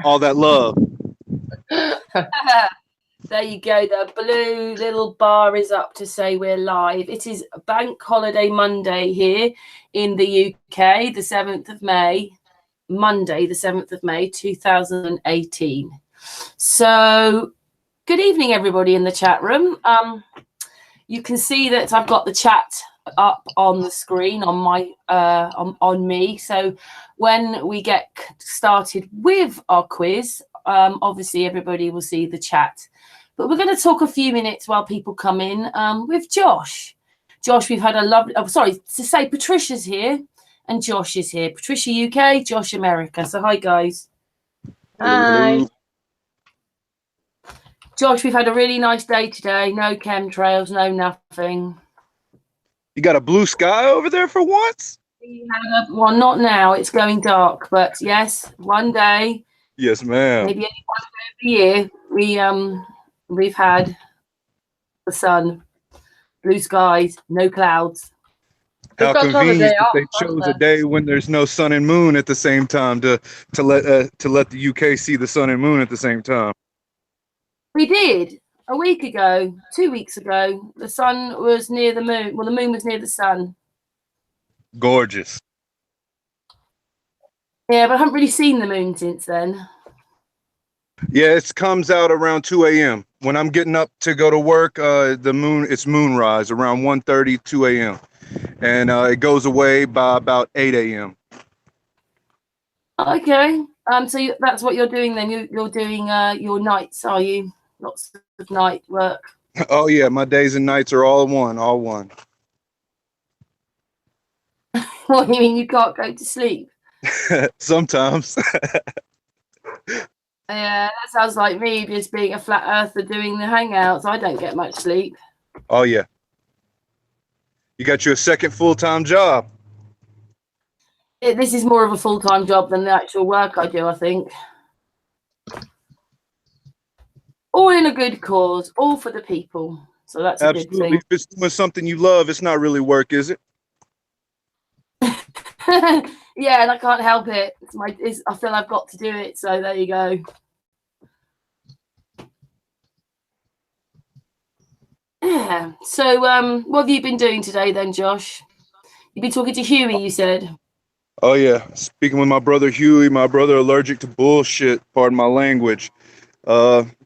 All that love. There you go. The blue little bar is up to say we're live. It is Bank Holiday Monday here in the UK, the 7th of May, Monday, the 7th of May, 2018. So good evening, everybody in the chat room. You can see that I've got the chat up on the screen on my on me. So when we get started with our quiz, obviously everybody will see the chat. But we're going to talk a few minutes while people come in with Josh. Josh, we've had a lovely... Oh, sorry, to say Patricia's here and Josh is here. Patricia UK, Josh America. So hi, guys. Hi. Josh, we've had a really nice day today. No chemtrails, no nothing. You got a blue sky over there for once? Well, not now. It's going dark. But yes, one day. Yes, ma'am. Maybe only one day of the year. We've had the sun, blue skies, no clouds. How convenient that they chose a day when there's no sun and moon at the same time to let the UK see the sun and moon at the same time. We did a week ago, 2 weeks ago. The sun was near the moon. Well, the moon was near the sun. Gorgeous. Yeah, but I haven't really seen the moon since then. Yeah, it comes out around 2 a.m. When I'm getting up to go to work, it's moonrise around 1:30, 2 a.m. And it goes away by about 8 a.m. Okay. So that's what you're doing then. You're doing your nights, are you? Lots of night work. Oh yeah, my days and nights are all one. What do you mean you can't go to sleep? Sometimes. Yeah, that sounds like me just being a flat earther doing the hangouts. I don't get much sleep. Oh yeah. You got your second full-time job. This is more of a full-time job than the actual work I do, I think. All in a good cause, all for the people. So that's a good thing. If it's doing something you love, it's not really work, is it? Yeah, and I can't help it. I feel I've got to do it. So there you go. Yeah. So what have you been doing today then, Josh? You've been talking to Huey, you said. Oh yeah, speaking with my brother Huey, my brother allergic to bullshit, pardon my language.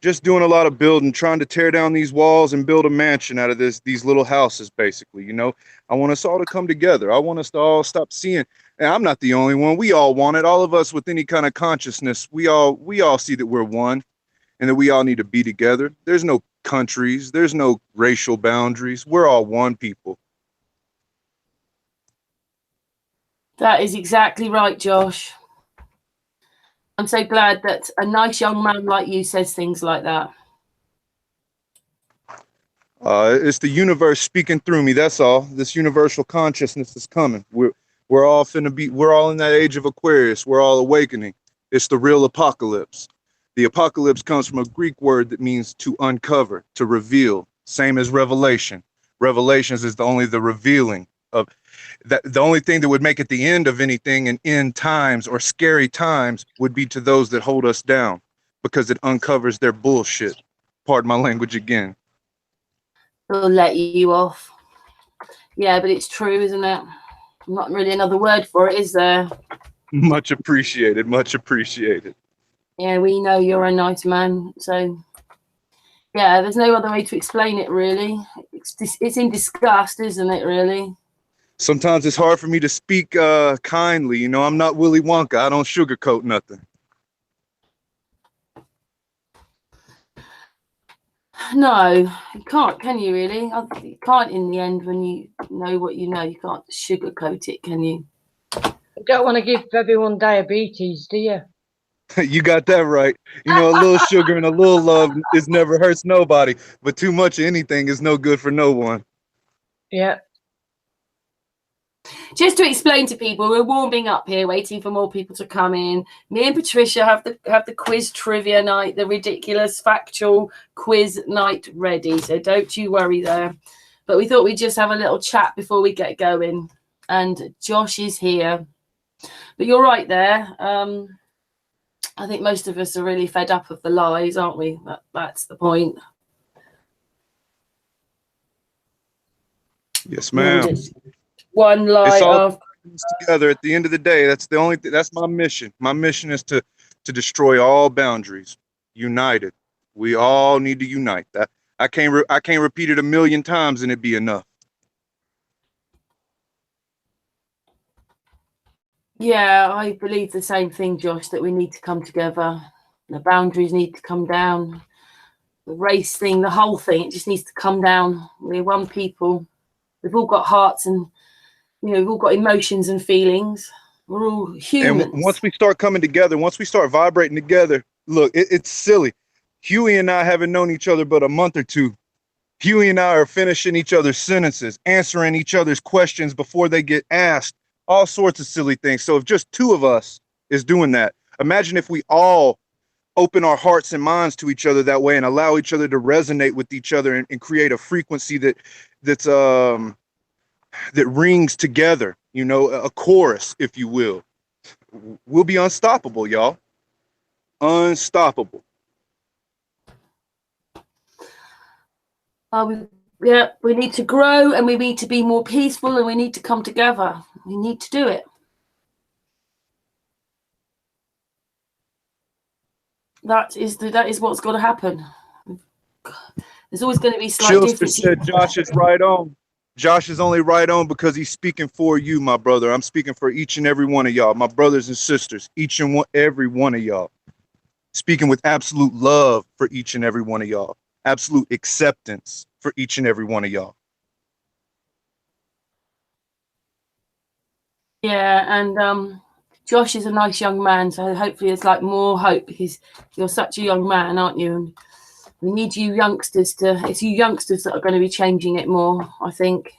Just doing a lot of building, trying to tear down these walls and build a mansion out of these little houses, basically. You know, I want us all to come together. I want us to all stop seeing, and I'm not the only one. We all want it. All of us with any kind of consciousness, we all see that we're one and that we all need to be together. There's no countries, there's no racial boundaries. We're all one people. That is exactly right, Josh. I'm so glad that a nice young man like you says things like that. It's the universe speaking through me. That's all. This universal consciousness is coming. We're all in that age of Aquarius. We're all awakening. It's the real apocalypse. The apocalypse comes from a Greek word that means to uncover, to reveal, same as revelation. Revelations is only the revealing of that. The only thing that would make it the end of anything in end times or scary times would be to those that hold us down, because it uncovers their bullshit. Pardon my language again. We'll let you off. Yeah, but it's true, isn't it? Not really another word for it, is there? Much appreciated. Much appreciated. Yeah, we know you're a nice man. So, yeah, there's no other way to explain it, really. It's in disgust, isn't it, really? Sometimes it's hard for me to speak kindly. You know, I'm not Willy Wonka. I don't sugarcoat nothing. No, you can't, can you, really? You can't in the end when you know what you know. You can't sugarcoat it, can you? You don't want to give everyone diabetes, do you? You got that right. You know, a little sugar and a little love is never hurts nobody, but too much of anything is no good for no one. Yeah. Just to explain to people, we're warming up here, waiting for more people to come in. Me and Patricia have the quiz trivia night, the ridiculous factual quiz night ready. So don't you worry there. But we thought we'd just have a little chat before we get going. And Josh is here. But you're right there. I think most of us are really fed up of the lies, aren't we? That's the point. Yes, ma'am. One lie It's all of together at the end of the day. That's the only that's my mission. My mission is to destroy all boundaries. United. We all need to unite. That I can't repeat it a million times and it'd be enough. Yeah, I believe the same thing, Josh, that we need to come together. The boundaries need to come down. The race thing, the whole thing, it just needs to come down. We're one people. We've all got hearts and, you know, we've all got emotions and feelings. We're all humans. And once we start coming together, once we start vibrating together, look, it's silly. Huey and I haven't known each other but a month or two. Huey and I are finishing each other's sentences, answering each other's questions before they get asked, all sorts of silly things. So if just two of us is doing that, imagine if we all open our hearts and minds to each other that way and allow each other to resonate with each other and create a frequency that rings together, you know, a chorus, if you will. We'll be unstoppable, y'all. Unstoppable. We need to grow and we need to be more peaceful and we need to come together. We need to do it. That is what's got to happen. There's always going to be slight differences. Said Josh is right on. Josh is only right on because he's speaking for you, my brother. I'm speaking for each and every one of y'all, my brothers and sisters, every one of y'all. Speaking with absolute love for each and every one of y'all. Absolute acceptance for each and every one of y'all. Yeah, and Josh is a nice young man, so hopefully there's like more hope because you're such a young man, aren't you? And we need you youngsters it's you youngsters that are going to be changing it more, I think.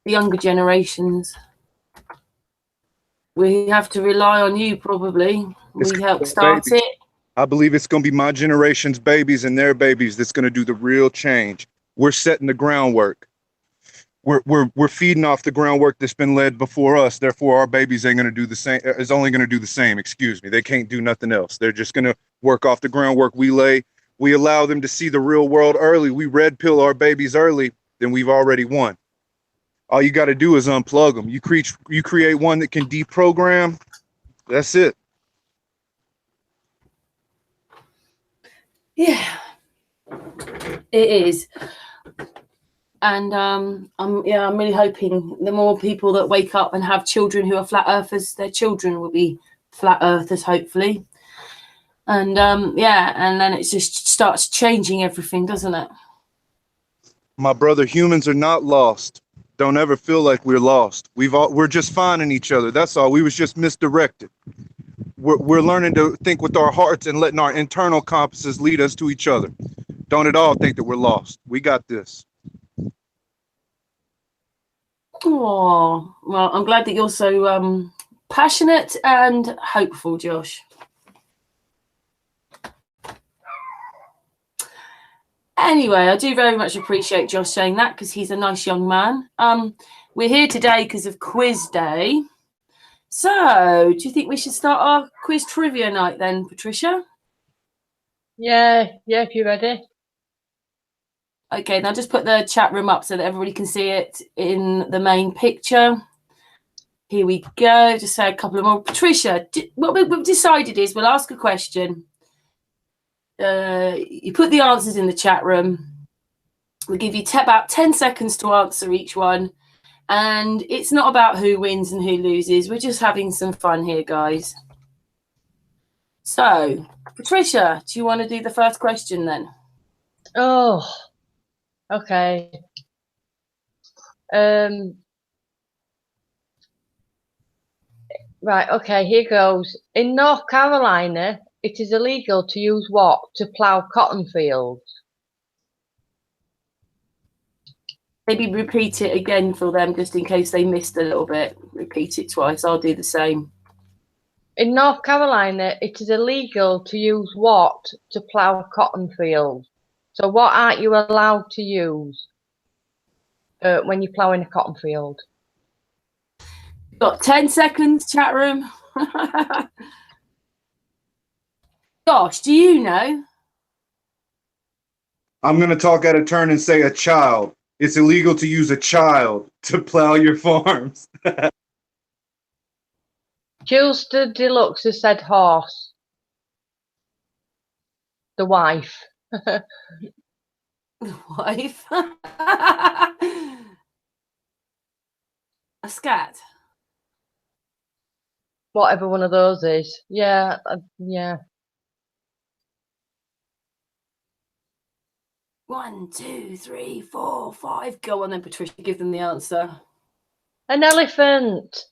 The younger generations. We have to rely on you, probably. We help start it. I believe it's going to be my generation's babies and their babies that's going to do the real change. We're setting the groundwork. We're feeding off the groundwork that's been led before us. Therefore, our babies ain't going to do the same. Is only going to do the same. Excuse me. They can't do nothing else. They're just going to work off the groundwork we lay. We allow them to see the real world early. We red pill our babies early. Then we've already won. All you got to do is unplug them. You create one that can deprogram. That's it. Yeah, it is. And I'm really hoping the more people that wake up and have children who are flat earthers, their children will be flat earthers, hopefully. And and then it just starts changing everything, doesn't it? My brother, humans are not lost. Don't ever feel like we're lost. We're just finding each other. That's all. We was just misdirected. We're learning to think with our hearts and letting our internal compasses lead us to each other. Don't at all think that we're lost. We got this. Oh, well, I'm glad that you're so passionate and hopeful, Josh. Anyway, I do very much appreciate Josh saying that because he's a nice young man. We're here today because of quiz day. So, do you think we should start our quiz trivia night then, Patricia? Yeah, if you're ready. Okay, now just put the chat room up so that everybody can see it in the main picture. Here we go. Just say a couple of more. Patricia, what we've decided is we'll ask a question. You put the answers in the chat room. We'll give you about 10 seconds to answer each one. And it's not about who wins and who loses. We're just having some fun here, guys. So, Patricia, do you want to do the first question then? Oh, okay. Right, okay, here goes. In North Carolina, it is illegal to use what to plough cotton fields? Maybe repeat it again for them just in case they missed a little bit. Repeat it twice. I'll do the same. In North Carolina, it is illegal to use what to plough cotton fields? So what aren't you allowed to use when you're ploughing a cotton field? Got 10 seconds, chat room. Josh, do you know? I'm going to talk out of turn and say a child. It's illegal to use a child to plow your farms. Chilster Deluxe has said horse. The wife. Wife. A scat. Whatever one of those is. Yeah, yeah. 1, 2, 3, 4, 5. Go on then, Patricia. Give them the answer. An elephant.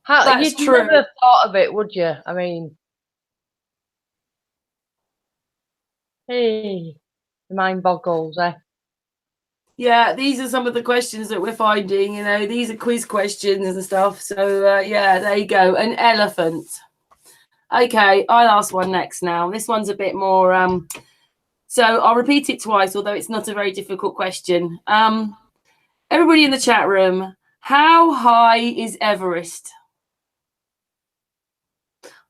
How, That's you'd true. never thought of it, would you? I mean, hey, the mind boggles, eh? Yeah, these are some of the questions that we're finding. You know, these are quiz questions and stuff. So yeah, there you go. An elephant. Okay, I'll ask one next now. This one's a bit more. So I'll repeat it twice, although it's not a very difficult question. Everybody in the chat room, how high is Everest?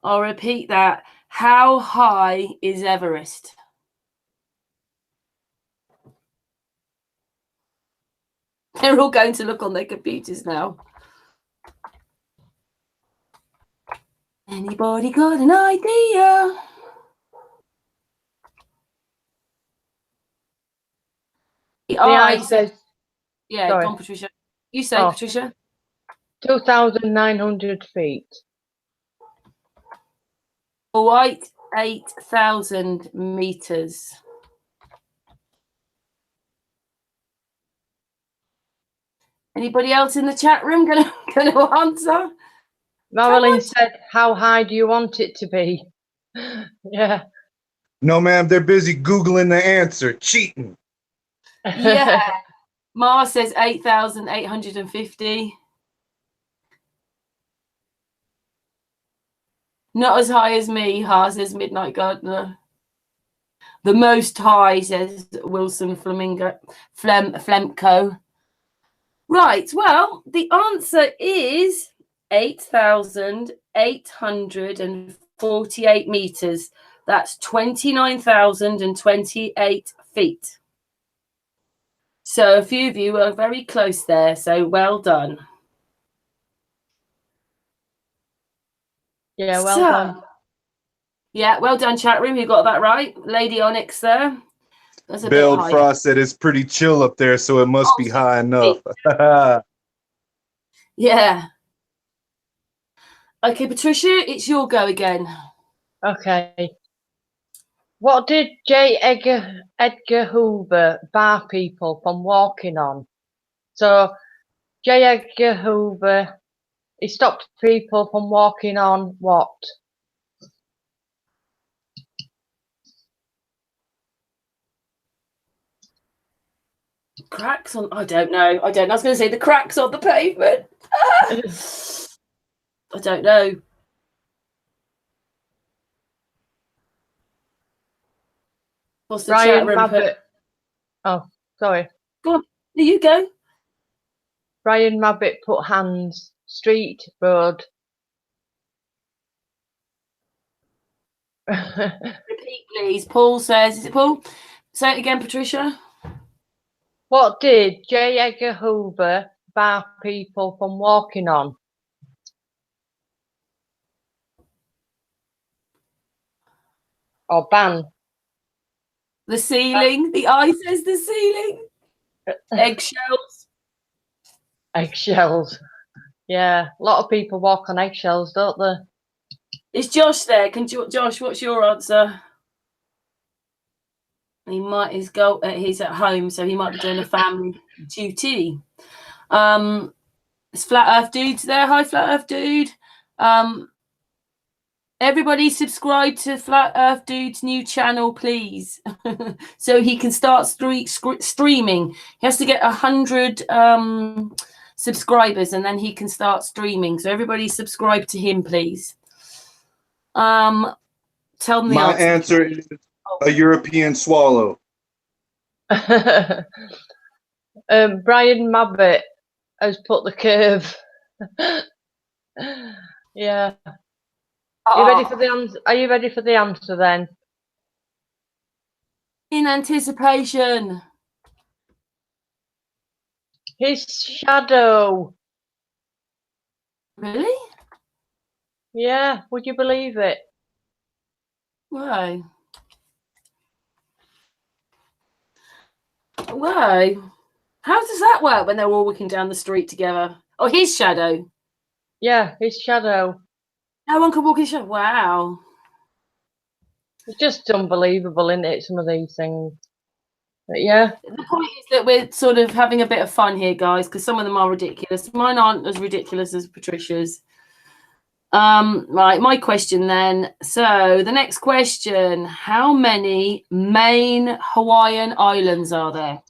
I'll repeat that. How high is Everest? They're all going to look on their computers now. Anybody got an idea? The eye says, yeah, sorry. go on, Patricia. You say, Patricia. 2,900 feet. All right, 8,000 meters. Anybody else in the chat room gonna answer? Marilyn said, how high do you want it to be? Yeah. No, ma'am, they're busy Googling the answer. Cheating. Yeah. Mars says 8,850. Not as high as me, Ha, says Midnight Gardener. The most high, says Wilson Flemco. Right, well, the answer is 8,848 meters. That's 29,028 feet. So a few of you are very close there, so well done. Yeah, well done. Yeah, well done, chat room. You got that right. Lady Onyx there. That's a Belled bit high. Frost said it's pretty chill up there, so it must be high enough. Yeah. Okay, Patricia, it's your go again. Okay. What did J. Edgar Hoover bar people from walking on? So, J. Edgar Hoover, he stopped people from walking on what? Cracks on, I don't know. I was going to say the cracks on the pavement. I don't know. What's the chat room? Oh, sorry. Go on. There you go. Brian Mabbott put hands, street, road. Repeat, please. Paul says, is it Paul? Say it again, Patricia. What did J. Edgar Hoover bar people from walking on? Or ban? The ceiling. The eye says the ceiling. Eggshells. Eggshells. Yeah, a lot of people walk on eggshells, don't they? Is Josh there? Josh, what's your answer? He might he's at home, so he might be doing a family duty. It's Flat Earth Dude's there. Hi, Flat Earth Dude. Everybody subscribe to Flat Earth Dude's new channel, please. So he can start streaming. He has to get 100 subscribers and then he can start streaming. So everybody subscribe to him, please. Tell them the answer is a European swallow. Brian Mabbott has put the curve. Yeah. Are you ready for the answer? Are you ready for the answer then? In anticipation. His shadow. Really? Yeah, would you believe it? Why? Why? How does that work when they're all walking down the street together? Oh, his shadow. Yeah, his shadow. No one can walk his shadow. Wow. It's just unbelievable, isn't it, some of these things? But yeah. The point is that we're sort of having a bit of fun here, guys, because some of them are ridiculous. Mine aren't as ridiculous as Patricia's. Right, my question then. So the next question, how many main Hawaiian islands are there?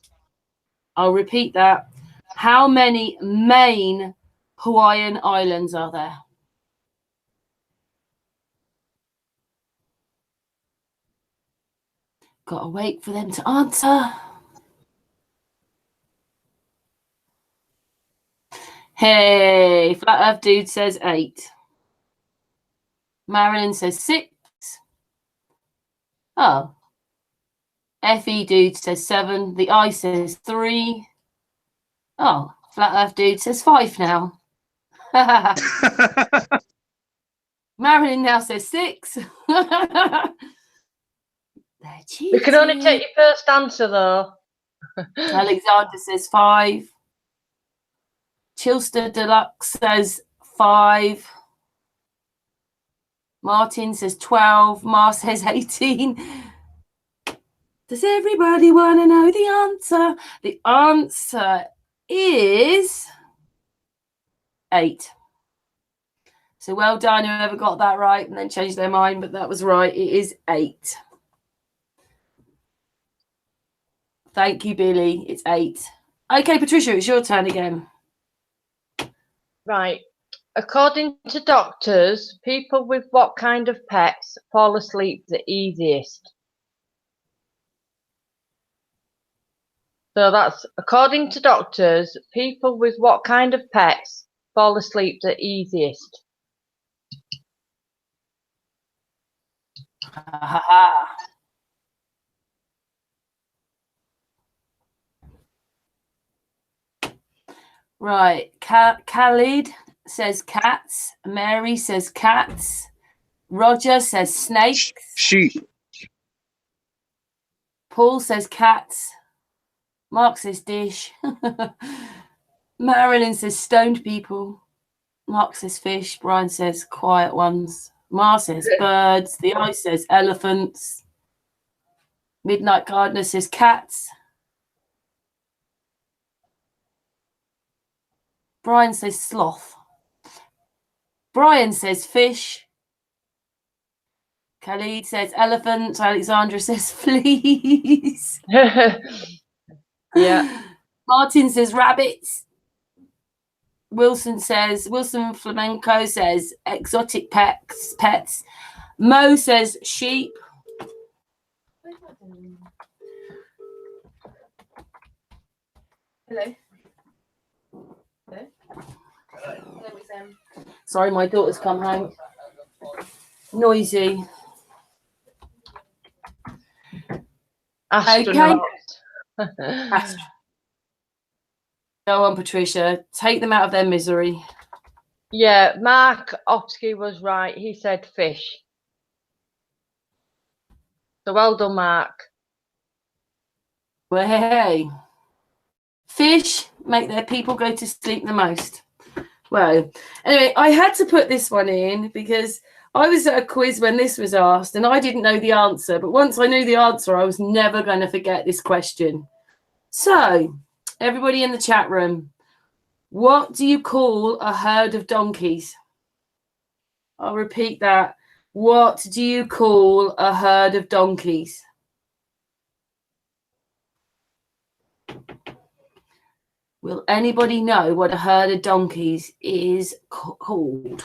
I'll repeat that. How many main Hawaiian islands are there? Gotta wait for them to answer. Hey, Flat Earth Dude says 8. Marilyn says 6. Oh. FE Dude says 7. The I says 3. Oh, Flat Earth Dude says 5 now. Marilyn now says 6. We can only take your first answer though. Alexander says 5. Chilster Deluxe says 5. Martin says 12. Mar says 18. Does everybody want to know the answer? The answer is 8. So well done, whoever got that right and then changed their mind, but that was right. It is 8. Thank you, Billy. It's 8. Okay, Patricia, it's your turn again. Right. According to doctors, people with what kind of pets fall asleep the easiest? So that's according to doctors, people with what kind of pets fall asleep the easiest? Right. Khalid says cats. Mary says cats. Roger says snakes. Sheep. Paul says cats. Mark says dish. Marilyn says stoned people. Mark says fish. Brian says quiet ones. Mar says birds. The I says elephants. Midnight Gardener says cats. Brian says sloth. Brian says fish. Khalid says elephant. Alexandra says fleas. Yeah. Martin says rabbits. Wilson Flamenco says exotic pets. Mo says sheep. Hello. Hello. Sorry, my daughter's come home. Noisy. Astronaut. Okay. Go on, Patricia. Take them out of their misery. Yeah, Mark Otsky was right. He said fish. So well done, Mark. Well, hey. Fish make their people go to sleep the most. Well, anyway, I had to put this one in because I was at a quiz when this was asked and I didn't know the answer. But once I knew the answer, I was never going to forget this question. So, everybody in the chat room, what do you call a herd of donkeys? I'll repeat that. What do you call a herd of donkeys? Will anybody know what a herd of donkeys is called?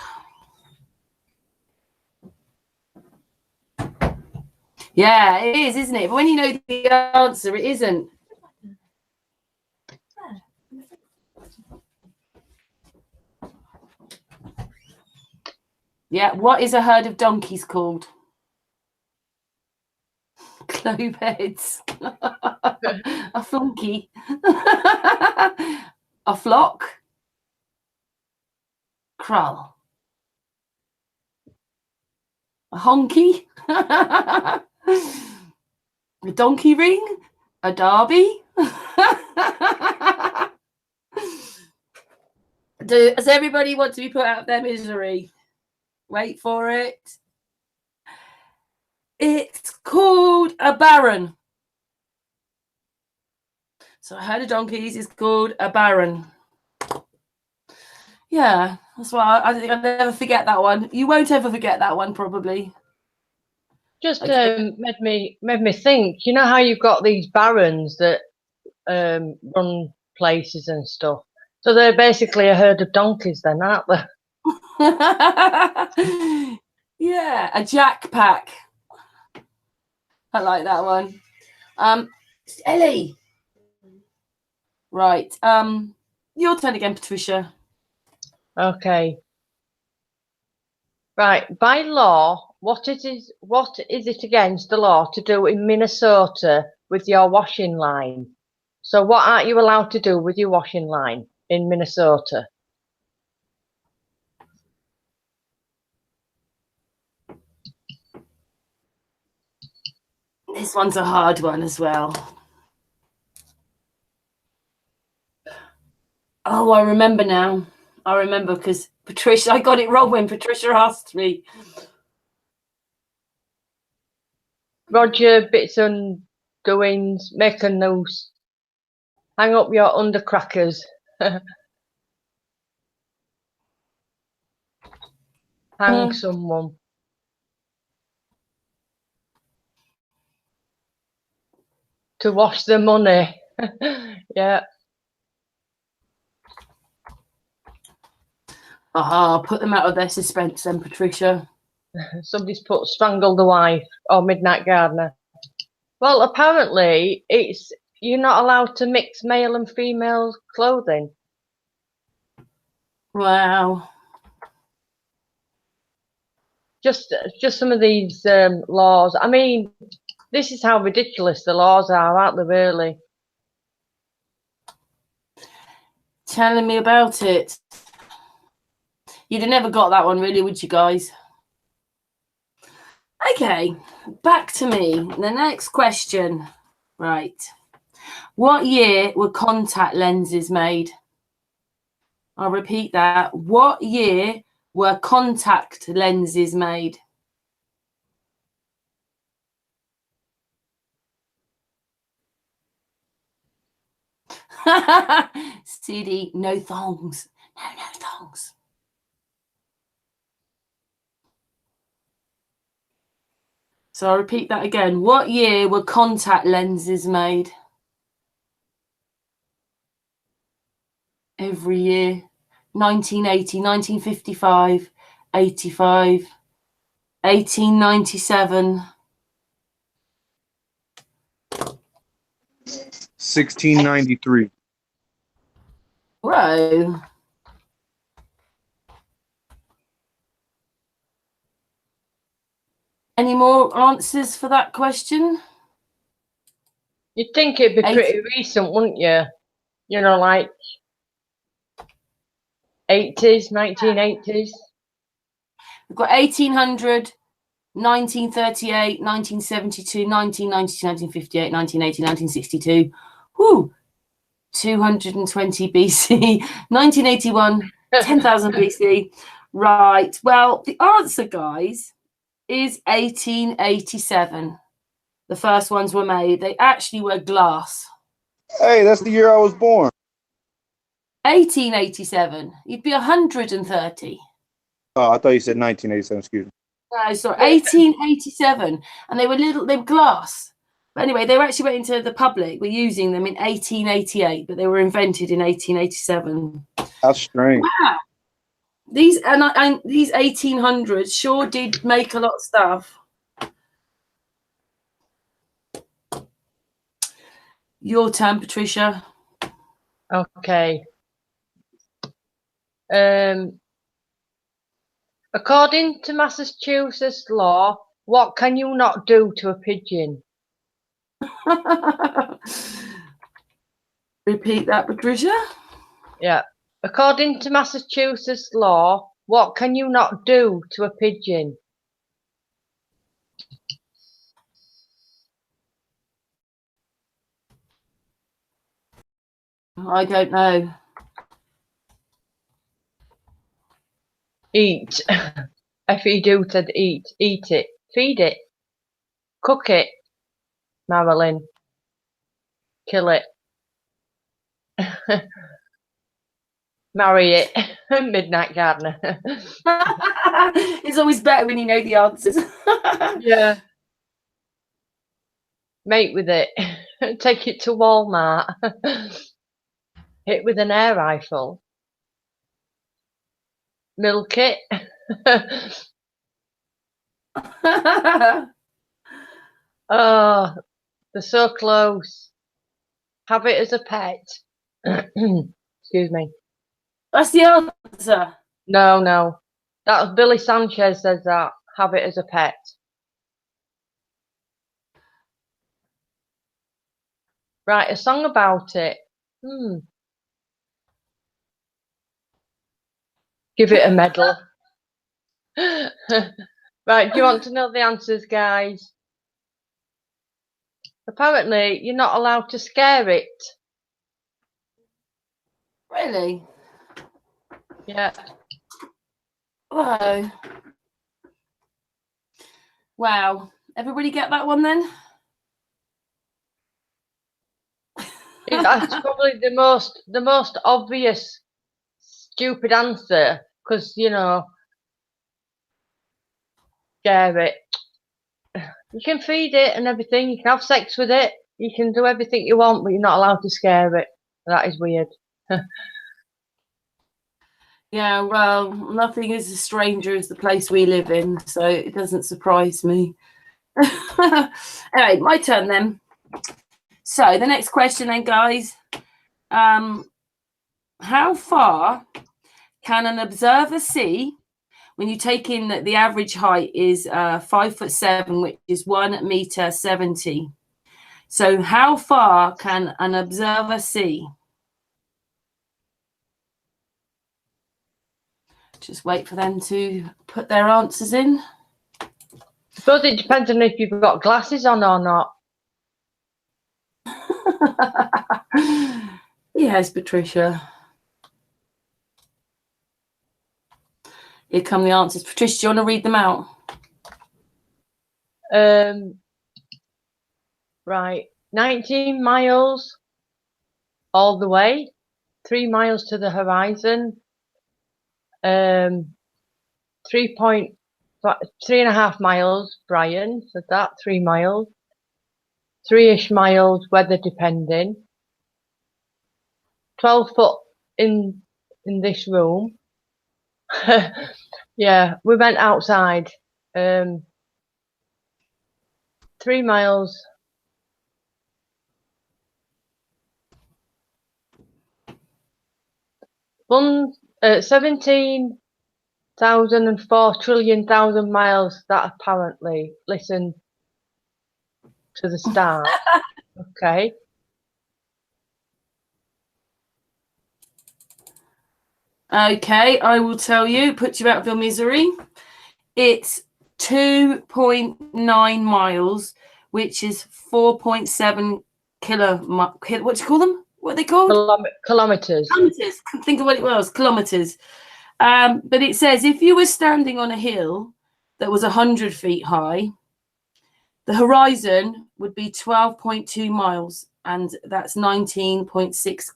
Yeah, it is, isn't it? But when you know the answer, it isn't. Yeah. What is a herd of donkeys called? Cloveheads. A flunky. A flock. Krull. A honky. A donkey ring. A derby. Does everybody want to be put out of their misery? Wait for it. It's called a baron. So a herd of donkeys is called a baron. Yeah, that's why I think I'll never forget that one. You won't ever forget that one, probably. Just Okay. made me think. You know how you've got these barons that run places and stuff. So they're basically a herd of donkeys, then, aren't they? Yeah, a jack pack. I like that one. Ellie. Right. Your turn again, Patricia. Okay. Right. By law, what is it against the law to do in Minnesota with your washing line? So what aren't you allowed to do with your washing line in Minnesota? This one's a hard one as well. Oh, I remember now. I remember because Patricia, I got it wrong when Patricia asked me. Roger, bits and doings, make a noose, hang up your undercrackers. Hang someone. To wash the money. Yeah. Aha, put them out of their suspense then, Patricia. Somebody's put strangle the wife or midnight gardener. Well, apparently you're not allowed to mix male and female clothing. Wow. Just some of these laws. I mean, this is how ridiculous the laws are, aren't they, really? Telling me about it. You'd have never got that one, really, would you guys? Okay, back to me. The next question. Right. What year were contact lenses made? I'll repeat that. What year were contact lenses made? CD, no thongs. No thongs. So I'll repeat that again. What year were contact lenses made? Every year. 1980, 1955, 85, 1897. 1693. Whoa. Any more answers for that question? You'd think it'd be pretty recent, wouldn't you? You know, like 80s, 1980s. We've got 1800, 1938, 1972, 1990, 1958, 1980, 1962. Whoo! 220 BC, 1981, 10,000 BC. Right. Well, the answer, guys, is 1887. The first ones were made. They actually were glass. Hey, that's the year I was born. 1887. You'd be 130. Oh, I thought you said 1987. Excuse me. No, sorry, 1887, and they were glass. But anyway, they were actually went into the public. We're using them in 1888, but they were invented in 1887. How strange. Wow, these 1800s sure did make a lot of stuff. Your turn, Patricia. Okay. According to Massachusetts law, what can you not do to a pigeon? Repeat that, Patricia. Yeah. According to Massachusetts law, what can you not do to a pigeon? I don't know. Eat. F-E-D said eat. Eat it. Feed it. Cook it. Marilyn. Kill it. Marry it. Midnight Gardener. It's always better when you know the answers. Yeah. Mate with it. Take it to Walmart. Hit with an air rifle. Milk it. Oh, they're so close. Have it as a pet. Excuse me. That's the answer. No. That was Billy Sanchez says that. Have it as a pet. Write a song about it. Give it a medal. Right, do you want to know the answers, guys? Apparently, you're not allowed to scare it. Really? Yeah. Whoa. Wow. Everybody get that one then? That's probably the most obvious stupid answer, because scare it. You can feed it and everything. You can have sex with it. You can do everything you want, but you're not allowed to scare it. That is weird. Yeah, well, nothing is as stranger as the place we live in, so it doesn't surprise me. Anyway, my turn then. So the next question then, guys. How far can an observer see when you take in that the average height is 5'7", which is 1.70 meters? So how far can an observer see? Just wait for them to put their answers in. I suppose it depends on if you've got glasses on or not. Yes, Patricia. Here come the answers. Patricia, do you want to read them out? Right. 19 miles all the way. 3 miles to the horizon. 3.5 miles, Brian said that. 3 miles. 3-ish miles, weather depending. 12 foot in this room. Yeah, we went outside. 3 miles. One 17,004 trillion thousand miles. That apparently. Listen to the stars. Okay. Okay, I will tell you, put you out of your misery. It's 2.9 miles, which is 4.7 what do you call them? What are they called? Kilometers. Kilometers. Think of what it was, kilometers. But it says if you were standing on a hill that was 100 feet high, the horizon would be 12.2 miles, and that's 19.6.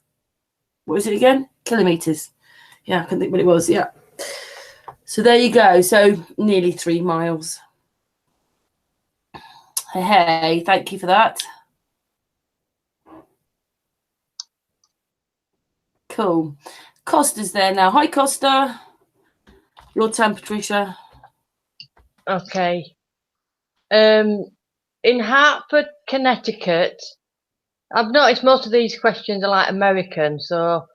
What was it again? Kilometers. Yeah, I couldn't think what it was. Yeah. So there you go. So nearly 3 miles. Hey, thank you for that. Cool. Costa's there now. Hi, Costa. Your turn, Patricia. Okay. In Hartford, Connecticut, I've noticed most of these questions are like American, so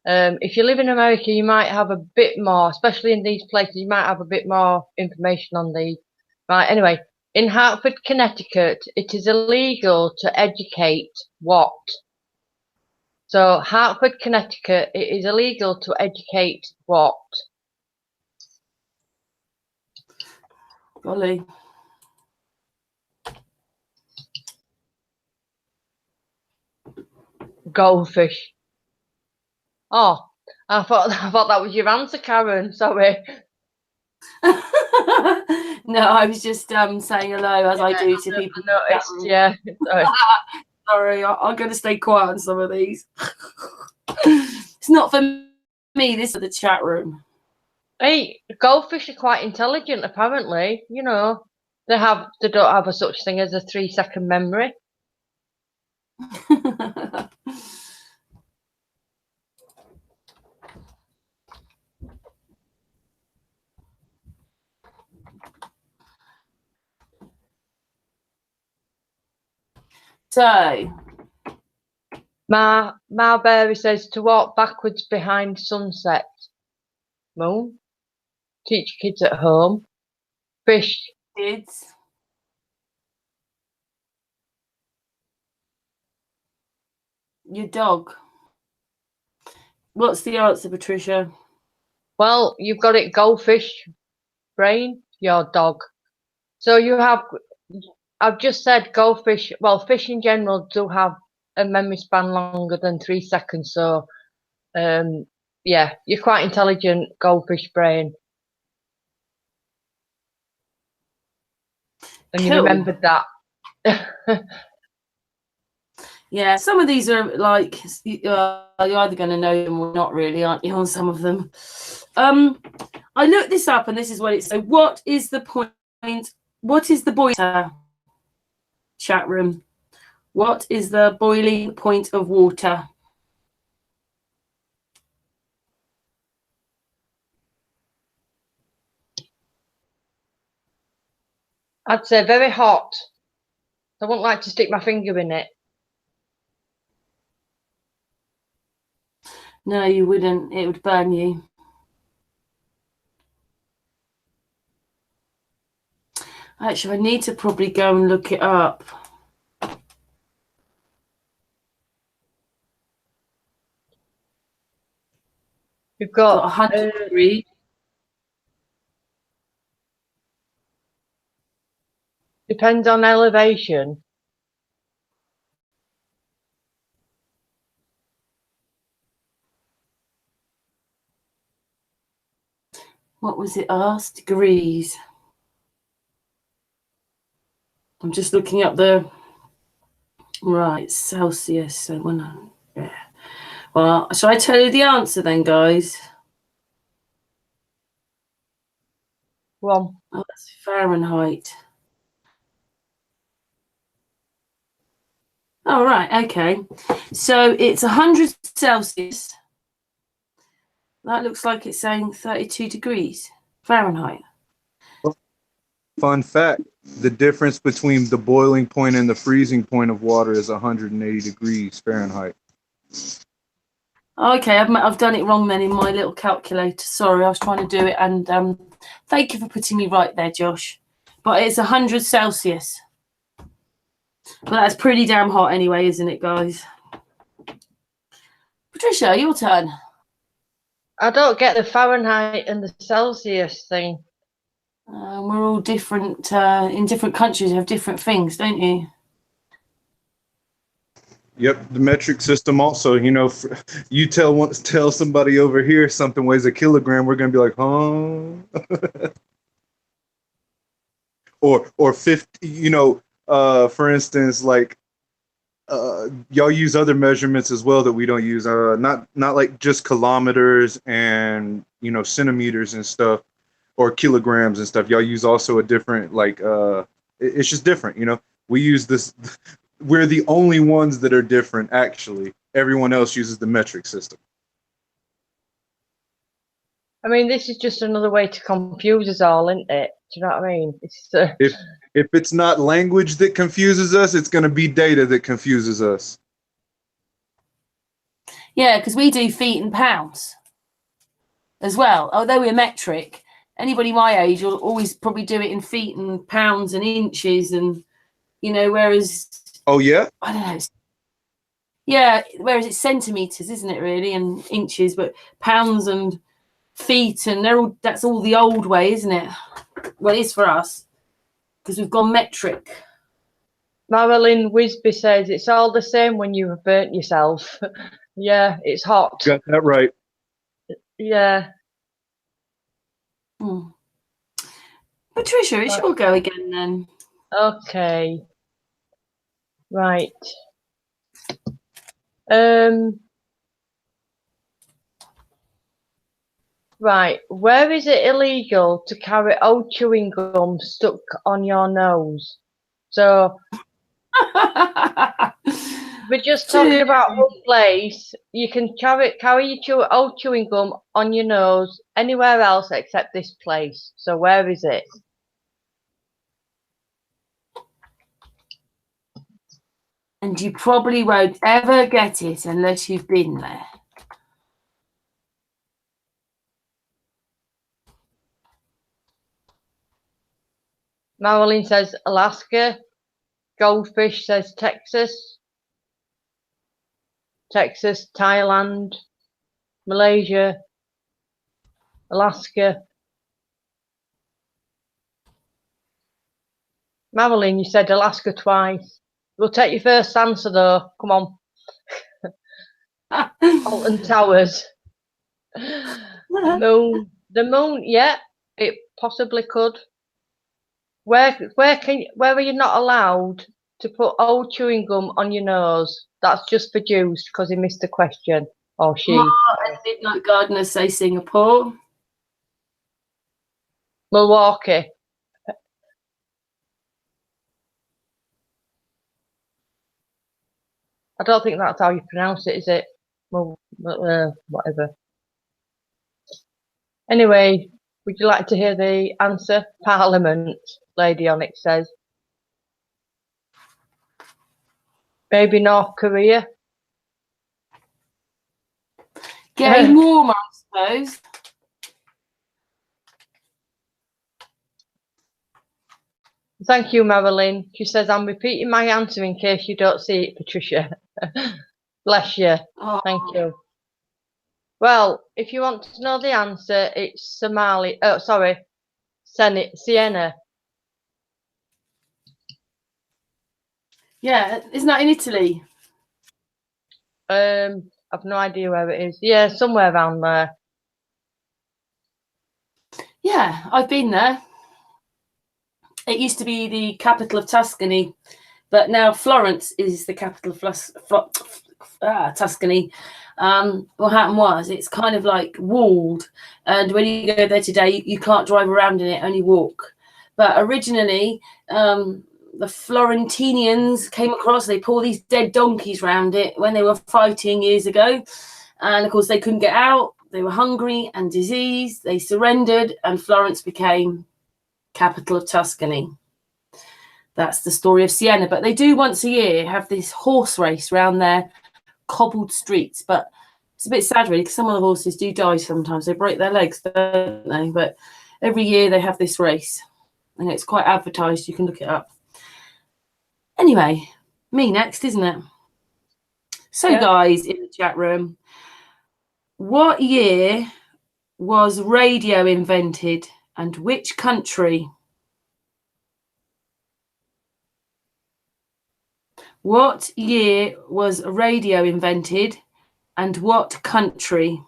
If you live in America, you might have a bit more, especially in these places, you might have a bit more information on these. Right, anyway, in Hartford, Connecticut, it is illegal to educate what? So, Hartford, Connecticut, it is illegal to educate what? Golly. Goldfish. Oh, I thought that was your answer, Karen. Sorry. No, I was just saying hello as I do to people. I noticed, yeah. Sorry. Sorry, I'm going to stay quiet on some of these. It's not for me. This is the chat room. Hey, goldfish are quite intelligent, apparently. You know, they don't have a such thing as a 3-second memory. So, Marberry says to walk backwards behind sunset. Moon. Teach kids at home. Fish. kids. Your dog. What's the answer, Patricia? Well, you've got it. Goldfish. Brain. Your dog. So you have. I've just said goldfish. Well, fish in general do have a memory span longer than 3 seconds. So, yeah, you're quite intelligent. Goldfish brain. And you Cool. remembered that. Yeah, some of these are like you're either going to know them or not really, aren't you, on some of them? I looked this up and this is what it says. What is the point? What is the boiler? Chat room. What is the boiling point of water? I'd say very hot. I wouldn't like to stick my finger in it. No, you wouldn't. It would burn you. Actually, I need to probably go and look it up. You've got 100 degrees. Depends on elevation. What was it asked? Degrees. I'm just looking up the right Celsius. So when yeah. Well, shall I tell you the answer then, guys? Well, Oh, that's Fahrenheit. Oh, right. Okay. So it's 100 Celsius. That looks like it's saying 32 degrees Fahrenheit. Fun fact, the difference between the boiling point and the freezing point of water is 180 degrees Fahrenheit. Okay, I've done it wrong then in my little calculator. Sorry, I was trying to do it, and thank you for putting me right there, Josh. But it's 100 Celsius. But that's pretty damn hot anyway, isn't it, guys? Patricia, your turn. I don't get the Fahrenheit and the Celsius thing. We're all different. In different countries, you have different things, don't you? Yep, the metric system also, you know, you tell somebody over here something weighs a kilogram, we're going to be like, huh? or 50, you know, for instance, like y'all use other measurements as well that we don't use, not like just kilometers and, you know, centimeters and stuff, or kilograms and stuff. Y'all use also a different, like, it's just different, you know. We use this. We're the only ones that are different, actually. Everyone else uses the metric system. I mean, this is just another way to confuse us all, isn't it? Do you know what I mean? It's, if it's not language that confuses us, it's going to be data that confuses us. Yeah, because we do feet and pounds as well. Although we're metric, anybody my age will always probably do it in feet and pounds and inches, and you know, whereas Oh yeah. I don't know. Yeah, whereas it's centimeters, isn't it, really, and inches, but pounds and feet, and that's all the old way, isn't it? Well, it is for us because we've gone metric. Marilyn Wisby says it's all the same when you have burnt yourself. Yeah, it's hot. Got that right. Yeah. Patricia, it shall go again then. Okay. Right. Right. Where is it illegal to carry old chewing gum stuck on your nose? So we're just talking about one place. You can carry your old chewing gum on your nose anywhere else except this place. So where is it? And you probably won't ever get it unless you've been there. Marilyn says Alaska. Goldfish says Texas. Texas, Thailand, Malaysia, Alaska. Marilyn, you said Alaska twice. We'll take your first answer though. Come on. Alton Towers. Moon. The moon, yeah, it possibly could. Where are you not allowed to put old chewing gum on your nose? That's just for Jews because he missed the question. Or she. And Midnight Gardeners say Singapore. Milwaukee. I don't think that's how you pronounce it, is it? Well, whatever. Anyway, would you like to hear the answer? Parliament, Lady Onyx says. Maybe North Korea. Getting warmer, I suppose. Thank you, Marilyn. She says, I'm repeating my answer in case you don't see it, Patricia. Bless you. Oh. Thank you. Well, if you want to know the answer, it's Siena. Yeah, isn't that in Italy? I've no idea where it is. Yeah, somewhere around there. Yeah, I've been there. It used to be the capital of Tuscany, but now Florence is the capital of Tuscany. What happened was it's kind of like walled, and when you go there today, you can't drive around in it, only walk. But originally, the Florentinians came across, they pulled these dead donkeys around it when they were fighting years ago. And of course, they couldn't get out. They were hungry and diseased. They surrendered, and Florence became capital of Tuscany. That's the story of Siena. But they do once a year have this horse race around their cobbled streets. But it's a bit sad, really, because some of the horses do die sometimes. They break their legs, don't they? But every year they have this race, and it's quite advertised. You can look it up. Anyway, me next, isn't it? So, yeah. Guys in the chat room, what year was radio invented and which country? What year was radio invented and what country?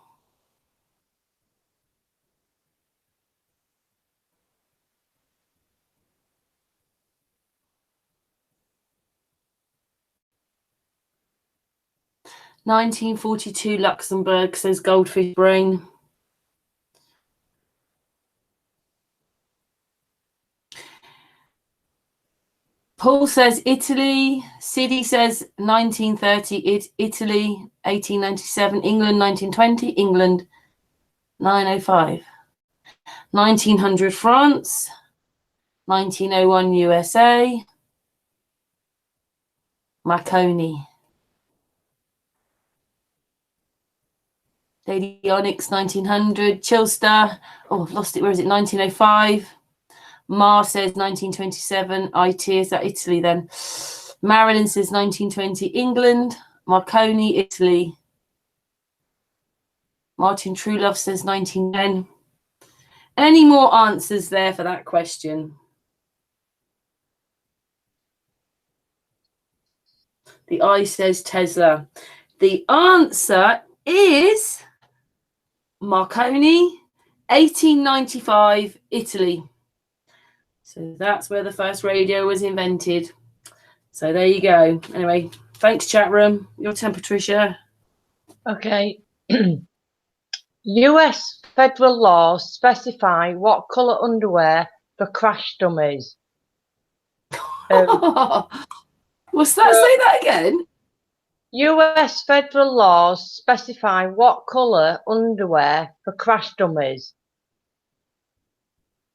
"1942 Luxembourg," says Goldfish Brain. Paul says Italy. Siddy says 1930 Italy, 1897 England, 1920 England, 905. 1900 France, 1901 USA, Marconi. Lady Onyx, 1900. Chilster, oh, I've lost it. Where is it? 1905. Mar says 1927. IT, is that Italy then? Marilyn says 1920. England. Marconi, Italy. Martin Truelove says 1910. Any more answers there for that question? The I says Tesla. The answer is Marconi, 1895, Italy. So that's where the first radio was invented. So there you go. Anyway, thanks, chat room. Your turn, Patricia. Okay. US federal laws specify what colour underwear for crash dummies. What's that? Say that again. US federal laws specify what colour underwear for crash dummies.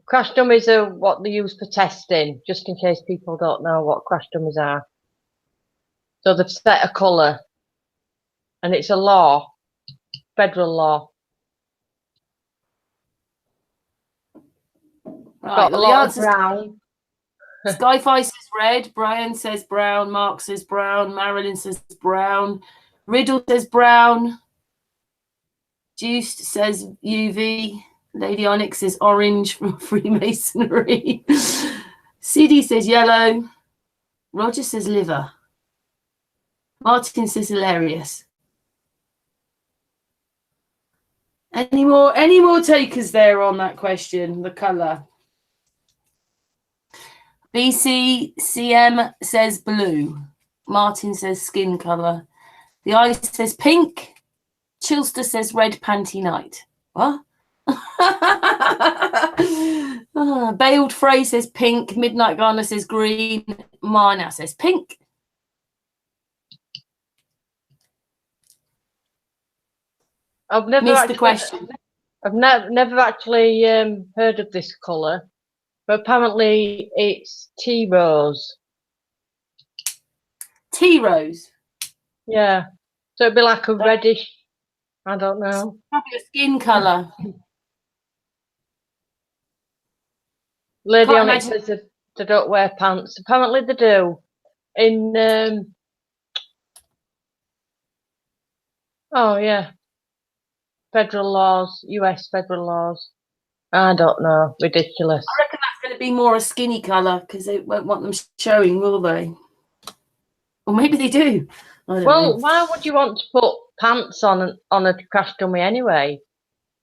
Crash dummies are what they use for testing, just in case people don't know what crash dummies are. So they've set a colour, and it's a law, federal law. Right, Got a lot of brown. SKYFLY says red. Brian says brown. Mark says brown. Marilyn says brown. Riddle says brown. Juiced says UV. Lady Onyx says orange from Freemasonry. CD says yellow. Roger says liver. Martin says hilarious. Any more takers there on that question? The colour. BCCM says blue. Martin says skin colour. The I says pink. Chilster says red panty night. What? Bailed Frey says pink. Midnight Garner says green. Marna says pink. I've never missed actually, the question. I've never actually heard of this colour, but apparently it's tea rose. Tea rose. Yeah, so it'd be like a reddish. I don't know. Probably a skin colour. Lady on it says they don't wear pants. Apparently they do. In oh yeah, federal laws, US federal laws. I don't know. Ridiculous. I reckon that's going to be more a skinny colour because they won't want them showing, will they? Or maybe they do. I don't know. Why would you want to put pants on a crash dummy anyway?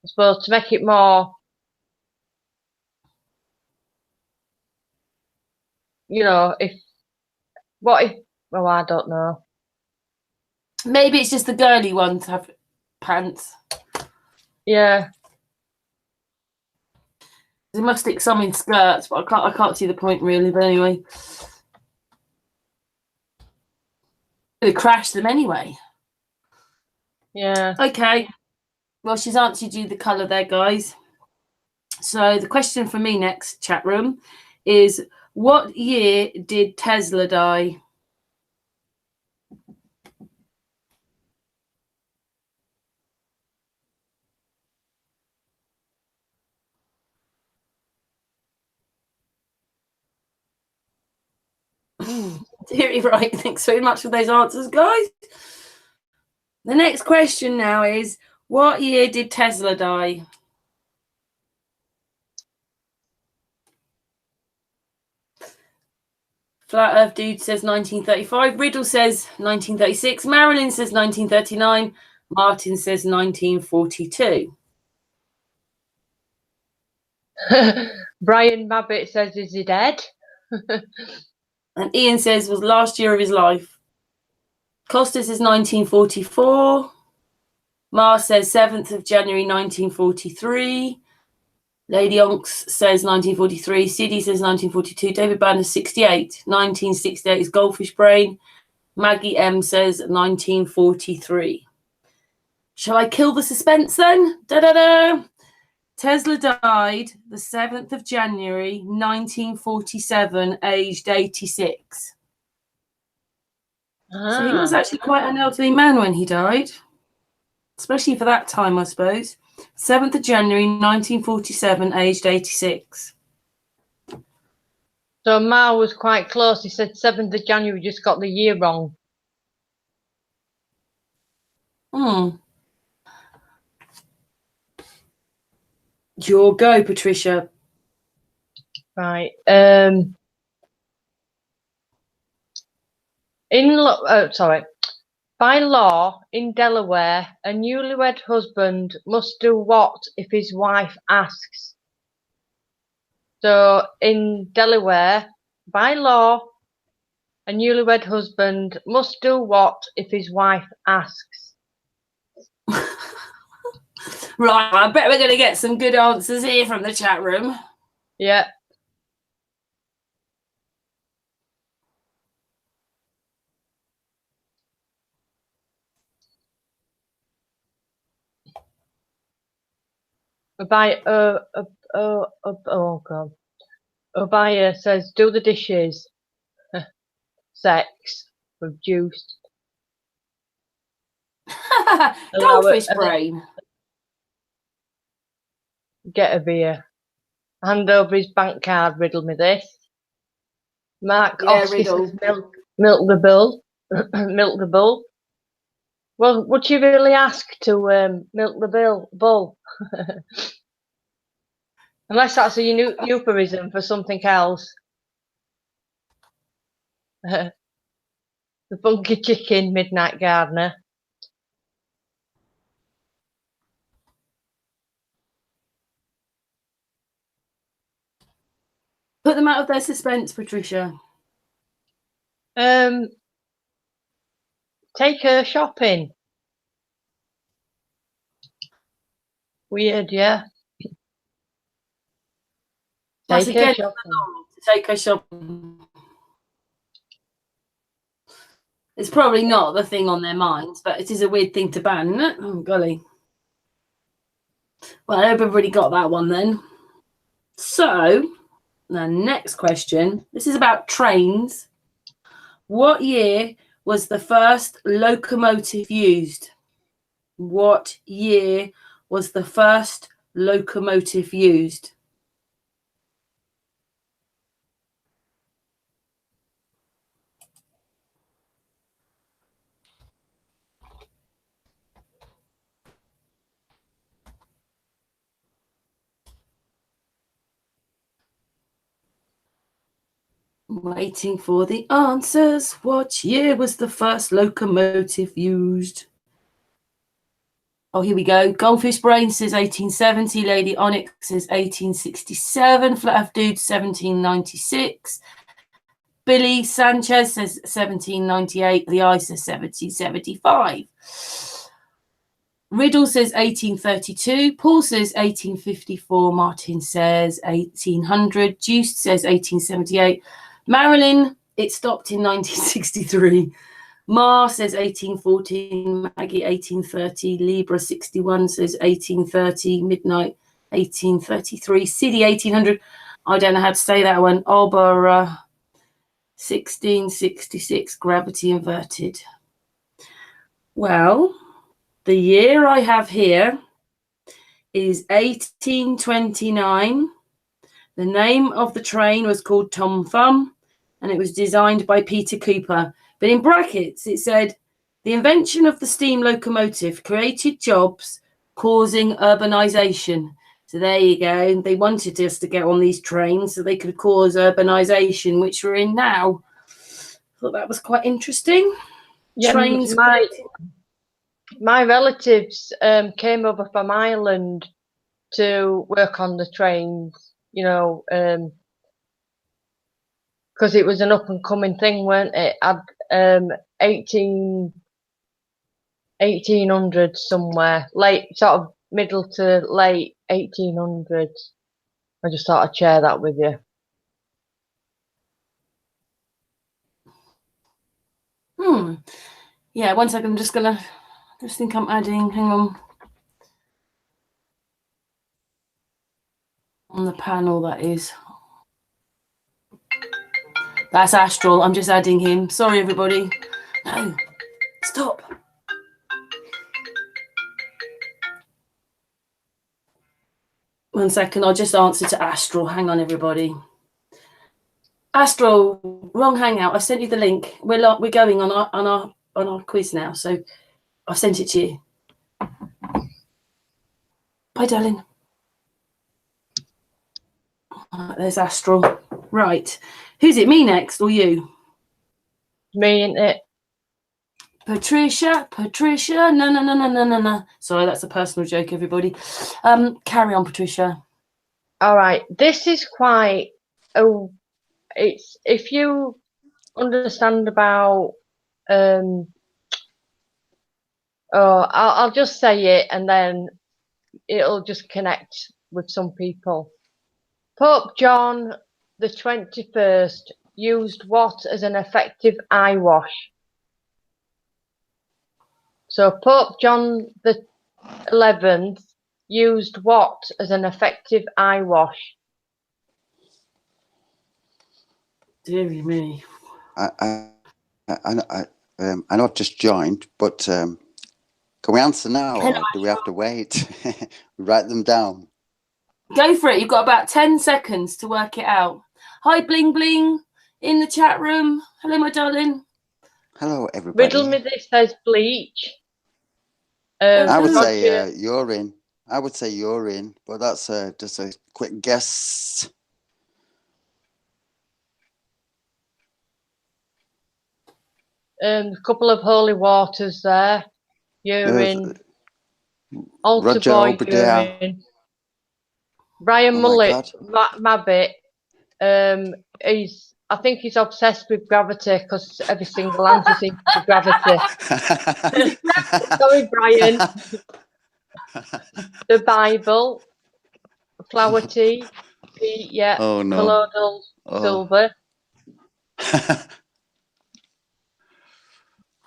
I suppose to make it more, you know, well, I don't know. Maybe it's just the girly ones have pants. Yeah. They must stick some in skirts, but I can't see the point really. But anyway, they crash them anyway. Yeah. Okay. Well, she's answered you the colour there, guys. So the question for me next, chat room, is what year did Tesla die? Theory right. Thanks very much for those answers, guys. The next question now is, what year did Tesla die? Flat Earth Dude says 1935. Riddle says 1936. Marilyn says 1939. Martin says 1942. Brian Babbitt says, is he dead? And Ian says was last year of his life. Costa says 1944. Mar says 7th of January 1943. Lady Onks says 1943. CD says 1942. David Banner 68. 1968 is Goldfish Brain. Maggie M says 1943. Shall I kill the suspense then? Da-da-da! Tesla died the 7th of January 1947, aged 86. So he was actually quite an elderly man when he died. especially for that time, I suppose. 7th of January 1947, aged 86. So Ma was quite close. He said 7th of January, just got the year wrong. Your go, Patricia. Right. By law, in Delaware, a newlywed husband must do what if his wife asks? So, in Delaware, by law, a newlywed husband must do what if his wife asks? Right, I bet we're going to get some good answers here from the chat room. Yeah. Oh God. Obaya says, do the dishes. Sex. Reduced. Goldfish brain. Get a beer. Hand over his bank card, riddle me this. Mark Oski says, milk the bull. Milk the bull. Well, would you really ask to milk the bull? Unless that's a euphemism for something else. The funky chicken, midnight gardener. Put them out of their suspense, Patricia. Take her shopping. Weird, yeah. Take her shopping. Take her shopping. It's probably not the thing on their minds, but it is a weird thing to ban, isn't it? Oh, golly. Well, I hope everybody got that one then. So, the next question. This is about trains. What year was the first locomotive used? What year was the first locomotive used? Waiting for the answers. What year was the first locomotive used? Oh, here we go. Goldfish Brain says 1870. Lady Onyx says 1867. Flat Earth Dude 1796. Billy Sanchez says 1798. The Eye says 1775. Riddle says 1832. Paul says 1854. Martin says 1800. Juice says 1878. Marilyn, it stopped in 1963. Mar says 1814. Maggie 1830. Libra 61 says 1830. Midnight 1833. City 1800. I don't know how to say that one. Albara 1666. Gravity inverted. Well, the year I have here is 1829. The name of the train was called Tom Thumb, and it was designed by Peter Cooper. But in brackets, it said, the invention of the steam locomotive created jobs, causing urbanization. So there you go. They wanted us to get on these trains so they could cause urbanization, which we're in now. Thought that was quite interesting. Yeah, Trains. My relatives came over from Ireland to work on the trains, you know, because it was an up and coming thing, weren't it? At 1800 somewhere, late, sort of middle to late 1800s. I just thought I'd share that with you. Yeah, 1 second. I'm just gonna. Just think I'm adding. Hang on the panel. That is. That's Astral. I'm just adding him. Sorry, everybody. No, stop. 1 second, I'll just answer to Astral. Hang on, everybody. Astral, wrong hangout. I sent you the link. We're going on our quiz now, so I've sent it to you. Bye, darling. There's Astral. Right. Who's it? Me next or you? Me, ain't it? Patricia. No. Sorry, that's a personal joke, everybody. Carry on, Patricia. All right. This is quite. Oh, it's if you understand about. I'll just say it, and then it'll just connect with some people. Pope John the 21st used what as an effective eye wash? So Pope John the 11th used what as an effective eye wash? Deary me. I know I've just joined, but can we answer now, or do we have to wait? Write them down. Go for it. You've got about 10 seconds to work it out. Hi, Bling Bling, in the chat room. Hello, my darling. Hello, everybody. Riddle me this says bleach. I would say urine. I would say urine, but that's just a quick guess. A couple of holy waters there. Urine. Altar Roger boy Obadiah. urine. Brian Oh Mullet, Mabbit. I think he's obsessed with gravity because every single answer seems to be gravity. Sorry, Brian. The Bible. Flower tea. Yeah. Oh no. Colloidal silver.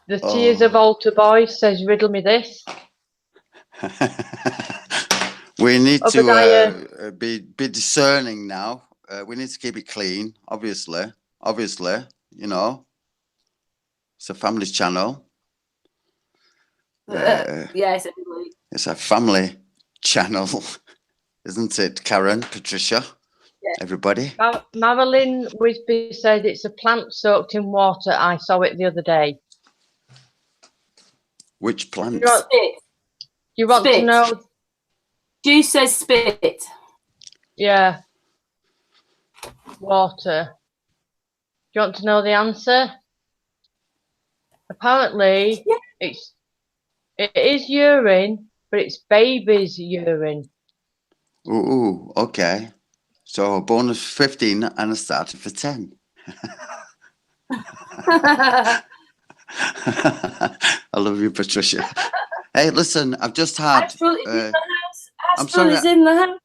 The Tears of Altar Boy says, riddle me this. We need Obadiah. to be discerning now. We need to keep it clean, obviously, you know. It's a family channel. Yes, everybody. It's a family channel, isn't it, Karen, Patricia? Yeah. Everybody? Marilyn Wisby said it's a plant soaked in water. I saw it the other day. Which plant? You want to know? Juice says spit. Yeah. Water. Do you want to know the answer? Apparently, it is urine, but it's baby's urine. Ooh, okay. So a bonus 15 and a starter for 10. I love you, Patricia. Hey, listen, I've just had. Astral is in the house. I'm Astral sorry. is in the house.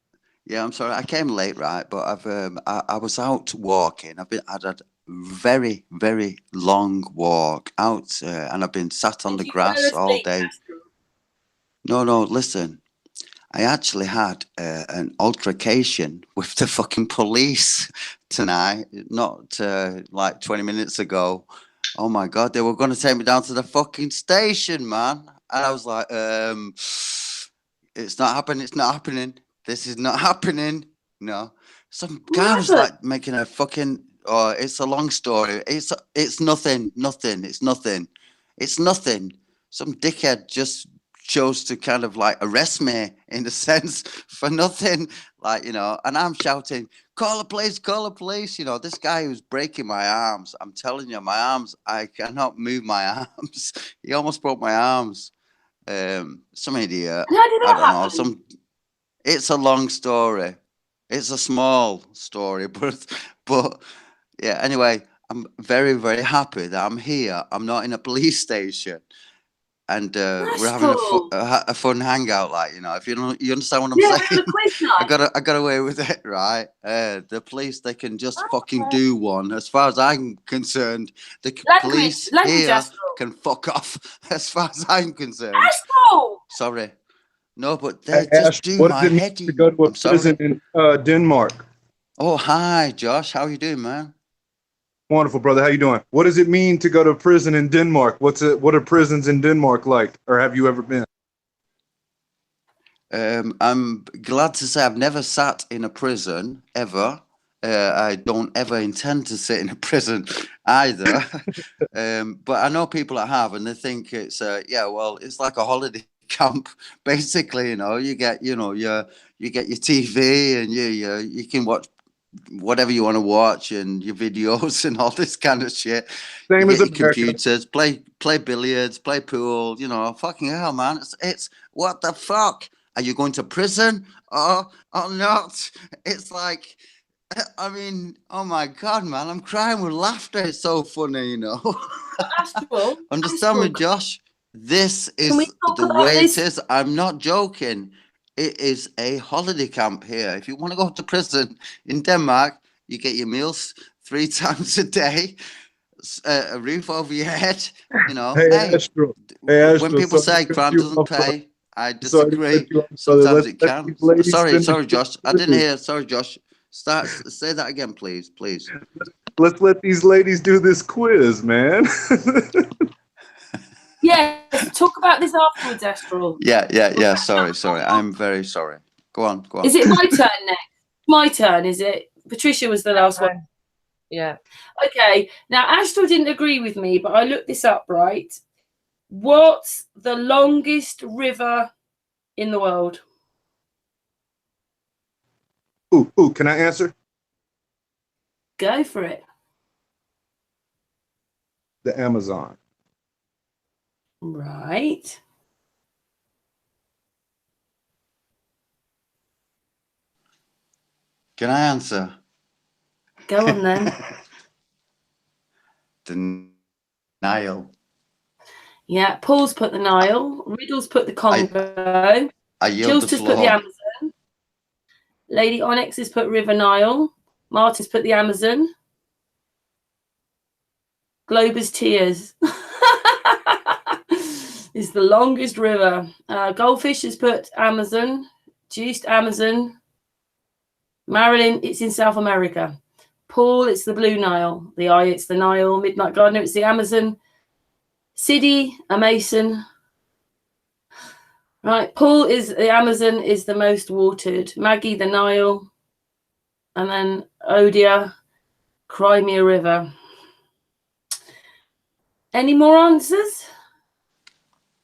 Yeah, I'm sorry. I came late, right? But I was out walking. I'd had a very, very long walk out, and I've been sat on the grass all day. Astral? No, listen. I actually had an altercation with the fucking police tonight, not like 20 minutes ago. Oh my God, they were going to take me down to the fucking station, man. And I was like, it's not happening. This is not happening. No. Some guy was like making a fucking, it's a long story. It's nothing. It's nothing. Some dickhead just chose to kind of like arrest me in a sense for nothing, like, you know, and I'm shouting, call the police, you know, this guy who's breaking my arms. I'm telling you, my arms, I cannot move my arms. He almost broke my arms. Some idiot. How did that happen? It's a long story. It's a small story, but yeah, anyway, I'm very, very happy that I'm here. I'm not in a police station. And we're having a fun hangout, like, you know, if you understand what I'm saying. I got away with it, right? The police, they can just fucking do one. As far as I'm concerned, the police here Astral can fuck off. As far as I'm concerned. Astral! Sorry, no, but they just do my head in. To go to a prison in Denmark. Oh, hi, Josh. How you doing, man? Wonderful, brother. How you doing? What does it mean to go to prison in Denmark? What are prisons in Denmark like, or have you ever been? I'm glad to say I've never sat in a prison ever. I don't ever intend to sit in a prison either. But I know people that have, and they think it's yeah, well, it's like a holiday camp. Basically, you get you get your TV and you can watch whatever you want to watch and your videos and all this kind of shit. Same You as get your America. computers, play billiards, play pool. Fucking hell, man. It's what the fuck? Are you going to prison or not? It's like, I mean, oh my god, man, I'm crying with laughter. It's so funny, Astral, Understand me, Astral, Josh? This can we is talk the about way this? it is. I'm not joking. It is a holiday camp here. If you want to go to prison in Denmark, you get your meals 3 times a day, a roof over your head. Hey, Hey, Astral. Hey, when Astral. people Sorry to say cut crime you doesn't off, brother. pay, I Sorry to cut disagree. you off, brother. Sometimes it Let can. these ladies Sorry, finish Josh. I their didn't quiz. hear. Sorry, Josh. Say that again, please. Let's let these ladies do this quiz, man. Yes, talk about this afterwards, Astral. Yeah. Sorry. I'm very sorry. Go on. Is it my turn next? My turn, is it? Patricia was the last one. Yeah. Okay. Now, Astral didn't agree with me, but I looked this up, right? What's the longest river in the world? Ooh, can I answer? Go for it. The Amazon. Right. Can I answer? Go on then. The Nile. Yeah, Paul's put the Nile. Riddle's put the Congo. I yield the Jill's put the floor. Amazon. Lady Onyx has put River Nile. Marty's put the Amazon. Glober's Tears is the longest river. Goldfish has put Amazon. Juiced Amazon. Marilyn, it's in South America. Paul, it's the Blue Nile. The Eye, it's the Nile. Midnight Gardener, it's the Amazon. Siddy, a Mason. Right, Paul is the Amazon is the most watered. Maggie, the Nile. And then Odia, Crimea River. Any more answers?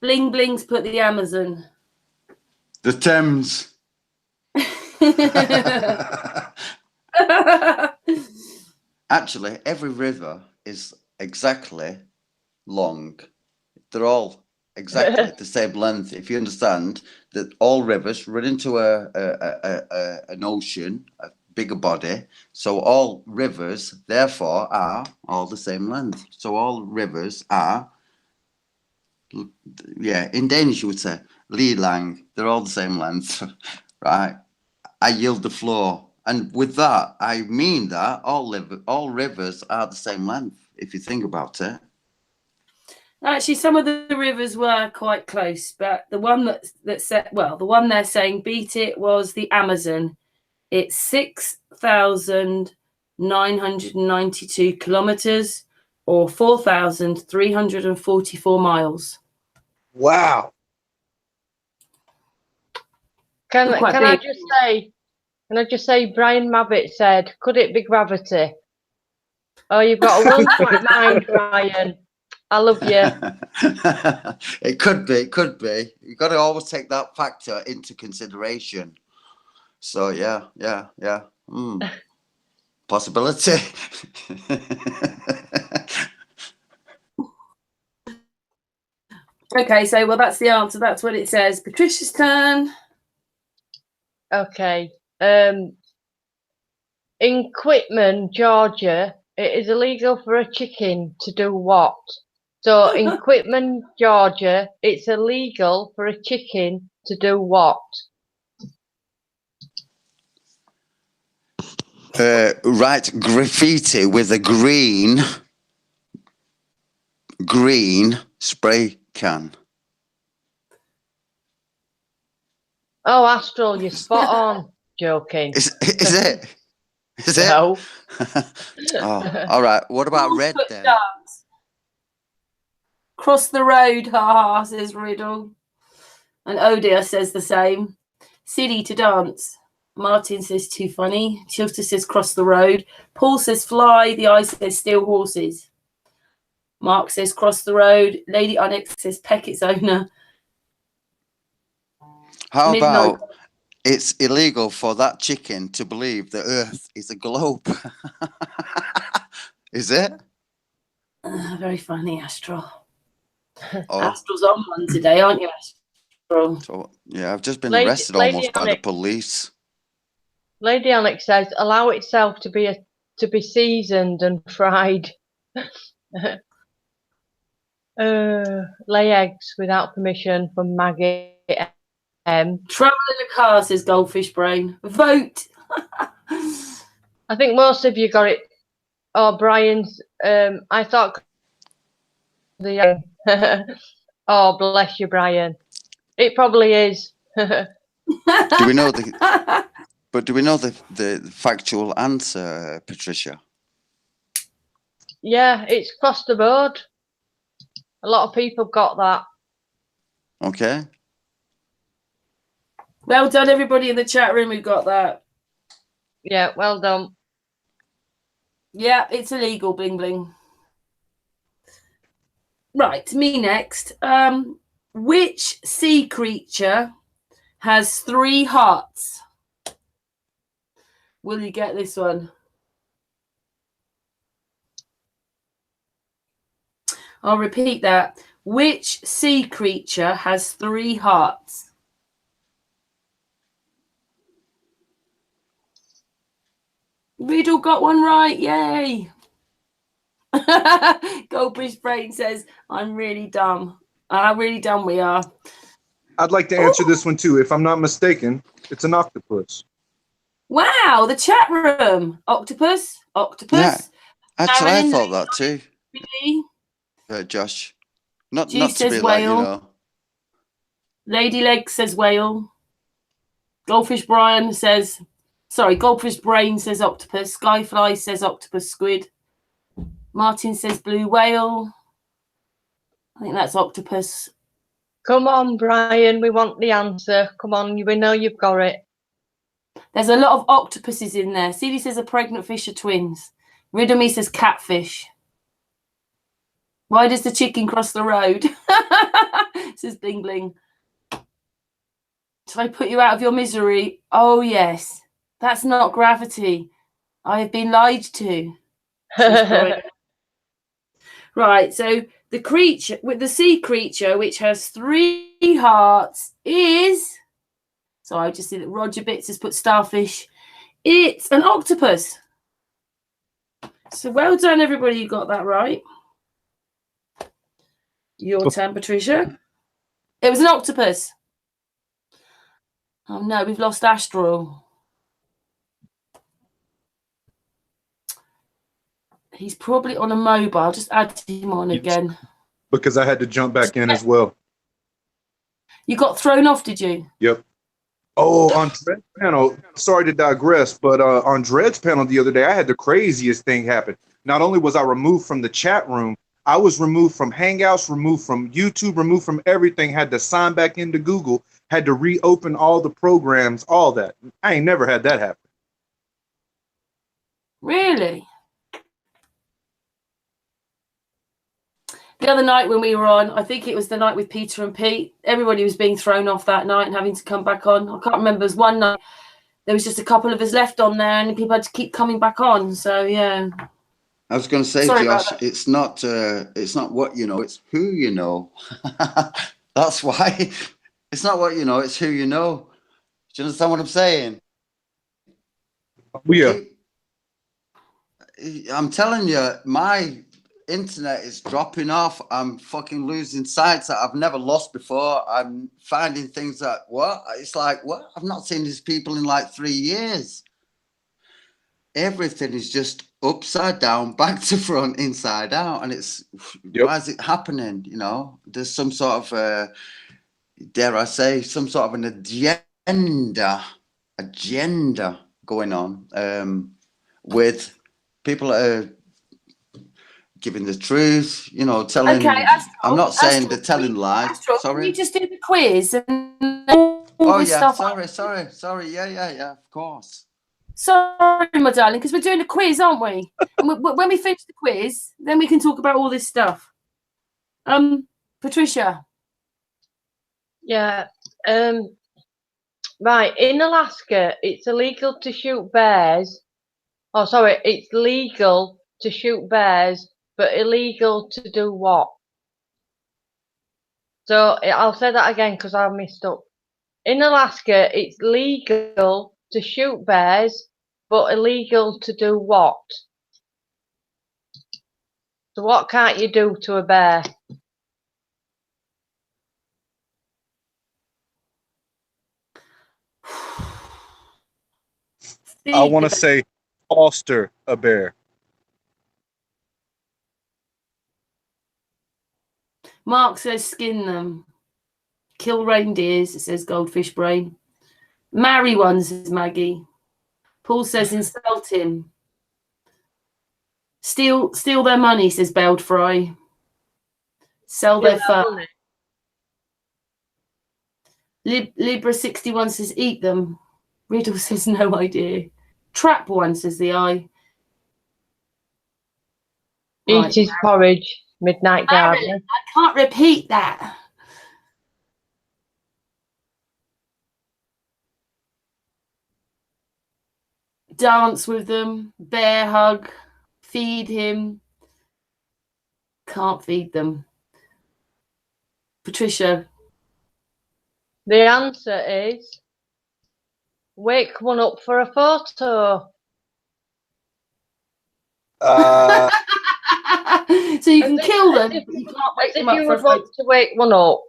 Bling Bling's put the Amazon. The Thames. Actually, every river is exactly long. They're all exactly the same length. If you understand that all rivers run into an ocean, a bigger body, so all rivers therefore are all the same length. So all rivers are, yeah, in Danish you would say lige lang. They're all the same length, right? I yield the floor. And with that, I mean that all rivers are the same length, if you think about it. Actually, some of the rivers were quite close, but the one that said, well, the one they're saying beat it was the Amazon. It's 6,992 kilometers or 4,344 miles. Wow. Can Quite I big. just say Brian Mabbitt said, could it be gravity? Oh, you've got a world-class mind, Brian. I love you. It could be. You've got to always take that factor into consideration. So yeah. Possibility. Okay, so well, that's the answer. That's what it says. Patricia's turn. Okay. In Quitman, Georgia, it is illegal for a chicken to do what? So in Quitman, Georgia, it's illegal for a chicken to do what? Write graffiti with a green spray can. Oh, Astral, you're spot on. Joking. Is it? Is it? No. Oh, all right. What about Paul's red put then? dance. Cross the road, ha ha, says Riddle. And Odia says the same. Silly to dance. Martin says too funny. Chilster says cross the road. Paul says fly. The eye says steal horses. Mark says cross the road. Lady Onyx says peck its owner. How Midnight. about it's illegal for that chicken to believe the Earth is a globe? Is it? Very funny, Astral. Oh, Astral's on one today, aren't you, Astral? so yeah, I've just been Lady- arrested Lady almost by the Onyx. police. Lady Alex says, allow itself to be seasoned and fried. Lay eggs without permission from Maggie M. Trouble in a car, says Goldfish Brain. Vote. I think most of you got it. Oh, Brian's. I thought the. Oh, bless you, Brian. It probably is. Do we know the? But do we know the factual answer, Patricia? Yeah, it's across the board. A lot of people got that. Okay. Well done, everybody in the chat room who got that. Yeah, well done. Yeah, it's illegal, bling bling. Right, me next. Which sea creature has 3 hearts? Will you get this one? I'll repeat that. Which sea creature has 3 hearts? Riddle got one right. Yay. Goldfish Brain says, I'm really dumb. How really dumb we are. I'd like to answer this one too. If I'm not mistaken, it's an octopus. Wow, the chat room. Octopus. Yeah. Actually, I Aaron, thought that too, Lady Josh. Not Juice to says be like, you whale. know. Lady Leg says whale. Goldfish Brian says, sorry, Goldfish Brain says octopus. Skyfly says octopus squid. Martin says blue whale. I think that's octopus. Come on, Brian. We want the answer. Come on. We know you've got it. There's a lot of octopuses in there. CD says a pregnant fish are twins. Riddle says catfish. Why does the chicken cross the road? Says Bling Bling. Shall I put you out of your misery? Oh, yes. That's not gravity. I have been lied to. Right, so the creature, with the sea creature, which has 3 hearts, is... So I just see that Roger Bits has put starfish. It's an octopus. So well done, everybody. You got that right. Your turn, Patricia. It was an octopus. Oh no, we've lost Astral. He's probably on a mobile. Just add him on again. Because I had to jump back in as well. You got thrown off, did you? Yep. Oh, on Dred's panel, sorry to digress, but on Dred's panel the other day, I had the craziest thing happen. Not only was I removed from the chat room, I was removed from Hangouts, removed from YouTube, removed from everything, had to sign back into Google, had to reopen all the programs, all that. I ain't never had that happen. Really? The other night when we were on, I think it was the night with Peter and Pete, everybody was being thrown off that night and having to come back on. I can't remember. It was one night. There was just a couple of us left on there and people had to keep coming back on. So, yeah. I was going to say, Sorry Josh, it's not what you know, it's who you know. That's why. It's not what you know, it's who you know. Do you understand what I'm saying? Yeah. I'm telling you, my internet is dropping off. I'm fucking losing sites that I've never lost before. I'm finding things that, what? It's like, what? I've not seen these people in like 3 years. Everything is just upside down, back to front, inside out. And it's, why is it happening? You know, there's some sort of, dare I say, some sort of an agenda going on with people that are giving the truth, you know, telling. Okay, Astral, I'm not saying Astral, they're telling lies. Astral, Sorry. can you just do the quiz? And... Oh, all Oh this yeah, stuff. sorry. Yeah, of course. Sorry, my darling, because we're doing a quiz, aren't we? And when we finish the quiz, then we can talk about all this stuff. Patricia. Yeah. Right. In Alaska, it's illegal to shoot bears. Oh, sorry. It's legal to shoot bears, but illegal to do what? So I'll say that again because I messed up. In Alaska, it's legal to shoot bears, but illegal to do what? So what can't you do to a bear? I want to say foster a bear. Mark says skin them. Kill reindeers, it says Goldfish Brain. Marry one, says Maggie. Paul says insult him. Steal their money, says Belled Fry. Sell their fur. Libra 61 says eat them. Riddle says no idea. Trap one, says the eye. Eat his porridge, midnight gardener. I can't repeat that. Dance with them, bear hug, feed him. Can't feed them. Patricia. The answer is wake one up for a photo. So you can kill them, but you can't wake them up for a photo. Want to wake one up.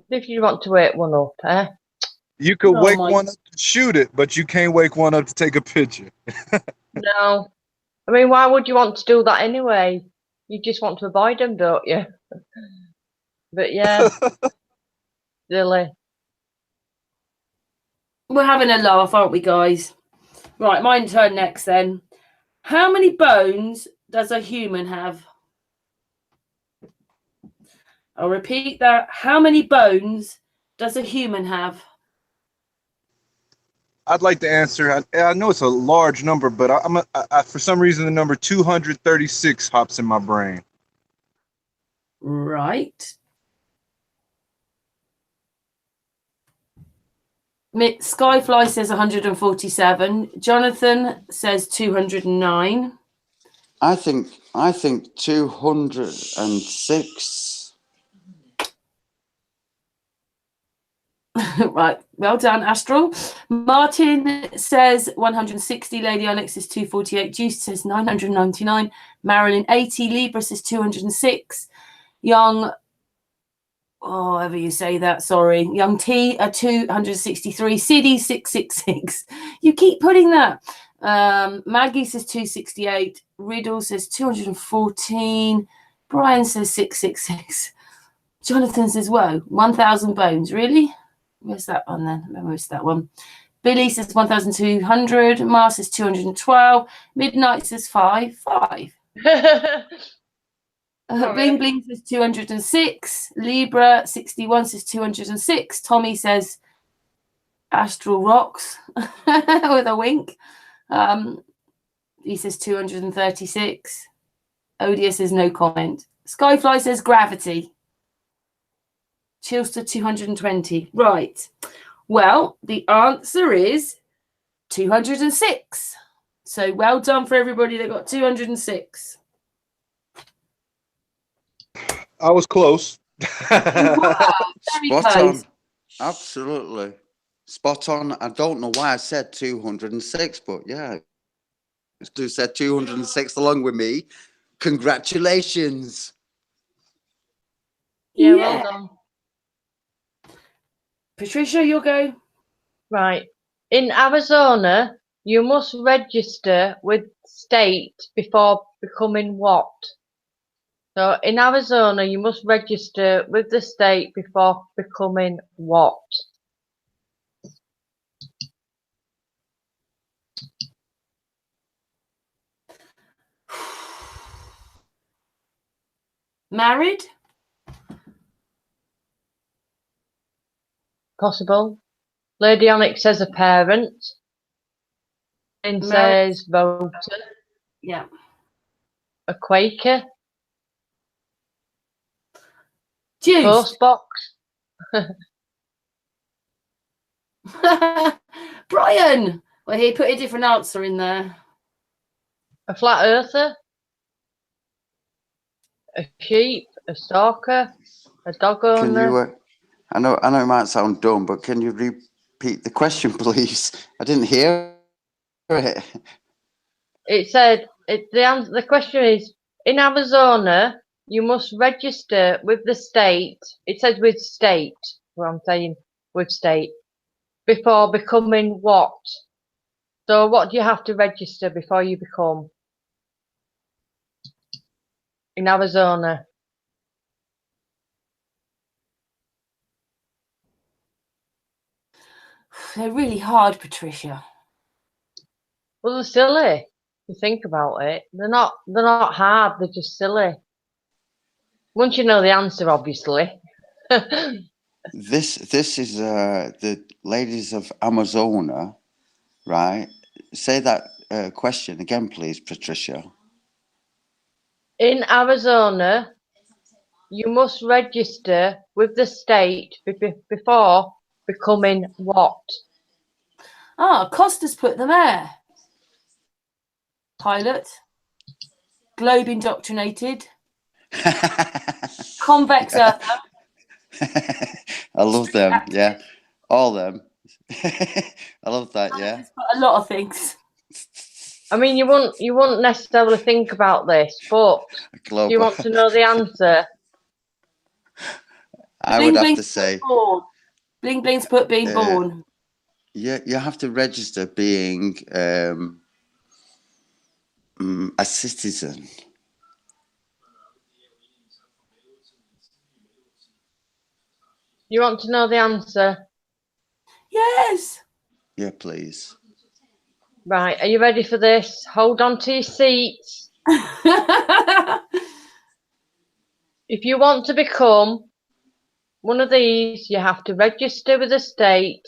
If you want to wake one up, eh? You could wake one up to shoot it, but you can't wake one up to take a picture. No. I mean, why would you want to do that anyway? You just want to avoid them, don't you? But yeah. Silly. We're having a laugh, aren't we, guys? Right, my turn next then. How many bones does a human have? I'll repeat that. How many bones does a human have? I'd like to answer. I know it's a large number, but for some reason the number 236 hops in my brain. Right. Skyfly says 147. Jonathan says 209. I think 206. Right, well done, Astral. Martin says 160. Lady Onyx is 248. Juice says 999. Marilyn 80. Libra says 206. Young, however you say that, sorry. Young T 263. CD 666. You keep putting that. Maggie says 268. Riddle says 214. Brian says 666. Jonathan says, whoa, 1,000 bones. Really? Where's that one then? I missed that one. Billy says 1,200. Mars says 212. Midnight says 5. Bling Bling says 206. Libra 61 says 206. Tommy says Astral rocks with a wink. He says 236. Odia says no comment. Skyfly says gravity. Chills to 220. Right. Well, the answer is 206. So well done for everybody that got 206. I was close. Spot on. Absolutely. Spot on. I don't know why I said 206, but yeah. Stu said 206 along with me. Congratulations. Yeah, well done. Patricia, you'll go. Right. In Arizona, you must register with state before becoming what? So in Arizona, you must register with the state before becoming what? Married? Possible. Lady Onyx says a parent. Lynn says voter. Yeah. A Quaker. Juice. Post box. Brian. Well, he put a different answer in there. A flat earther. A sheep. A stalker. A dog Can owner. you? I know it might sound dumb, but can you repeat the question, please? I didn't hear it. It said the question is, in Arizona, you must register with the state. It says with state. Well, I'm saying with state before becoming what? So what do you have to register before you become in Arizona? They're really hard, Patricia. Well, they're silly. If you think about it, they're not hard. They're just silly. Once you know the answer, obviously. This is the ladies of Amazona, right? Say that question again, please, Patricia. In Arizona, you must register with the state before becoming what? Costa's put them there. Pilot. Globe indoctrinated. Convex Earther. I love them. Yeah, all them. I love that. Yeah. A lot of things. I mean, you wouldn't necessarily think about this, but do you want to know the answer? I would have to say. Bling Bling's put being born. Yeah, you have to register being a citizen. You want to know the answer? Yes. Yeah, please. Right, are you ready for this? Hold on to your seats. If you want to become one of these, you have to register with the state,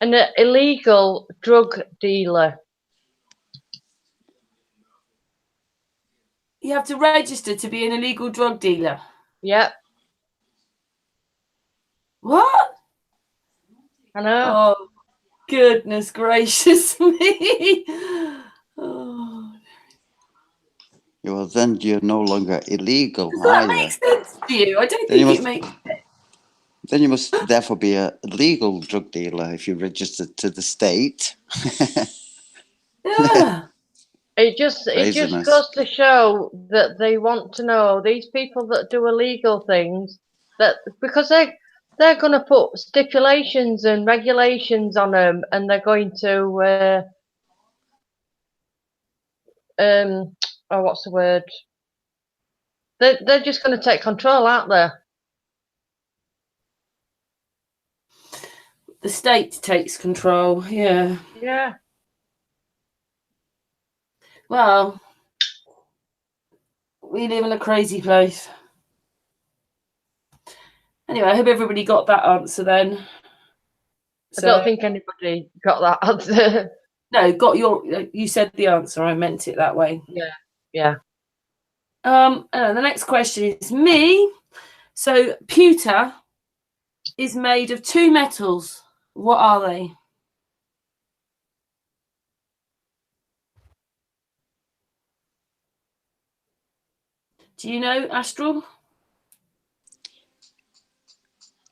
an illegal drug dealer. You have to register to be an illegal drug dealer. Yep. What? I know. Oh, goodness gracious me. Oh. Yeah, well, then you're no longer illegal. Does that make sense to you? I don't think it makes sense. Then you must therefore be a legal drug dealer if you registered to the state. Yeah. It just goes to show that they want to know, these people that do illegal things, that because they're going to put stipulations and regulations on them, and they're going to oh, what's the word? They're just going to take control, aren't they? The state takes control. Yeah. Yeah. Well, we live in a crazy place. Anyway, I hope everybody got that answer then. I don't think anybody got that answer. No, you said the answer. I meant it that way. Yeah. Yeah. The next question is me. So pewter is made of two metals. What are they? Do you know, Astral?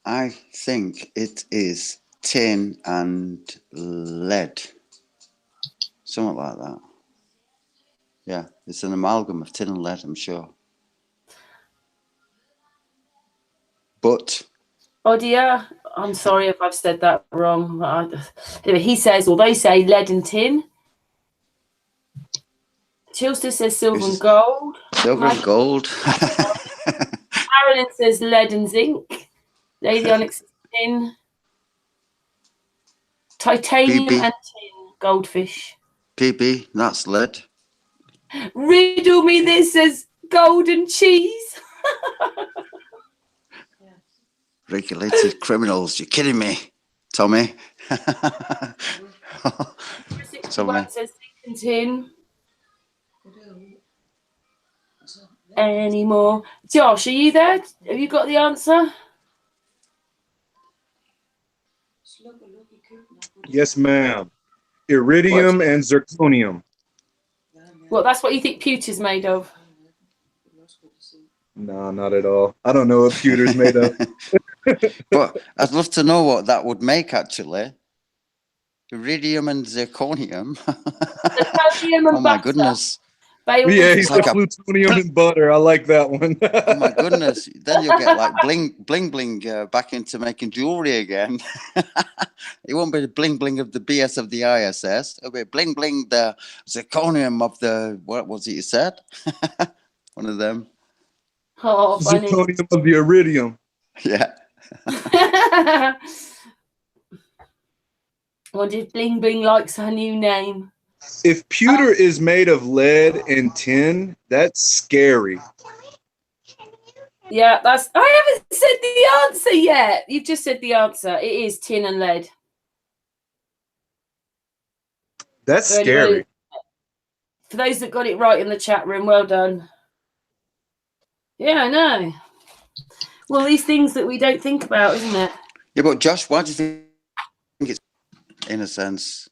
I think it is tin and lead. Something like that. Yeah, it's an amalgam of tin and lead, I'm sure. But... Oh dear, I'm sorry if I've said that wrong. Anyway, he says, or they say, lead and tin. Chilster says silver and gold. Silver and gold. Carolyn says lead and zinc. Lady Onyx says tin. Titanium and tin. Goldfish. PB, that's lead. Riddle me this, says gold and cheese. Regulated criminals. You're kidding me, Tommy. Tommy. 61 says zinc and tin. Any more? Josh, are you there? Have you got the answer? Yes, ma'am. Iridium and zirconium. Well, that's what you think pewter's made of. No, not at all. I don't know what pewter's made of. But I'd love to know what that would make, actually. Iridium and zirconium. Plutonium and Oh, my butter. goodness. Yeah, he said like a- plutonium and butter. I like that one. Oh, my goodness. Then you'll get like bling back into making jewelry again. It won't be the bling of the BS of the ISS. It'll be bling the zirconium of the, what was it you said? One of them. Oh, funny. Zirconium of the iridium. Yeah. What if Bling Bling likes her new name? If pewter is made of lead and tin, that's scary. Yeah, that's. I haven't said the answer yet. You've just said the answer. It is tin and lead. That's For scary. anybody- For those that got it right in the chat room, well done. Yeah, I know. Well, these things that we don't think about, isn't it? Yeah, but Josh, why do you think it's, in a sense?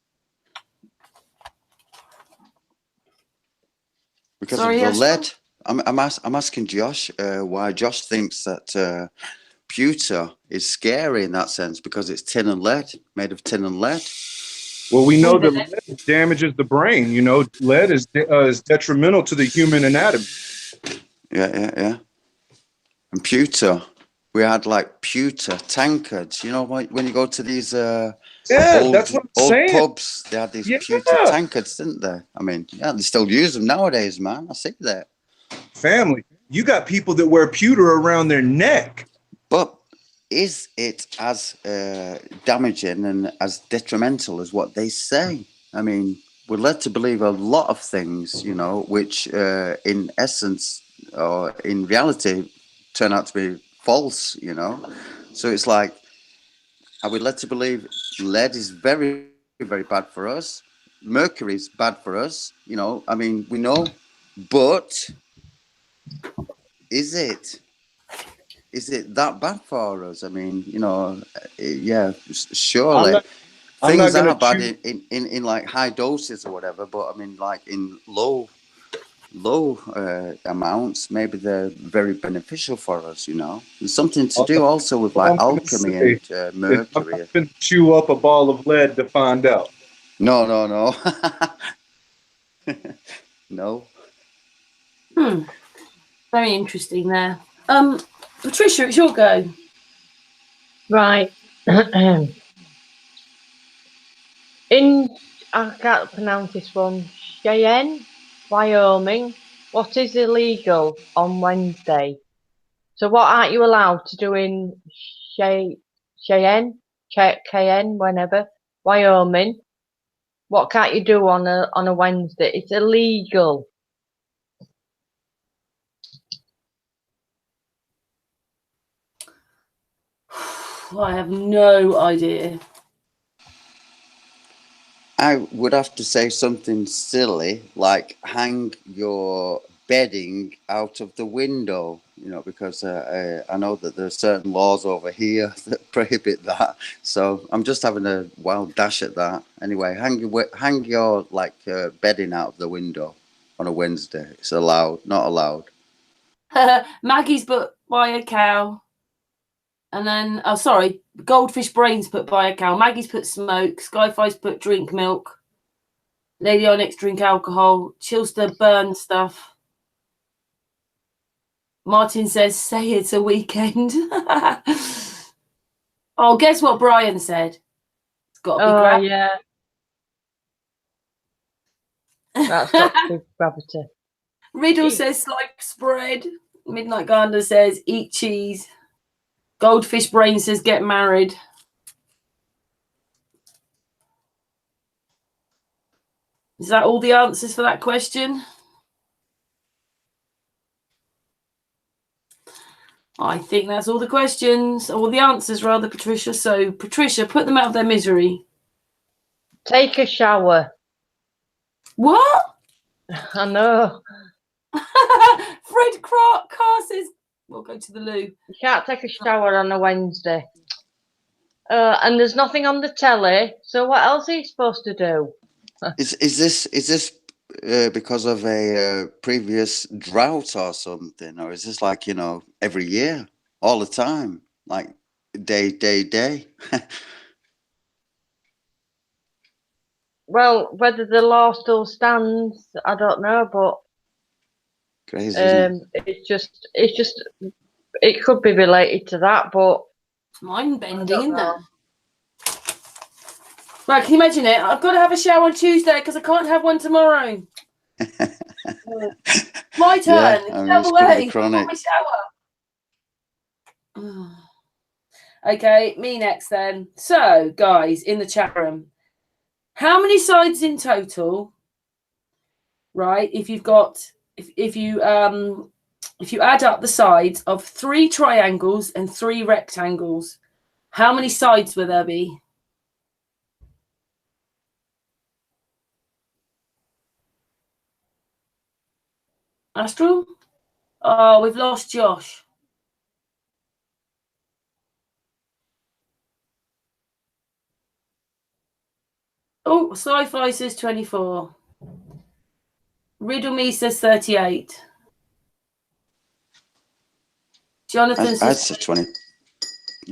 Because Sorry, of the Astral? lead. I'm asking Josh why Josh thinks that pewter is scary in that sense, because it's tin and lead, made of tin and lead. Well, we know that lead damages the brain. You know, lead is detrimental to the human anatomy. Yeah. And pewter, we had like pewter tankards. You know, when you go to these That's what I'm old saying. pubs, they had these pewter tankards, didn't they? I mean, yeah, they still use them nowadays, man. I see that. Family, you got people that wear pewter around their neck. But is it as damaging and as detrimental as what they say? I mean, we're led to believe a lot of things, you know, which in essence or in reality turn out to be false, you know. So it's like, are we led to believe lead is very, very bad for us? Mercury is bad for us, you know. I mean, we know, but is it? Is it that bad for us? I mean, you know, yeah, surely I'm not things gonna are bad choose. in like high doses or whatever, but I mean, like in low amounts, maybe they're very beneficial for us, you know. There's something to do also with like I'm gonna alchemy say and I'm mercury. not gonna chew up a ball of lead to find out. No. No. Very interesting there. Patricia, it's your go. Right. I can't pronounce this one. Cheyenne, Wyoming. What is illegal on Wednesday? So what aren't you allowed to do in Cheyenne, whenever, Wyoming? What can't you do on a Wednesday? It's illegal. I have no idea. I would have to say something silly like hang your bedding out of the window, you know, because I know that there are certain laws over here that prohibit that. So I'm just having a wild dash at that. Anyway, hang your like bedding out of the window on a Wednesday. It's allowed, not allowed. Maggie's put by a cow. And then, oh, sorry, Goldfish Brains put by a cow. Maggie's put smoke. SKYFLY's put drink milk. Lady Onyx drink alcohol. Chilster burn stuff. Martin says, say it's a weekend. Oh, guess what Brian said? It's got to be gravity. Yeah. That's got to be gravity. Riddle says like spread. Midnight Gander says eat cheese. Goldfish Brain says get married. Is that all the answers for that question? I think that's all the questions, all the answers rather, Patricia. So, Patricia, put them out of their misery. Take a shower. What? I know. Fred Carr says, we'll go to the loo. You can't take a shower on a Wednesday. And there's nothing on the telly, so what else are you supposed to do? Is this because of a previous drought or something, or is this like, you know, every year, all the time, like day? Well, whether the law still stands, I don't know, but Crazy, isn't it? it's just it could be related to that, but It's mind I bending, don't isn't know. it? Right, can you imagine it? I've got to have a shower on Tuesday because I can't have one tomorrow. My turn. Yeah, I mean, Get it's away. gonna be I've chronic. got my shower. Okay, me next then. So, guys, in the chat room, how many sides in total? Right, if you've got, if you add up the sides of 3 triangles and 3 rectangles, how many sides will there be? Astral? Oh, we've lost Josh. Oh, SKYFLY says 24. Riddle Me says 38. Jonathan I'd says say 20.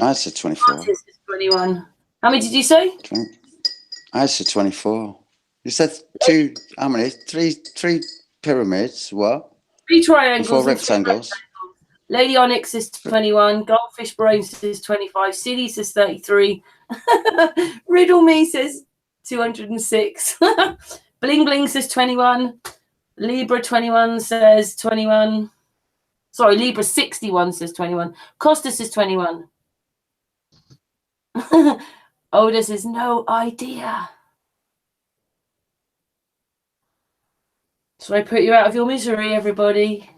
I'd say 24. Martin says 21. How many did you say? 20. I'd say 24. You said 2, how many? Three pyramids, what? 3 triangles 4 and 3 rectangles. Lady Onyx says 21. Goldfish Brain says 25. Silly says 33. Riddle Me says 206. Bling Bling says 21. Libra 21 says 21. Sorry, Libra 61 says 21. Costa says 21. Oda says no idea. So I put you out of your misery, everybody.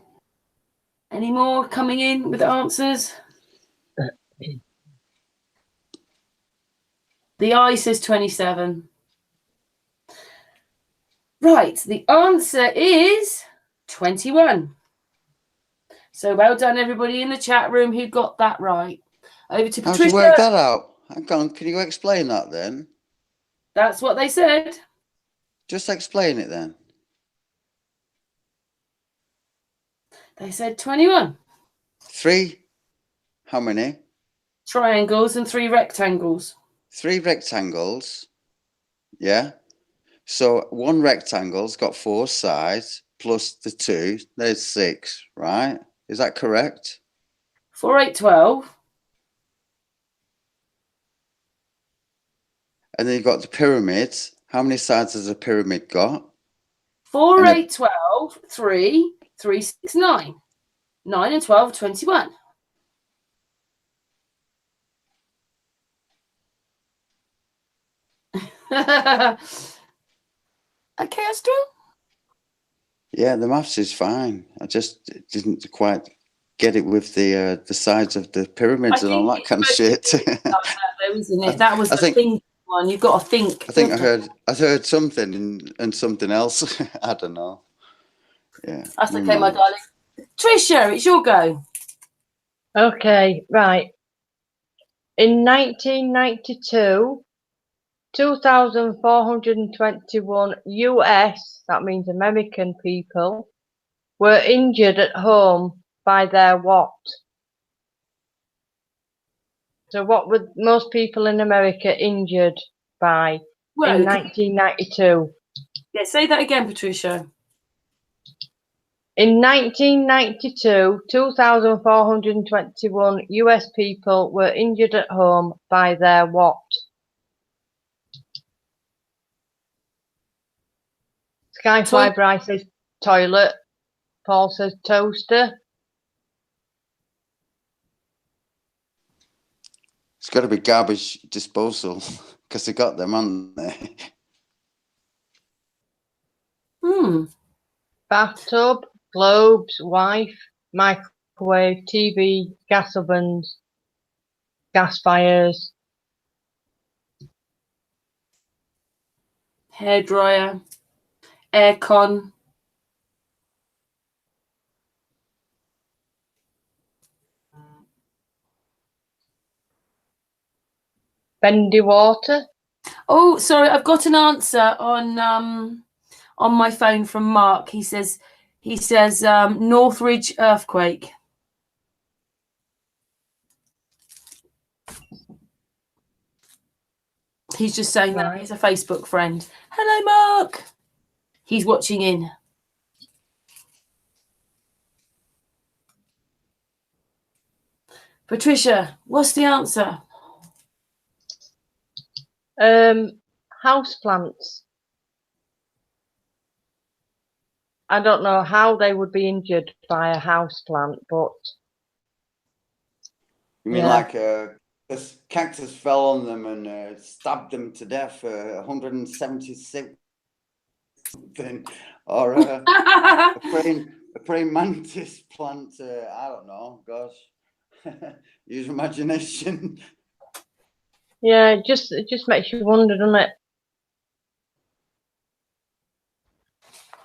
Any more coming in with answers? The eye says 27. Right, the answer is 21. So well done, everybody in the chat room who got that right. Over to How'd you Patricia. work that out? Hang on, can you explain that then? That's what they said. Just explain it then. They said 21. 3, how many? Triangles and 3 rectangles. 3 rectangles, yeah? So 1 rectangle's got 4 sides, plus the 2, there's 6, right? Is that correct? 4, 8, 12. And then you've got the pyramids. How many sides has a pyramid got? 4, And 8, 12. 3, 3, 6, 9. 9 and 12, 21. Okay, Astral? Yeah, the maths is fine. I just didn't quite get it with the sides of the pyramids and all that kind of shit. That was the thing one. You've got to think. I think I heard something and something else. I don't know. Yeah. That's okay, my darling. Trisha, it's your go. okay, right. In 1992, 2,421 US, that means American people, were injured at home by their what? So what were most people in America injured by in 1992? Yeah, say that again, Patricia. In 1992, 2,421 US people were injured at home by their what? SKYFLY Bryce says toilet. Paul says toaster. It's got to be garbage disposal because they got them, haven't they? Bathtub, globes, wife, microwave, TV, gas ovens, gas fires, hairdryer, aircon, bendy water. oh, sorry, I've got an answer on my phone from Mark. He says Northridge earthquake. He's just saying that. Right. He's a Facebook friend. Hello, Mark. He's watching in. Patricia, what's the answer? Houseplants. I don't know how they would be injured by a houseplant, but You mean yeah. like this cactus fell on them and stabbed them to death, 176 something, or a praying mantis plant? I don't know. Gosh, use imagination. Yeah, it just makes you wonder, doesn't it?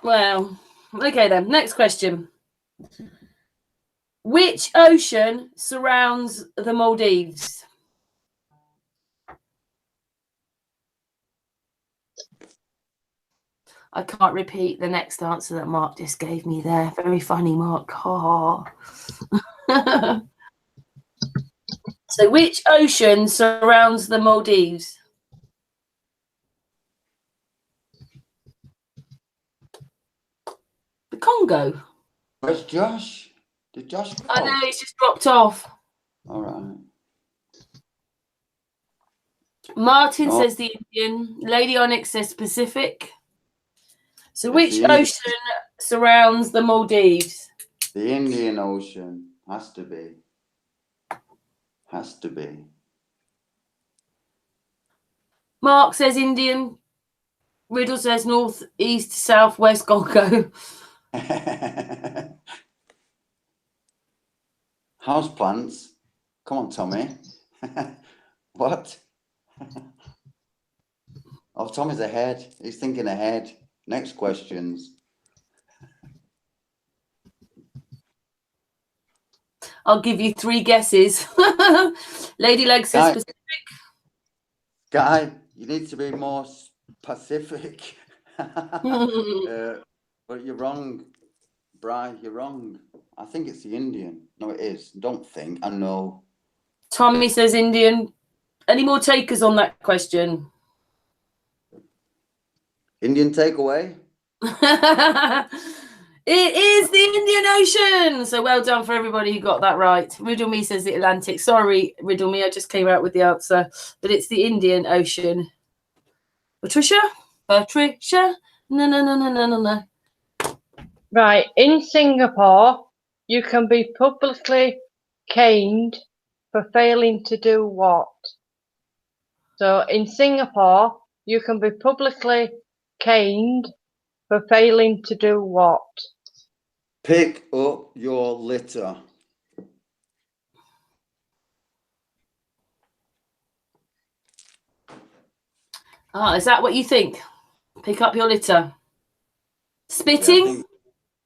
Well, okay then. Next question. Which ocean surrounds the Maldives? I can't repeat the next answer that Mark just gave me there. Very funny, Mark. Oh. So which ocean surrounds the Maldives? The Congo. Where's Josh? Did Josh go? I know, he's just dropped off. All right. Martin Oh. says the Indian. Lady Onyx says Pacific. So It's which the ocean surrounds the Maldives? The Indian Ocean has to be. Has to be. Mark says Indian. Riddle says north, east, south, west, Congo. Houseplants. Come on, Tommy. What? Oh, Tommy's ahead. He's thinking ahead. Next questions. I'll give you 3 guesses. Lady Leg says Guy, Pacific. Guy, you need to be more specific. But you're wrong, Bri. You're wrong. I think it's the Indian. No, it is. Don't think. I know. Tommy says Indian. Any more takers on that question? Indian takeaway. It is the Indian Ocean. So well done for everybody who got that right. Riddle Me says the Atlantic. Sorry, Riddle Me, I just came out with the answer. But it's the Indian Ocean. Patricia? Patricia? No. Right, in Singapore, you can be publicly caned for failing to do what? So in Singapore, you can be publicly caned for failing to do what? Pick up your litter. Ah, is that what you think? Pick up your litter. Spitting? Yeah,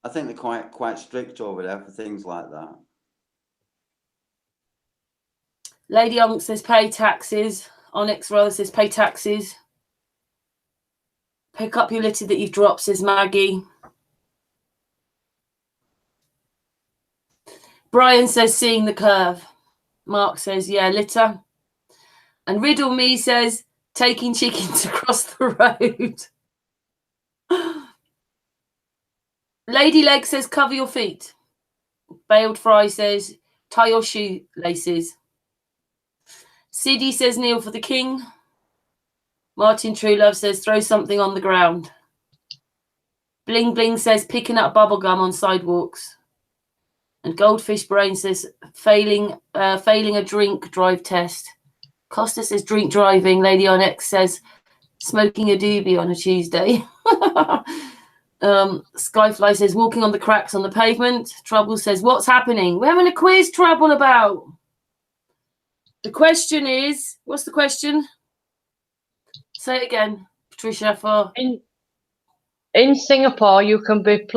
I think they're quite strict over there for things like that. Lady Onk says pay taxes. Onyx Roller says pay taxes. Pick up your litter that you've dropped, says Maggie. Brian says seeing the curve. Mark says, yeah, litter. And Riddle Me says taking chickens across the road. Lady Leg says cover your feet. Bailed Fry says tie your shoelaces. Siddy says kneel for the king. Martin Truelove says throw something on the ground. Bling Bling says picking up bubblegum on sidewalks. And Goldfish Brain says failing a drink drive test. Costa says drink driving. Lady Onyx says smoking a doobie on a Tuesday. Skyfly says, walking on the cracks on the pavement. Trouble says, what's happening? We're having a quiz, Trouble, about. The question is, what's the question? Say it again, Patricia. For in Singapore, you can be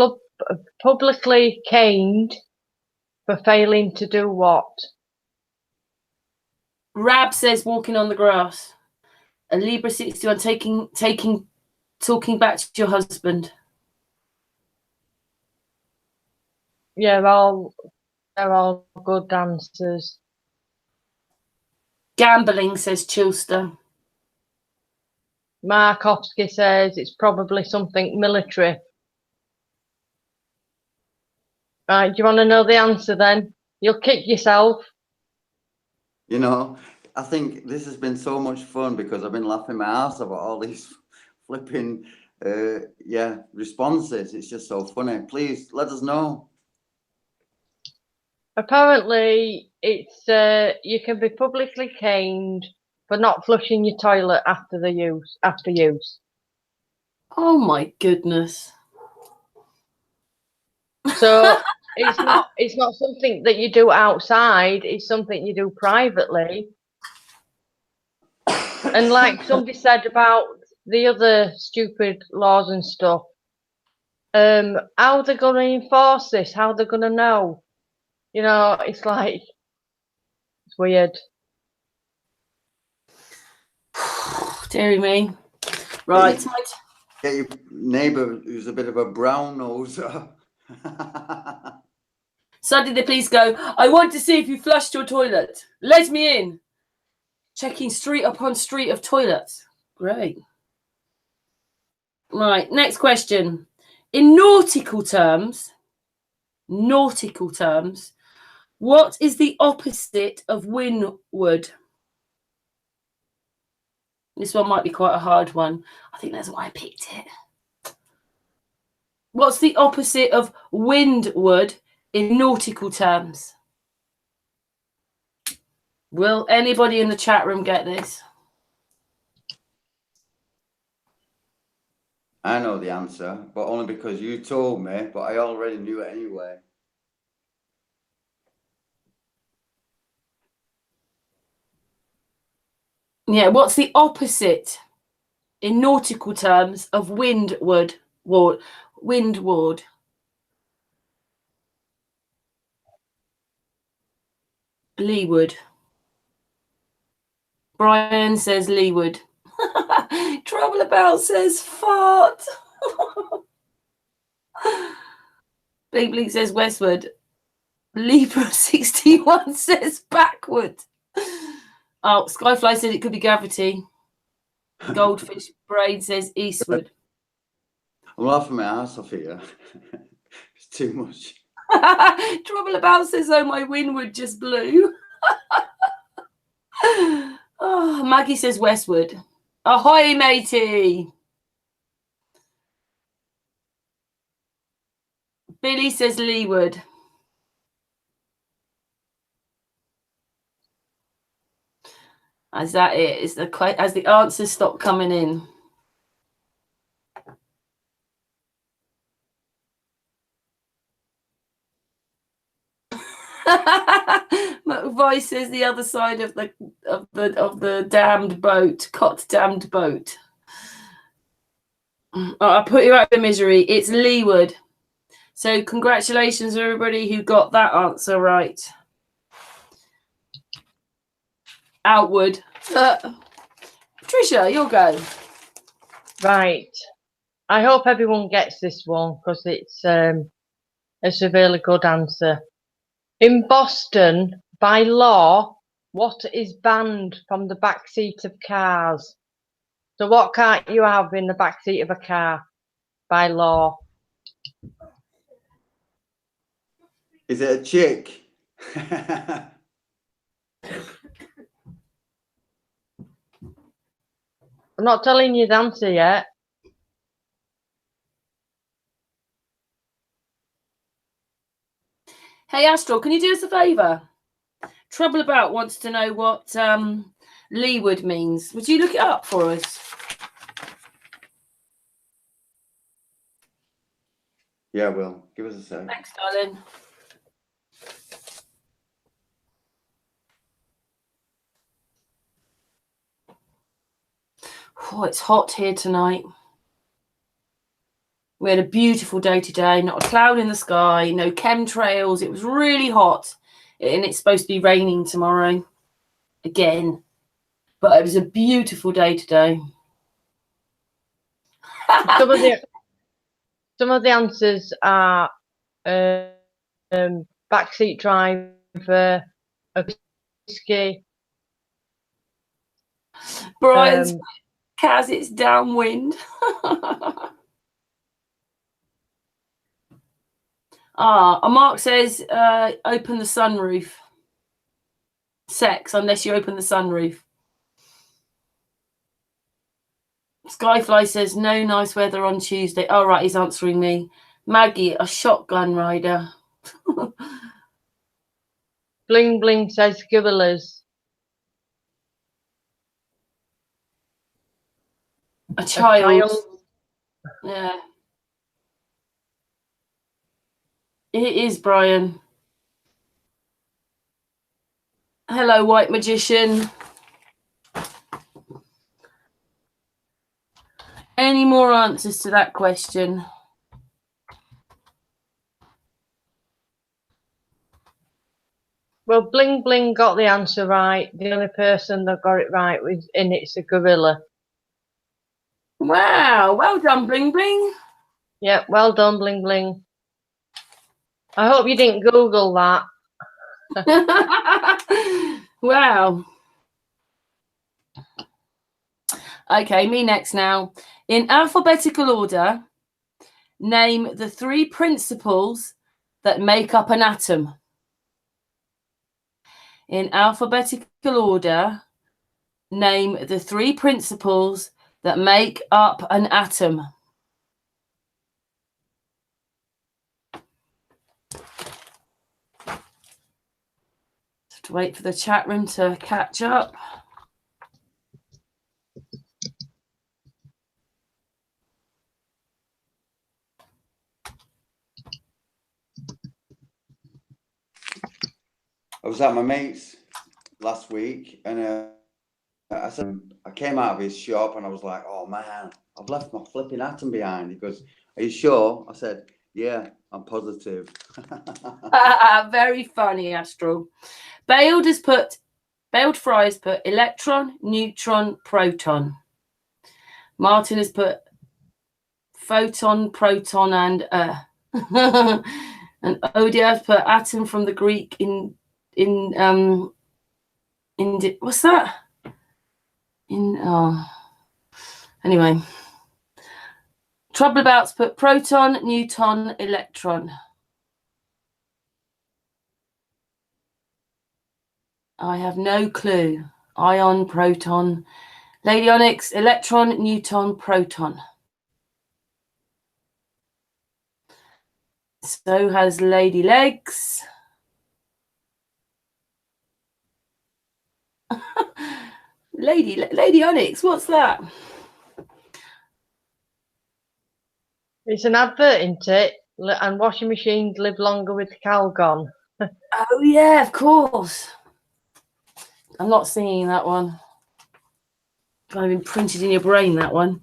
publicly caned for failing to do what? Rab says, walking on the grass. A Libra 61, talking back to your husband. Yeah, they're all good dancers. Gambling, says Chilster. Markovsky says it's probably something military. Right, do you want to know the answer then? You'll kick yourself. You know, I think this has been so much fun because I've been laughing my ass about all these flipping, responses. It's just so funny. Please let us know. Apparently, it's you can be publicly caned for not flushing your toilet after use. Oh my goodness. So it's not something that you do outside, it's something you do privately. And like somebody said about the other stupid laws and stuff, how they're going to enforce this, how they're going to know. You know, it's like, it's weird. Deary me. Right. Get your neighbour who's a bit of a brown nose. So did they please go, I want to see if you flushed your toilet. Let me in. Checking street upon street of toilets. Great. Right, next question. In nautical terms, what is the opposite of windward? This one might be quite a hard one. I think that's why I picked it. What's the opposite of windward in nautical terms? Will anybody in the chat room get this? I know the answer, but only because you told me, but I already knew it anyway. Yeah, what's the opposite in nautical terms of windward? Windward. Leeward. Brian says leeward. Trouble about says fart. Bleak Bleak says westward. Libra 61 says backward. Oh, Skyfly said it could be gravity. Goldfish Braid says eastward. I'm laughing my ass off here. It's too much. Trouble about says, oh, my windward just blew. Oh, Maggie says westward. Ahoy, matey. Billy says leeward. Is that it? Is as the answers stop coming in? McVoy says the other side of the damned boat, cot damned boat. Oh, I'll put you out of misery. It's leeward. So congratulations, everybody who got that answer right. Outward. Patricia, you'll go. Right. I hope everyone gets this one because it's a really good answer. In Boston, by law, what is banned from the back seat of cars? So what can't you have in the back seat of a car by law? Is it a chick? I'm not telling you the answer yet. Hey, Astral, can you do us a favour? Trouble About wants to know what leeward means. Would you look it up for us? Yeah, Will. Give us a sec. Thanks, darling. Oh, it's hot here tonight. We had a beautiful day today, not a cloud in the sky, no chemtrails. It was really hot, and it's supposed to be raining tomorrow again. But it was a beautiful day today. Some of the answers are backseat driver, a whiskey. Brian's Kaz, it's downwind. Mark says open the sunroof. Sex, unless you open the sunroof. Skyfly says no nice weather on Tuesday. Oh, right, he's answering me. Maggie, a shotgun rider. Bling Bling says gorillas. A child. child. Yeah. It is, Brian. Hello, White Magician. Any more answers to that question? Well, Bling Bling got the answer right. The only person that got it right was in it's a gorilla. Wow, well done, Bling Bling. Yeah, well done, Bling Bling. I hope you didn't Google that. Wow. Okay, me next now. In alphabetical order, name the 3 principles that make up an atom. In alphabetical order, name the 3 principles that make up an atom. Have to wait for the chat room to catch up. I was at my mate's last week, and I said, I came out of his shop and I was like, oh man, I've left my flipping atom behind. He goes, are you sure? I said, yeah, I'm positive. Very funny, Astral. Bailed Fry has put electron, neutron, proton. Martin has put photon, proton, and and Odia has put atom from the Greek in what's that? Anyway. Trouble About's put proton, neutron, electron. I have no clue. Ion, proton. Lady Onyx, electron, neutron, proton. So has Lady Legs. Lady Onyx, what's that? It's an advert, isn't it? And washing machines live longer with the Calgon. Oh, yeah, of course. I'm not singing that one. Kind of imprinted in your brain, that one.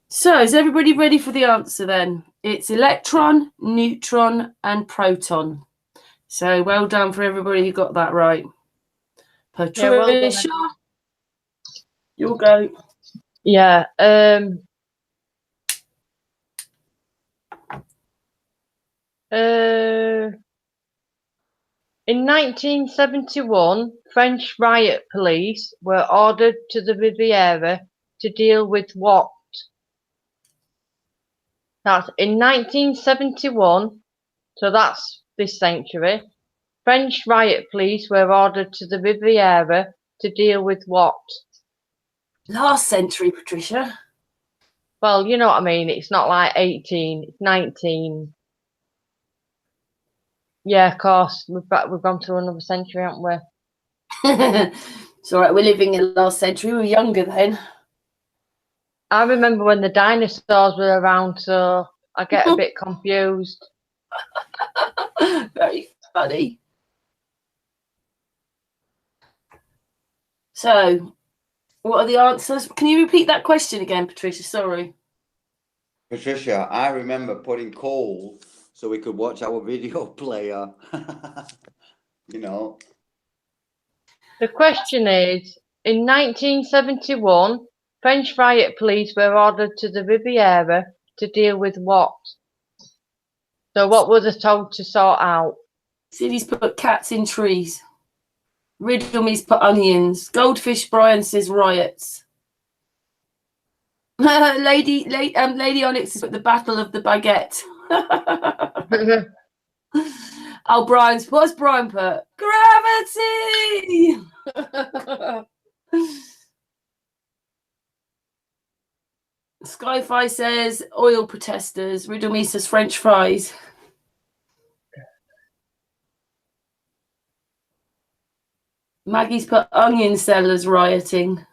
So, is everybody ready for the answer then? It's electron, neutron, and proton. So, well done for everybody who got that right. Patricia, Yeah, well done. You'll go. Yeah. In 1971, French riot police were ordered to the Riviera to deal with what? That's in 1971, so that's this century. French riot police were ordered to the Riviera to deal with what? Last century, Patricia. Well, you know what I mean. It's not like 18, it's 19. Yeah, of course. We've gone through another century, haven't we? It's all right. We're living in the last century. We were younger then. I remember when the dinosaurs were around, so I get a bit confused. Very funny. So, what are the answers? Can you repeat that question again, Patricia? Sorry. Patricia, I remember putting coal so we could watch our video player. You know. The question is, in 1971, French riot police were ordered to the Riviera to deal with what? So what were they told to sort out? City's put cats in trees. Riddle me's put onions. Goldfish Brian says riots. Lady Onyx has put the Battle of the Baguette. Oh, what's Brian put? Gravity! SKYFLY says oil protesters. Riddle me says French fries. Maggie's put onion sellers rioting.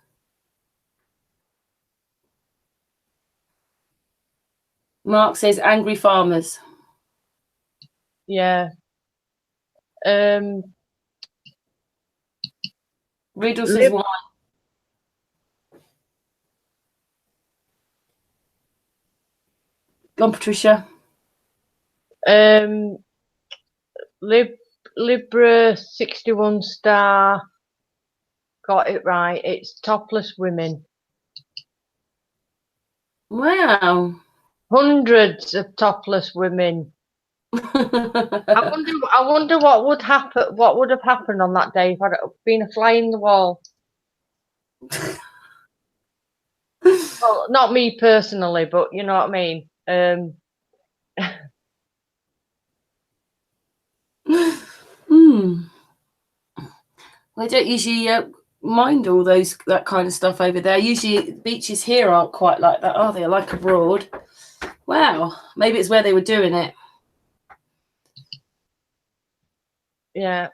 Mark says angry farmers. Yeah. Riddle says wine. Go on, Patricia. Libra 61 star got it right. It's topless women. Wow. Hundreds of topless women. I wonder what would happen. What would have happened on that day if I'd been a fly in the wall? Well, not me personally, but you know what I mean. I don't usually mind all that kind of stuff over there. Usually beaches here aren't quite like that, are they? Like abroad. Wow. Maybe it's where they were doing it. Yeah.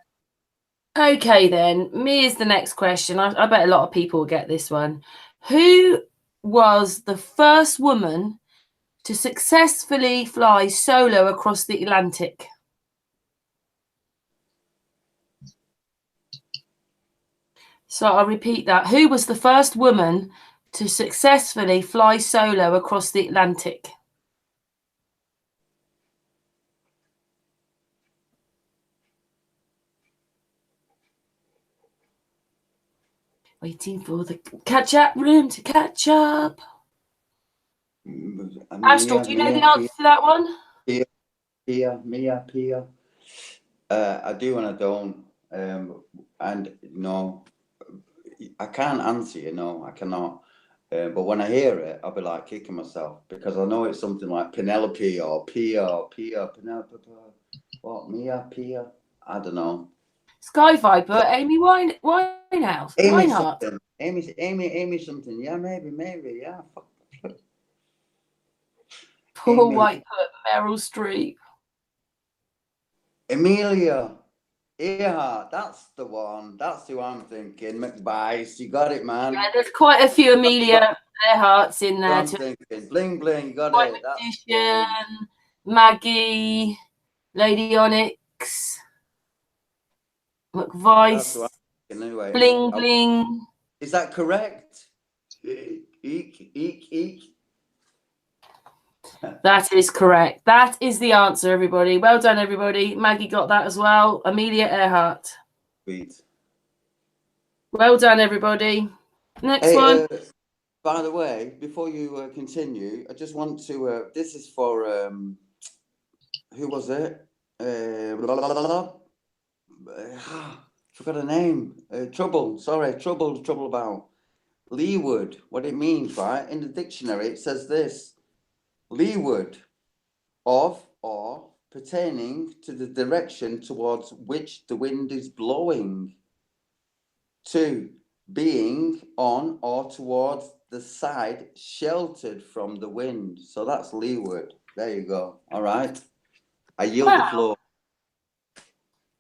Okay, then. Me is the next question. I bet a lot of people will get this one. Who was the first woman to successfully fly solo across the Atlantic? So I'll repeat that. Who was the first woman to successfully fly solo across the Atlantic? Waiting for the catch-up room to catch up. Astral, do you know the answer to that one? Mia. I do and I don't. And no, I can't answer you. No, I cannot. But when I hear it, I'll be like kicking myself because I know it's something like Penelope or Pia, Penelope. What, Mia, Pia? I don't know. Sky Viper, Amy Winehouse. Amy Wineheart. something. Amy something. Yeah, maybe. Yeah. Poor Amy. white put Meryl Streep. Amelia Earhart, that's the one. That's who I'm thinking. McBice, you got it, man. Yeah, there's quite a few Amelia Earharts in there. I'm thinking. Bling, you got White it. That's Magician, Maggie, Lady Onyx, McVice, anyway. Bling. Is that correct? Eek. That is correct. That is the answer, everybody. Well done, everybody. Maggie got that as well. Amelia Earhart. Sweet. Well done, everybody. Next one. By the way, before you continue, I just want to. This is for who was it? Forgot her name. Trouble about leeward. What it means, right? In the dictionary, it says this: leeward of or pertaining to the direction towards which the wind is blowing. 2, being on or towards the side sheltered from the wind. So that's leeward. There you go. All right. I yield the floor.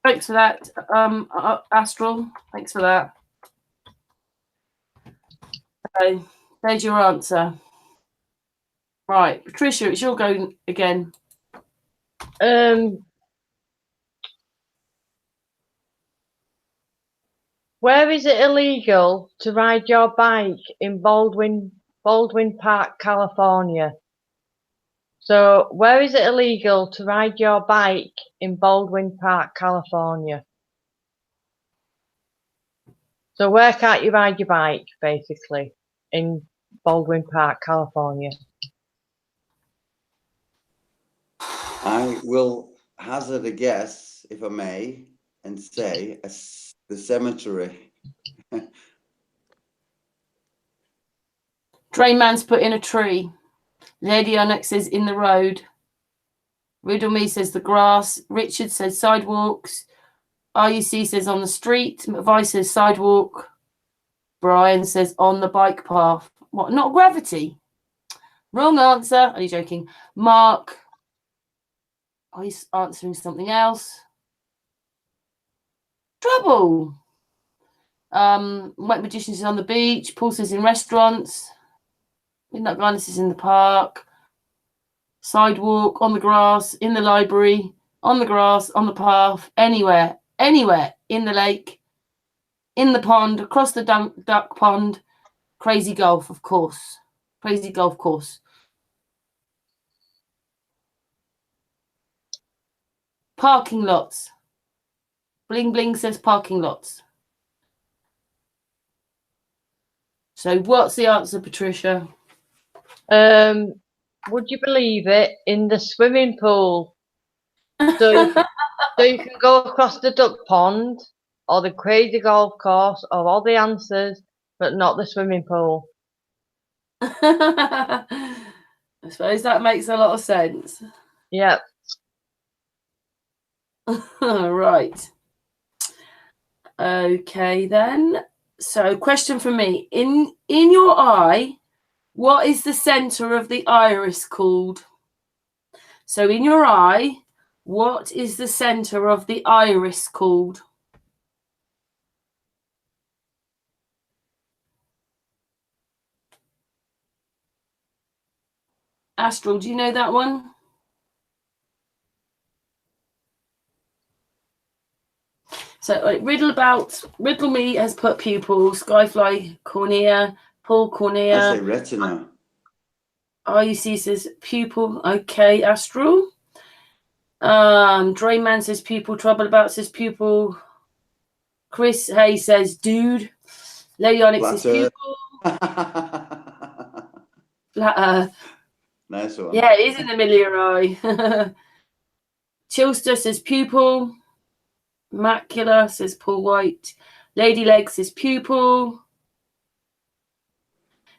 Thanks for that, Astral. Thanks for that. Okay, there's your answer. Right, Patricia, it's your go again. Where is it illegal to ride your bike in Baldwin Park, California? So, where is it illegal to ride your bike in Baldwin Park, California? So, where can't you ride your bike, basically, in Baldwin Park, California? I will hazard a guess, if I may, and say the cemetery. Drayman's put in a tree. Lady Onyx says in the road. Riddle Me says the grass. Richard says sidewalks. RUC says on the street. McVice says sidewalk. Brian says on the bike path. What? Not gravity. Wrong answer. Are you joking? Mark. Oh, he's answering something else. Trouble. White Magician is on the beach. Paul says in restaurants. Midnight Garness is in the park. Sidewalk, on the grass, in the library, on the grass, on the path, anywhere, in the lake, in the pond, across the duck pond, crazy golf, of course. Crazy golf course. Parking lots. Bling Bling says parking lots. So what's the answer, Patricia? Would you believe it? In the swimming pool. So you can go across the duck pond or the crazy golf course or all the answers, but not the swimming pool. I suppose that makes a lot of sense. Yep. Right. Okay then. So question for me. In your eye, what is the center of the iris called? So in your eye, what is the center of the iris called? Astral, do you know that one? So Riddle Me has put pupil, SKYFLY cornea, Paul cornea. I say retina. RUC says pupil. Okay, Astral. Drayman says pupil. Trouble About says pupil. Chris Hay says dude. Lady Onyx says pupil. Flat Earth. Nice one. Yeah, it is in the middle of your eye. Chilster says pupil. Macula says Paul White. Lady Leg says pupil.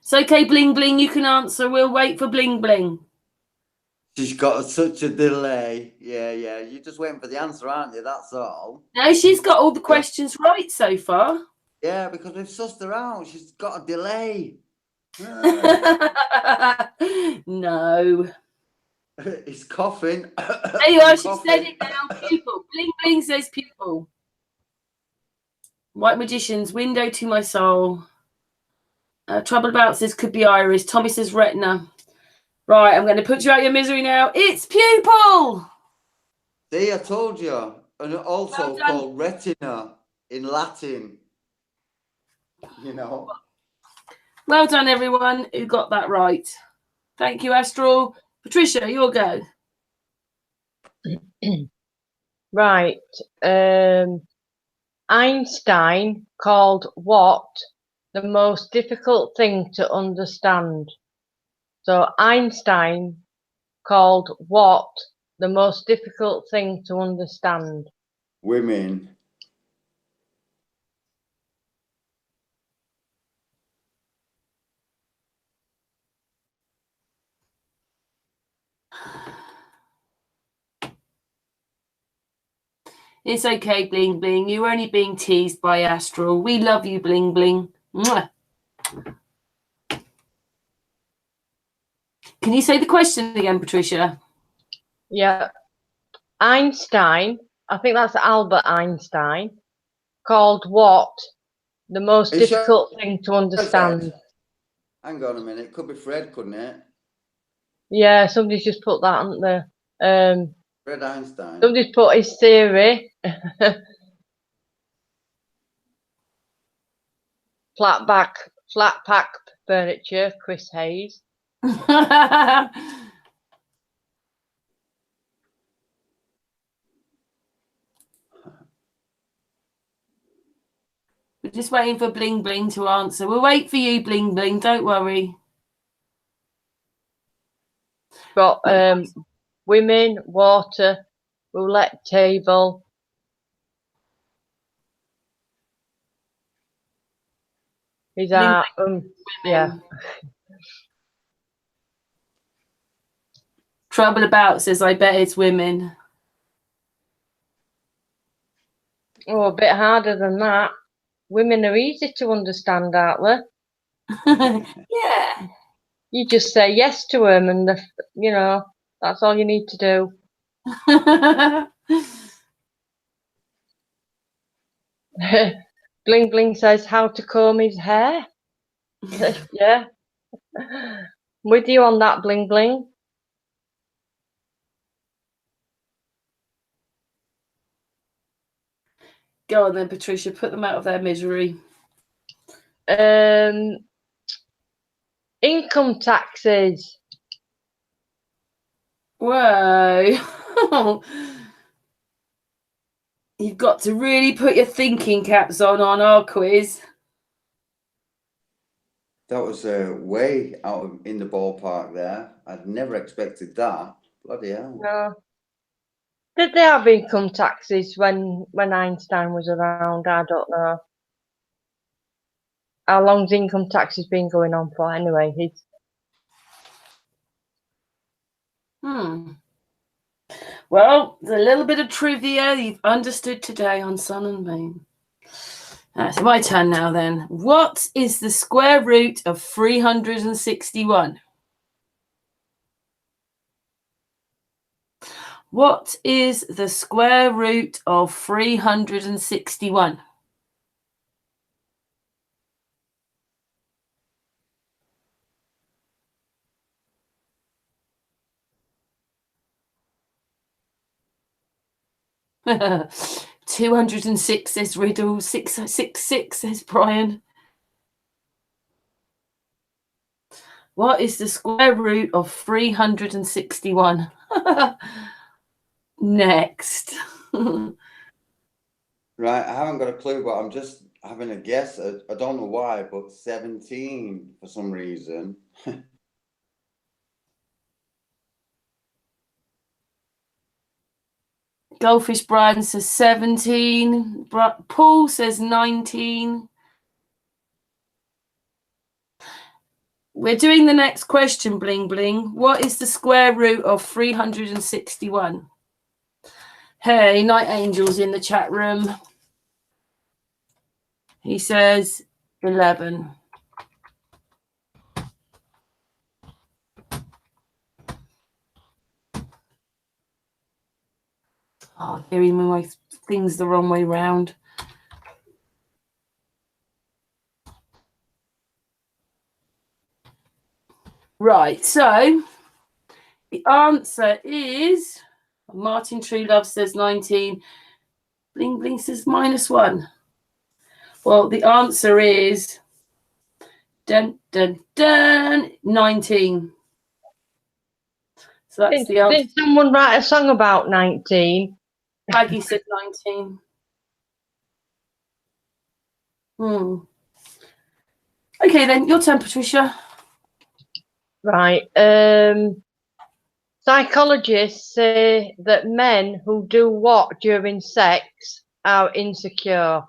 It's okay, Bling Bling. You can answer. We'll wait for Bling Bling. She's got such a delay. Yeah. You're just waiting for the answer, aren't you? That's all. No, she's got all the questions right so far. Yeah, because we've sussed her out. She's got a delay. No. He's coughing. There you are. She said it now. Pupil. Bling Bling says pupil. White Magician's window to my soul. Trouble About says could be iris. Tommy says retina. Right, I'm going to put you out of your misery now. It's pupil. See, I told you. And also Well called retina in Latin. You know. Well done, everyone who got that right. Thank you, Astral. Patricia, your go. Right. Einstein called what the most difficult thing to understand? So Einstein called what the most difficult thing to understand? Women. It's okay, Bling Bling. You're only being teased by Astral. We love you, Bling Bling. Mwah. Can you say the question again, Patricia? Yeah. Einstein, I think that's Albert Einstein, called what the most difficult thing to understand? Hang on a minute. Could be Fred, couldn't it? Yeah, somebody's just put that on there. Fred Einstein. Somebody's put his theory. flat pack furniture, Chris Hayes. We're just waiting for Bling Bling to answer. We'll wait for you, Bling Bling. Don't worry. Got women, water, roulette table. Is that yeah. Trouble About says, I bet it's women. Oh, a bit harder than that. Women are easy to understand, aren't Yeah. You just say yes to them, and that's all you need to do. Bling Bling says how to comb his hair. Yeah. With you on that, Bling Bling. Go on then, Patricia. Put them out of their misery. Income taxes. Whoa. You've got to really put your thinking caps on our quiz. That was way out in the ballpark there. I'd never expected that. Bloody hell. No. Did they have income taxes when Einstein was around? I don't know. How long's income taxes been going on for anyway? Well, there's a little bit of trivia you've understood today on Sun and Moon. It's my turn now then. What is the square root of 361? What is the square root of 361? $206 says Riddle, 666 says Brian. What is the square root of 361? Next. Right, I haven't got a clue, but I'm just having a guess. I don't know why, but 17 for some reason. Goldfish Brian says 17. Paul says 19. We're doing the next question, Bling Bling. What is the square root of 361? Hey, Night Angel's in the chat room. He says 11. Oh, hearing my things the wrong way round. Right, so the answer is Martin Truelove says 19. Bling Bling says -1. Well, the answer is dun, dun, dun, 19. So that's the answer. Did someone write a song about 19? Maggie said 19. Okay, then your turn, Patricia. Right. Psychologists say that men who do what during sex are insecure.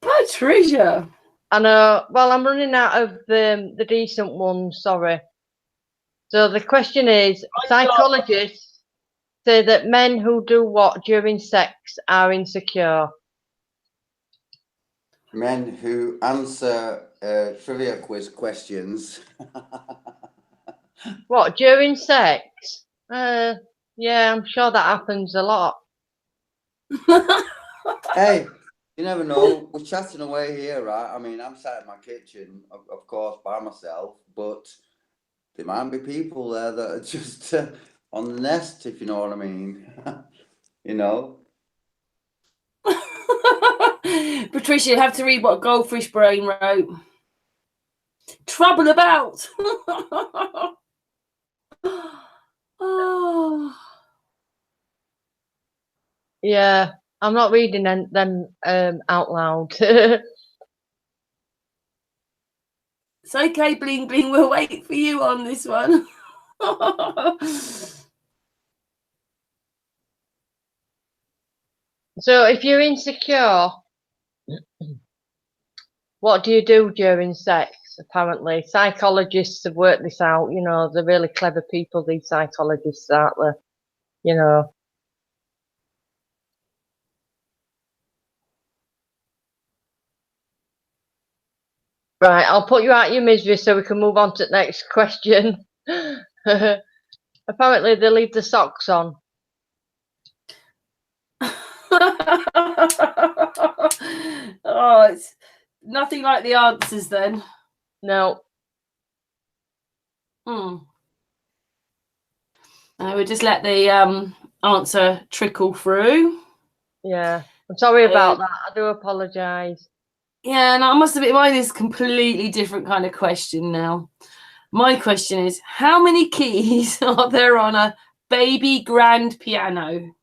Patricia. I know. Well, I'm running out of the decent ones. Sorry. So the question is: psychologists say that men who do what during sex are insecure. Men who answer trivia quiz questions. What, during sex? Yeah, I'm sure that happens a lot. Hey, you never know. We're chatting away here, right? I mean, I'm sat in my kitchen, of course, by myself, but There might be people there that are just on the nest, if you know what I mean. You know. Patricia, you have to read what Goldfish Brain wrote. Trouble about. Oh. Yeah, I'm not reading them out loud. It's okay, Bling Bling. We'll wait for you on this one. So if you're insecure, what do you do during sex? Apparently, psychologists have worked this out. You know, they're really clever people, these psychologists, aren't they? You know. Right, I'll put you out of your misery so we can move on to the next question. Apparently, they leave the socks on. Oh, it's nothing like the answers then. No. We'll just let the answer trickle through. Yeah, I'm sorry about that. I do apologise. Yeah, and I must admit, mine is a completely different kind of question now. My question is, how many keys are there on a baby grand piano?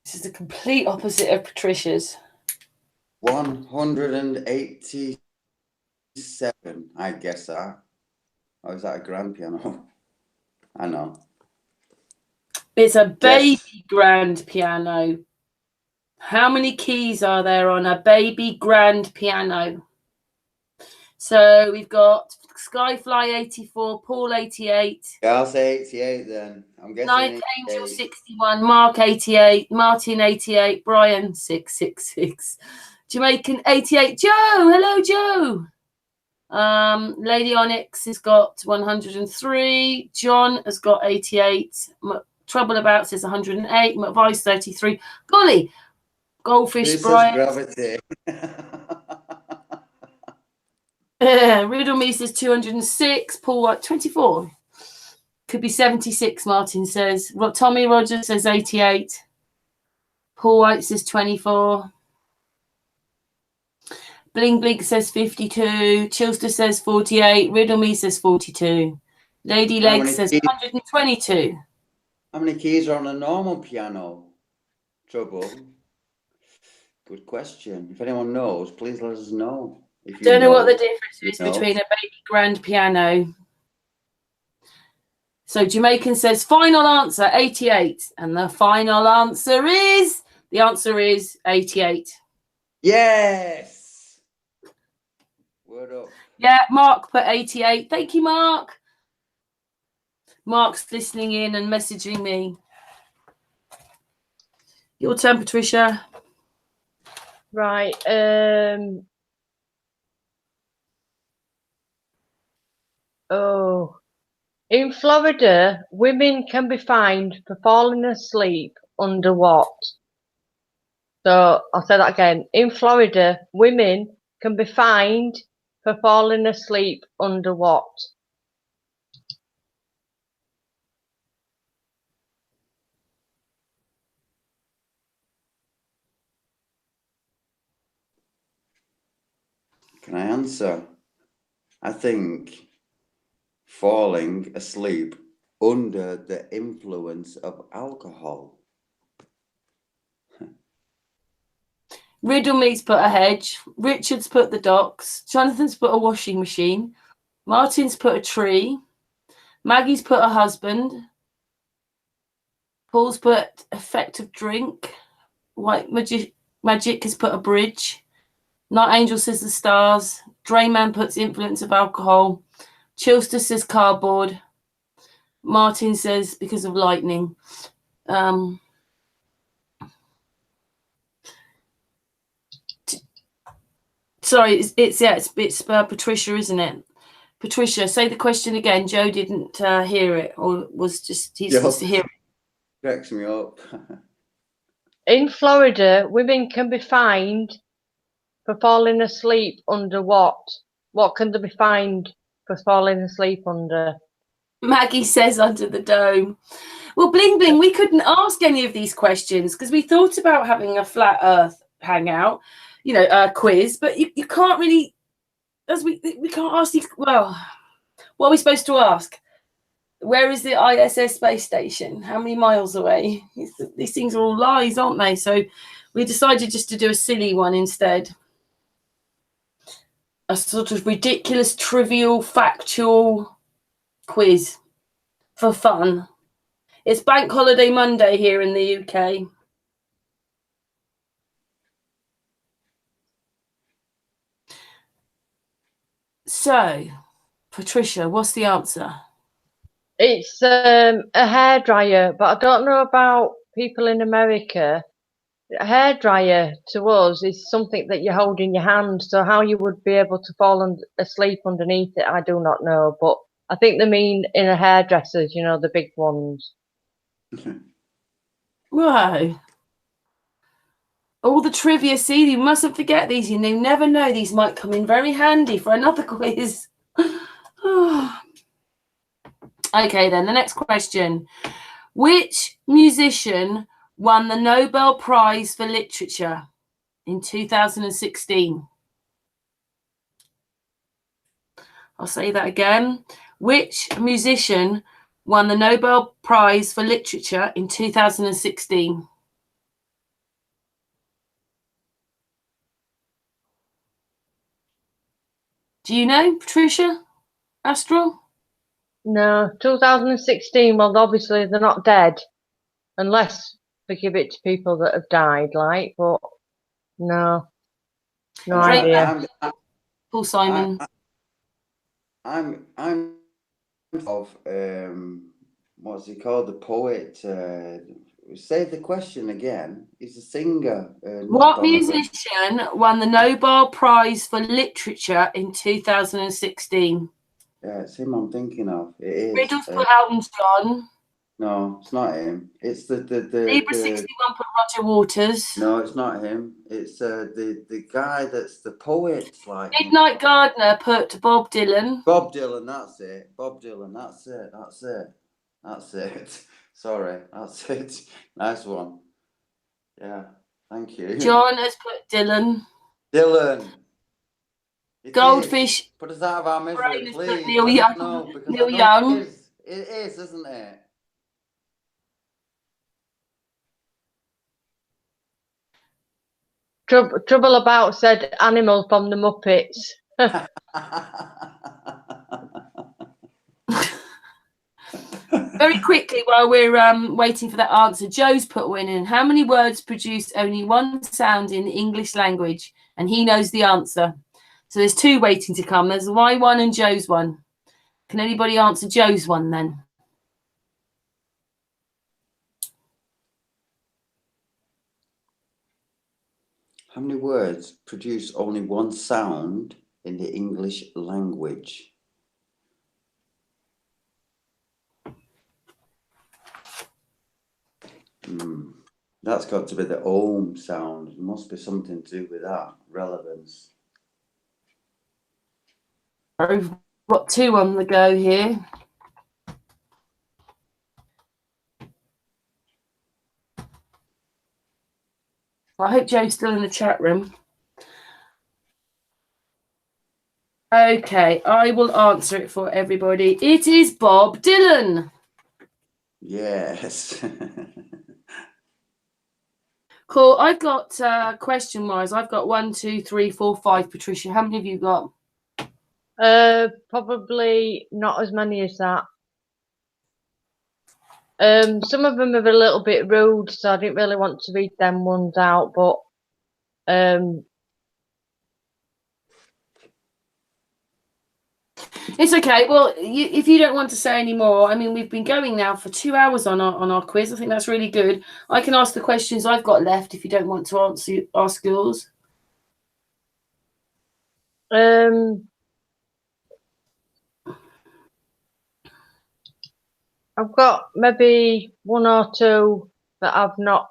This is the complete opposite of Patricia's. 187, I guess that. Or is that a grand piano? I know. It's a baby grand piano. How many keys are there on a baby grand piano? So we've got Skyfly 84, Paul 88. Yeah, I'll say 88 then. I'm guessing Ninth Angel 61, Mark 88, Martin 88, Brian 666, Jamaican 88. Joe, hello Joe. Lady Onyx has got 103. John has got 88. Trouble About says 108. McVice 33. Golly, Goldfish Brian. Gravity. Riddle Me says 206. Paul White 24. Could be 76, Martin says. Tommy Rogers says 88. Paul White says 24. Bling Blink says 52. Chilster says 48. Riddle Me says 42. Lady Leg says 122. How many keys are on a normal piano? Trouble. Good question. If anyone knows, please let us know. If you Don't know what the difference is between a baby grand piano. So Jamaican says final answer 88, and the final answer is 88. Yes. Word up. Yeah, Mark put 88. Thank you, Mark. Mark's listening in and messaging me. Your turn, Patricia. Right. In Florida, women can be fined for falling asleep under what? So I'll say that again. In Florida, women can be fined for falling asleep under what? Can I answer? I think falling asleep under the influence of alcohol. Riddle Me's put a hedge. Richard's put the docks. Jonathan's put a washing machine. Martin's put a tree. Maggie's put a husband. Paul's put effective drink. White Magic has put a bridge. Night Angel says the stars. Drayman puts influence of alcohol. Chilster says cardboard. Martin says because of lightning. Sorry, it's Patricia, isn't it? Patricia, say the question again. Joe didn't hear it, or was just he's supposed to hear it. Cracks me up. In Florida, women can be fined for falling asleep under what? What can they be fined for falling asleep under? Maggie says under the dome. Well, Bling Bling, we couldn't ask any of these questions because we thought about having a flat Earth hangout, you know, quiz, but you can't really, as we can't ask these. Well, what are we supposed to ask? Where is the ISS space station? How many miles away? These things are all lies, aren't they? So we decided just to do a silly one instead. A sort of ridiculous, trivial, factual quiz for fun. It's Bank Holiday Monday here in the UK. So, Patricia, what's the answer? It's a hairdryer, but I don't know about people in America. A hairdryer to us is something that you hold in your hand, so how you would be able to fall asleep underneath it, I do not know, but I think they mean in a hairdressers, you know, the big ones. Whoa. All the trivia, see, you mustn't forget these. You never know, these might come in very handy for another quiz. Okay, then, the next question. Which musician won the Nobel Prize for Literature in 2016? I'll say that again. Which musician won the Nobel Prize for Literature in 2016? Do you know, Patricia? Astral? No, 2016, well, obviously they're not dead, unless they give it to people that have died, like, but no idea. Paul Simon. I'm of what's he called? The poet. Say the question again. He's a singer. What musician won the Nobel Prize for Literature in 2016? Yeah, it's him I'm thinking of. It is. Riddles put Elton John. No, it's not him. It's the Libra 61 put Roger Waters. No, it's not him. It's the guy that's the poet. Like Midnight Gardener put Bob Dylan. Bob Dylan, that's it. Bob Dylan, that's it. That's it. That's it. Sorry, that's it. Nice one. Yeah, thank you. John has put Dylan. Dylan. Goldfish. Put us out of our misery, please. Neil Young. No, because Neil Young. It is, isn't it? Trouble About said Animal from the Muppets. Very quickly, while we're waiting for that answer, Joe's put one in. How many words produce only one sound in the English language? And he knows the answer. So there's two waiting to come. There's my one and Joe's one. Can anybody answer Joe's one then? How many words produce only one sound in the English language? That's got to be the ohm sound. There must be something to do with that. Relevance. We've got two on the go here. I hope Joe's still in the chat room. Okay, I will answer it for everybody. It is Bob Dylan. Yes. Cool. I've got question-wise. I've got 1, 2, 3, 4, 5. Patricia, how many have you got? Probably not as many as that. Some of them are a little bit rude, so I didn't really want to read them ones out, but it's okay. Well, if you don't want to say any more, I mean, we've been going now for 2 hours on our quiz. I think that's really good. I can ask the questions I've got left if you don't want to ask yours. I've got maybe one or two that I've not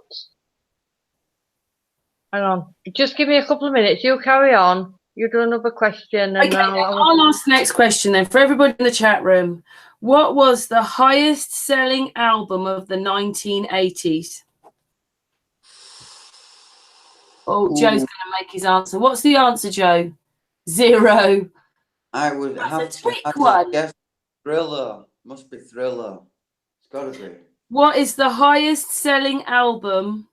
Hang on. Just give me a couple of minutes. You carry on. You do another question, and Okay, I'll ask the next question then for everybody in the chat room. What was the highest selling album of the 1980s? Oh, Joe's going to make his answer. What's the answer, Joe? 0. I would That's have a to trick hazard one. guess Thriller. Must be Thriller. It's got to be. What is the highest selling album?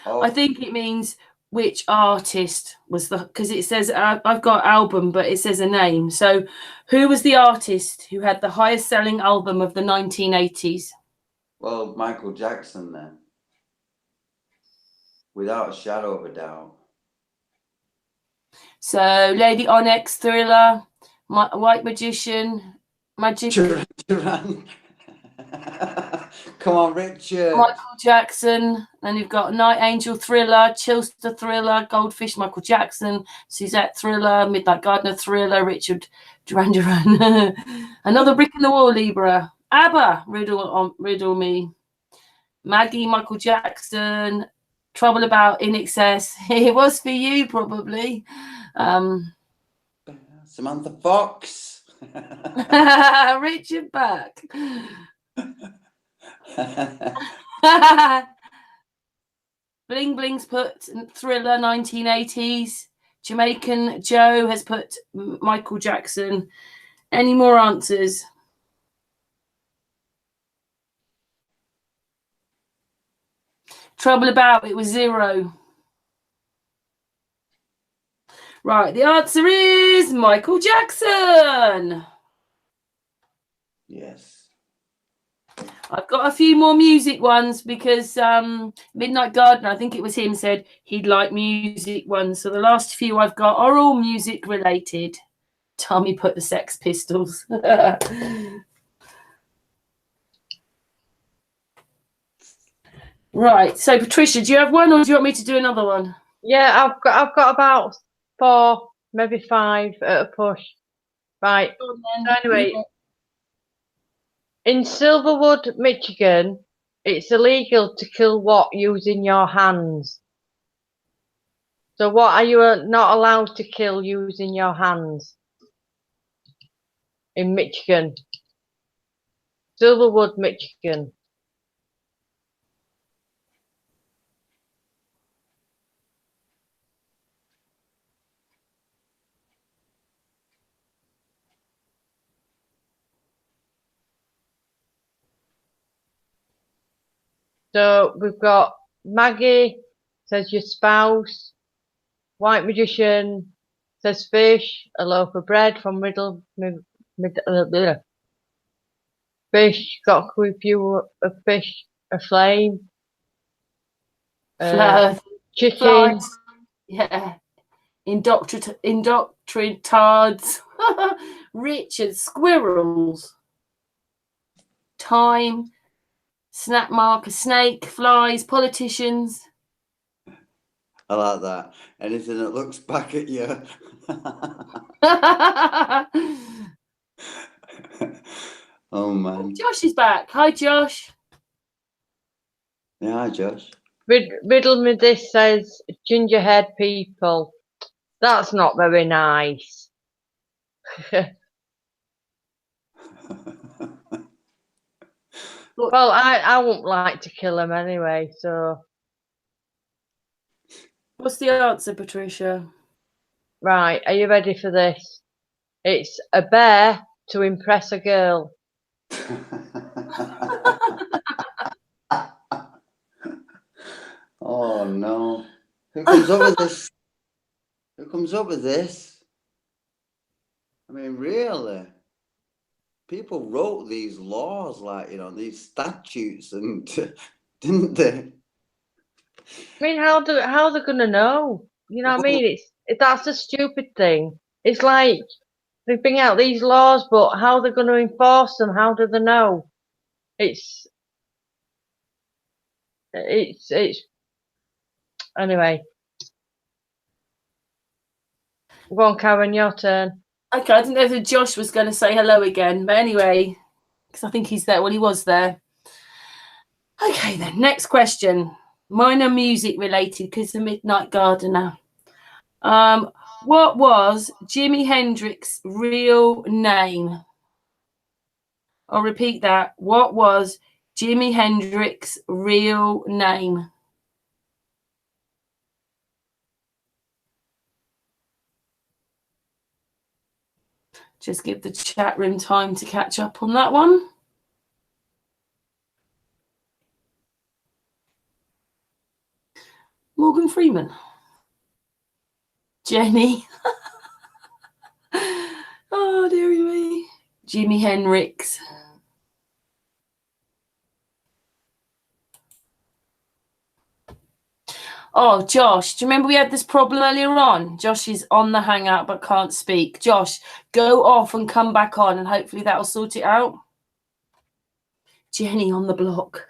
Oh, I think it means which artist was the, because it says I've got album, but it says a name. So who was the artist who had the highest selling album of the 1980s? well, Michael Jackson then. Without a shadow of a doubt. So Lady Onyx, Thriller, White Magician, Magic, Duran. Come on, Richard. Michael Jackson. Then you've got Night Angel, Thriller, Chilster, Thriller, Goldfish, Michael Jackson, Suzette, Thriller, Midnight Gardener, Thriller, Richard, Duran Duran. Another brick in the wall, Libra. ABBA, riddle me. Maggie, Michael Jackson, Trouble About In Excess. It was for you, probably. Samantha Fox. Richard back. Bling Bling's put Thriller 1980s. Jamaican Joe has put Michael Jackson. Any more answers? Trouble About, it was 0. Right, the answer is Michael Jackson. Yes. I've got a few more music ones because Midnight Gardener, I think it was him, said he'd like music ones. So the last few I've got are all music related. Tommy put the Sex Pistols. Right. So Patricia, do you have one or do you want me to do another one? Yeah, I've got about 4, maybe 5 at a push. Right. So anyway, in Silverwood, Michigan, it's illegal to kill what using your hands. So what are you not allowed to kill using your hands in Michigan? Silverwood, Michigan. So we've got Maggie says your spouse, White Magician says fish, a loaf of bread from fish, got with you a fish, a flame, chicken. Flies. Yeah. Indoctrinatards. Richard, squirrels. Time. Snap marker, snake, flies, politicians. I like that. Anything that looks back at you. Oh, man. Josh is back. Hi, Josh. Yeah, hi, Josh. Riddle me this says gingerhead people. That's not very nice. Well, I wouldn't like to kill them anyway, so. What's the answer, Patricia? Right, are you ready for this? It's a bear to impress a girl. Oh, no. Who comes up with this? Who comes up with this? I mean, really? People wrote these laws, like, you know, these statutes, and didn't they? I mean, how they gonna know? You know what I mean? That's a stupid thing. It's like they bring out these laws, but how they're gonna enforce them? How do they know? It's anyway. Go on, Karen, your turn. Okay, I didn't know if Josh was going to say hello again, but anyway, because I think he's there. Well, he was there. Okay, then. Next question. Mine are music related because the Midnight Gardener. What was Jimi Hendrix's real name? I'll repeat that. What was Jimi Hendrix's real name? Just give the chat room time to catch up on that one. Morgan Freeman. Jenny. Oh, dearie me. Jimi Hendrix. Oh, Josh, do you remember we had this problem earlier on? Josh is on the Hangout but can't speak. Josh, go off and come back on and hopefully that'll sort it out. Jenny on the block.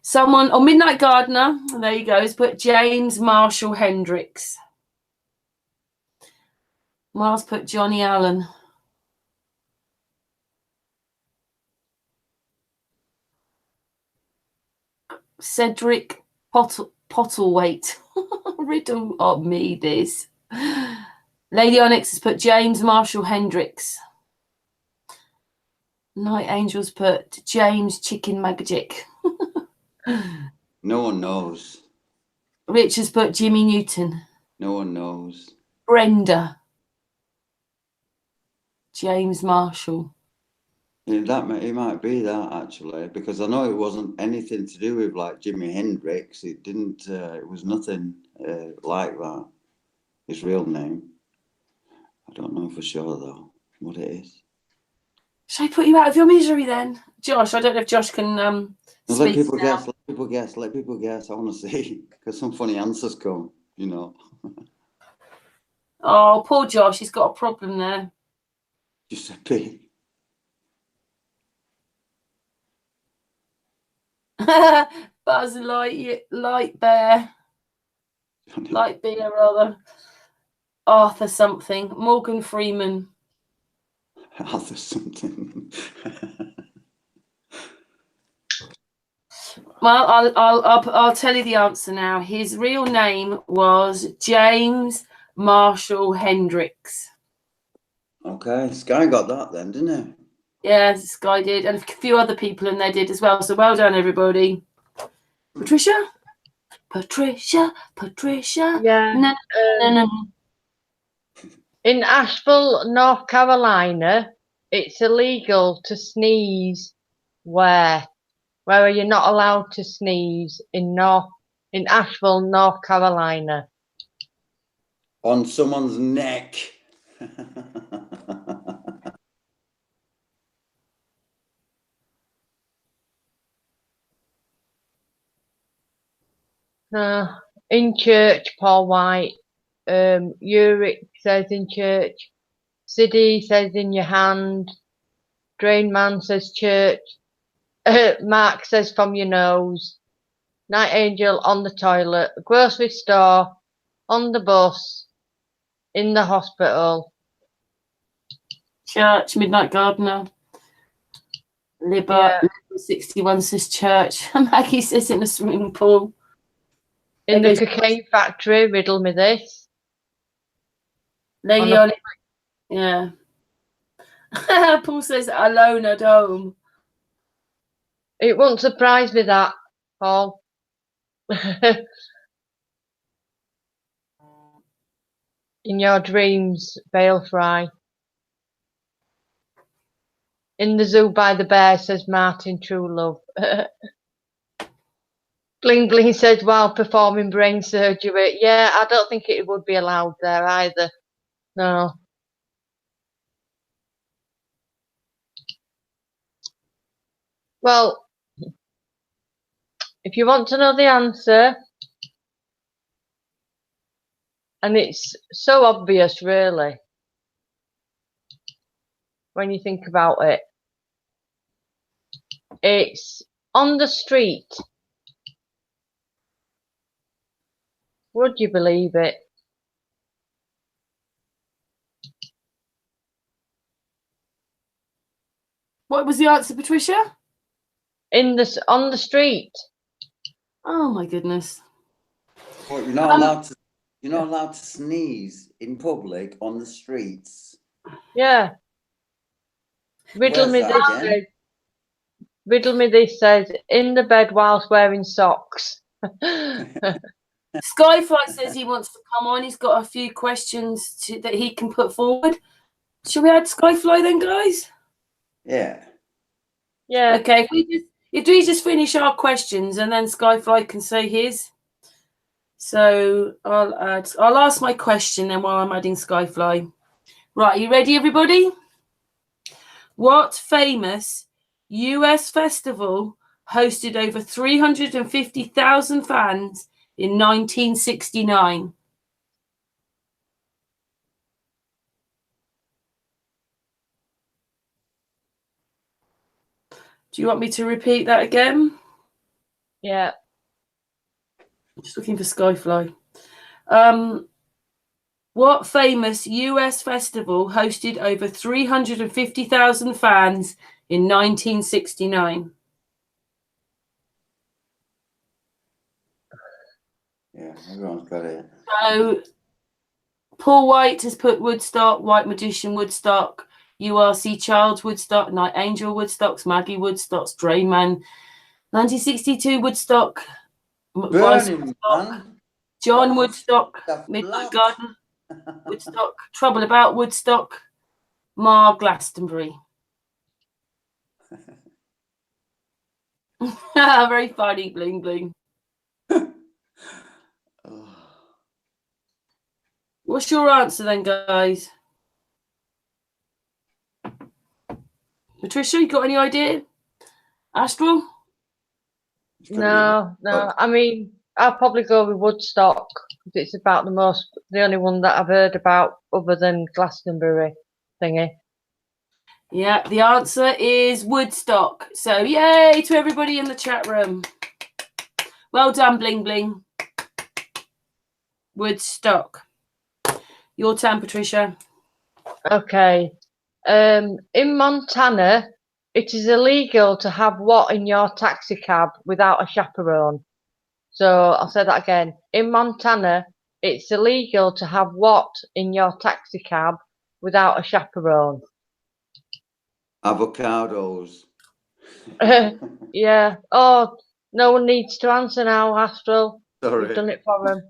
Someone, Midnight Gardener, there you go, has put James Marshall Hendricks. Miles put Johnny Allen. Cedric Pottlewaite. Riddle of me this. Lady Onyx has put James Marshall Hendricks. Night Angels put James Chicken Magic. No one knows. Rich has put Jimmy Newton. No one knows. Brenda. James Marshall. Yeah, it might be that actually, because I know it wasn't anything to do with like Jimi Hendrix. It didn't. It was nothing like that. His real name. I don't know for sure though what it is. Shall I put you out of your misery then, Josh? I don't know if Josh can Let speak people now. guess. Let people guess. Let people guess. I want to see because some funny answers come. You know. Oh, poor Josh. He's got a problem there. Giuseppe. Buzz Light Bear. Light Bear, rather. Arthur something. Morgan Freeman. Arthur something. Well, I'll tell you the answer now. His real name was James Marshall Hendricks. Okay, Sky got that then, didn't he? Yeah, this guy did, and a few other people in there did as well. So well done, everybody. Patricia. Yeah. No, no. In Asheville, North Carolina, it's illegal to sneeze. Where are you not allowed to sneeze in Asheville, North Carolina? On someone's neck. In church, Paul White. Uric says in church. Siddy says in your hand. Drain Man says church. Mark says from your nose. Night Angel on the toilet. Grocery store. On the bus. In the hospital. Church, Midnight Gardener. Libba 61 says church. Maggie says in the swimming pool. In the cocaine factory, riddle me this. Lady on it. Yeah. Paul says alone at home. It won't surprise me that, Paul. In your dreams, Bale Fry. In the zoo by the bear, says Martin True Love. Bling Bling says while performing brain surgery. Yeah, I don't think it would be allowed there either. No. Well, if you want to know the answer, and it's so obvious really, when you think about it, it's on the street. Would you believe it? What was the answer, Patricia? on the street. Oh my goodness. But you're not allowed to. You're not allowed to sneeze in public on the streets. Yeah. Riddle Where's me that this. again? Riddle me this says in the bed whilst wearing socks. Skyfly says he wants to come on. He's got a few questions that he can put forward. Shall we add Skyfly then, guys? Yeah. Yeah. Okay. If we just finish our questions and then Skyfly can say his. So I'll ask my question then while I'm adding Skyfly. Right, you ready, everybody? What famous US festival hosted over 350,000 fans in 1969? Do you want me to repeat that again? Yeah. Just looking for Skyfly. What famous US festival hosted over 350,000 fans in 1969? Yeah, everyone's got it. So, Paul White has put Woodstock, White Magician Woodstock, URC Child Woodstock, Night Angel Woodstocks, Maggie Woodstocks, Drayman, 1962 Woodstock, Vice Burning Woodstock, Man. John Woodstock, The Midnight blood. Garden, Woodstock, Trouble About Woodstock, Mar Glastonbury. Very funny, bling bling. Oh. What's your answer then, guys? Patricia, you got any idea? Astral? It's gonna be- No. I mean, I'll probably go with Woodstock. It's about the only one that I've heard about other than Glastonbury thingy. Yeah, the answer is Woodstock. So yay to everybody in the chat room. Well done, bling bling. Woodstock. Your turn, Patricia. Okay. In Montana, it is illegal to have what in your taxi cab without a chaperone? So I'll say that again. In Montana, it's illegal to have what in your taxi cab without a chaperone? Avocados. Yeah. Oh, no one needs to answer now, Astral. Sorry. You've done it for him.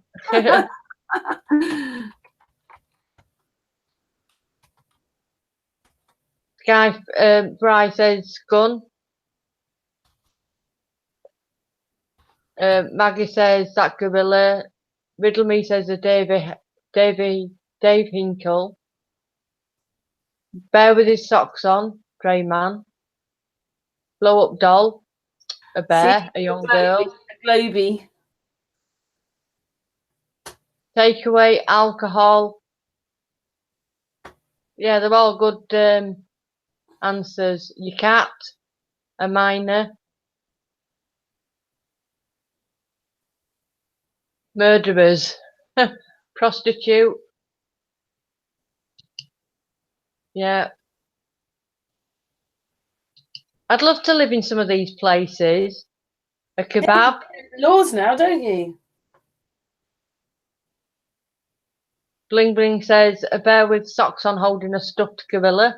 Bryce says gun. Maggie says that gorilla. Riddle me says a Dave Hinkle. Bear with his socks on, grey man. Blow up doll, a bear, a young girl. Globy. Take away alcohol. Yeah, they're all good answers. Your cat, a minor. Murderers, prostitute. Yeah. I'd love to live in some of these places. A kebab. Laws now, don't you? Bling Bling says a bear with socks on holding a stuffed gorilla,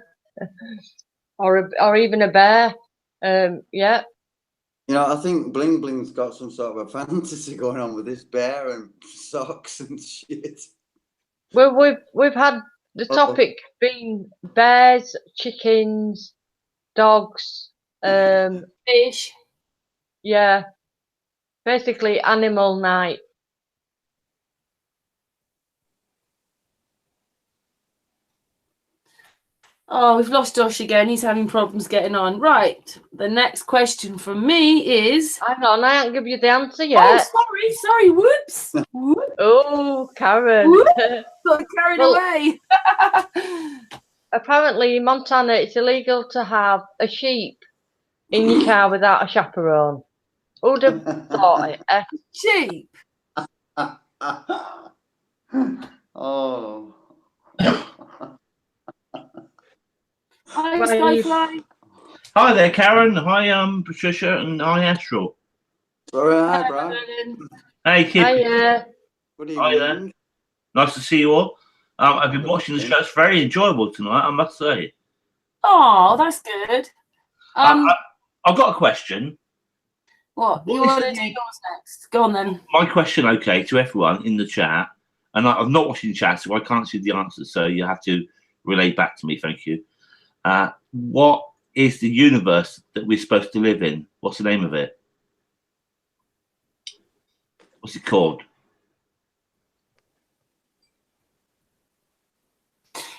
or even a bear. Yeah. You know, I think Bling Bling's got some sort of a fantasy going on with this bear and socks and shit. Well, we've had the topic being bears, chickens, dogs, Fish. yeah, basically animal night. Oh, we've lost Josh again. He's having problems getting on. Right. The next question from me is. Hang on, I haven't given you the answer yet. Oh, sorry. Whoops. Whoops. Oh, Karen. Whoops. Got carried away. Apparently, in Montana, it's illegal to have a sheep in your car without a chaperone. Who'd have thought it? Sheep. Oh. Hi, Right. Skyfly. Hi there, Karen. Hi, Patricia, and hi, Astral. All right, Hi, Brian. Brian. Hey, Kip. Hiya. Good Hi there. evening. Nice to see you all. I've been Good watching the evening. show. It's very enjoyable tonight, I must say. Oh, that's good. I've got a question. What? What You is want the to do new- yours next? Go on then. My question, okay, to everyone in the chat, and I'm not watching the chat, so I can't see the answers, so you have to relay back to me. Thank you. What is the universe that we're supposed to live in? What's the name of it? What's it called?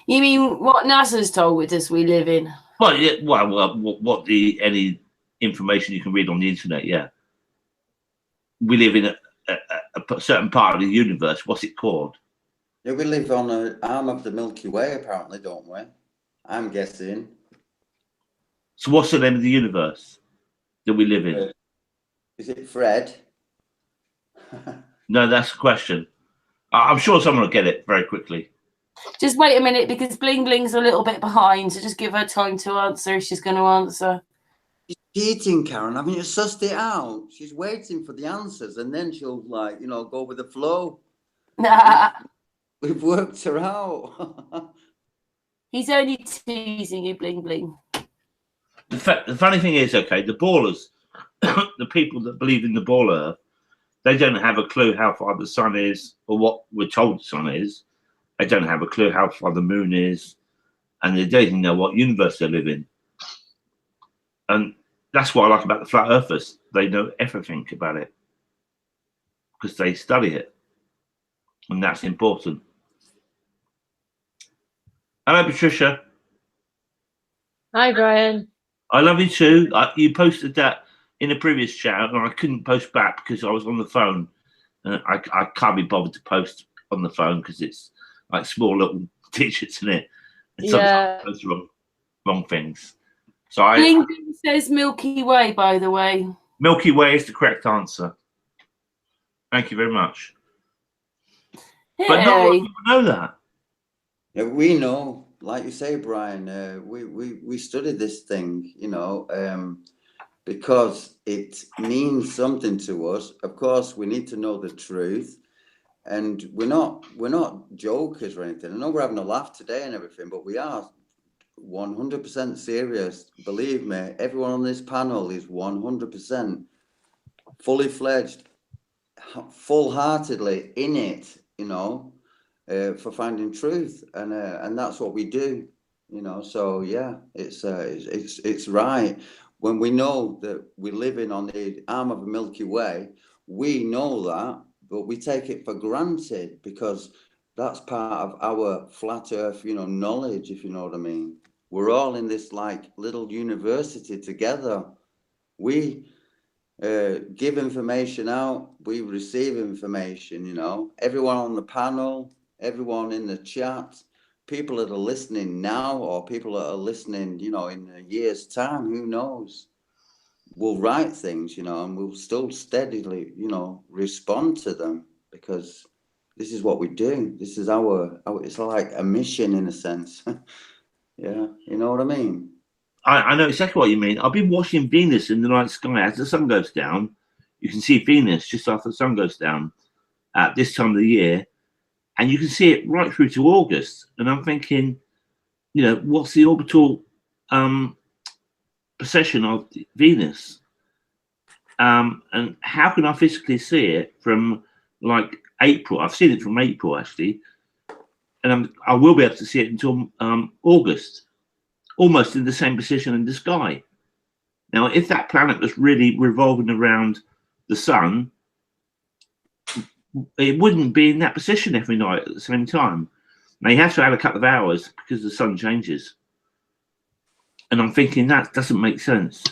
You mean what NASA's told us we live in? Well, yeah, what the any information you can read on the internet? Yeah, we live in a certain part of the universe. What's it called? Yeah, we live on an arm of the Milky Way, apparently, don't we? I'm guessing. So, what's the name of the universe that we live in? Is it Fred? No, that's the question. I'm sure someone will get it very quickly. Just wait a minute because Bling Bling's a little bit behind, so just give her time to answer if she's going to answer. She's cheating, Karen. Haven't you sussed it out? She's waiting for the answers, and then she'll, like, you know, go with the flow. We've worked her out. He's only teasing you, Bling Bling. The funny thing is, okay, the ballers, the people that believe in the ball Earth, they don't have a clue how far the sun is or what we're told the sun is. They don't have a clue how far the moon is, and they don't even know what universe they live in. And that's what I like about the flat earthers. They know everything about it because they study it, and that's important. Hello, Patricia. Hi, Brian. I love you too. You posted that in a previous chat, and I couldn't post back because I was on the phone. I can't be bothered to post on the phone because it's like small little digits in it, and sometimes I post wrong things. So Bling Bling says Milky Way, by the way. Milky Way is the correct answer. Thank you very much. Hey. But not a lot of people know that. Yeah, we know, like you say, Brian. We studied this thing, you know, because it means something to us. Of course, we need to know the truth, and we're not jokers or anything. I know we're having a laugh today and everything, but we are 100% serious. Believe me, everyone on this panel is 100% fully fledged, full-heartedly in it, you know, for finding truth, and that's what we do, you know. So yeah, it's right. When we know that we're living on the arm of the Milky Way, we know that, but we take it for granted because that's part of our flat earth, you know, knowledge, if you know what I mean. We're all in this like little university together. We give information out, we receive information, you know. Everyone on the panel, everyone in the chat, people that are listening now or people that are listening, you know, in a year's time, who knows? We'll write things, you know, and we'll still steadily, you know, respond to them because this is what we do. This is our it's like a mission in a sense. Yeah, you know what I mean? I know exactly what you mean. I've been watching Venus in the night sky as the sun goes down. You can see Venus just after the sun goes down at this time of the year, and you can see it right through to August. And I'm thinking, you know, what's the orbital precession of Venus? And how can I physically see it from like April? I've seen it from April actually, and I will be able to see it until August, almost in the same position in the sky. Now, if that planet was really revolving around the sun, it wouldn't be in that position every night at the same time. Now, you have to add a couple of hours because the sun changes. And I'm thinking that doesn't make sense.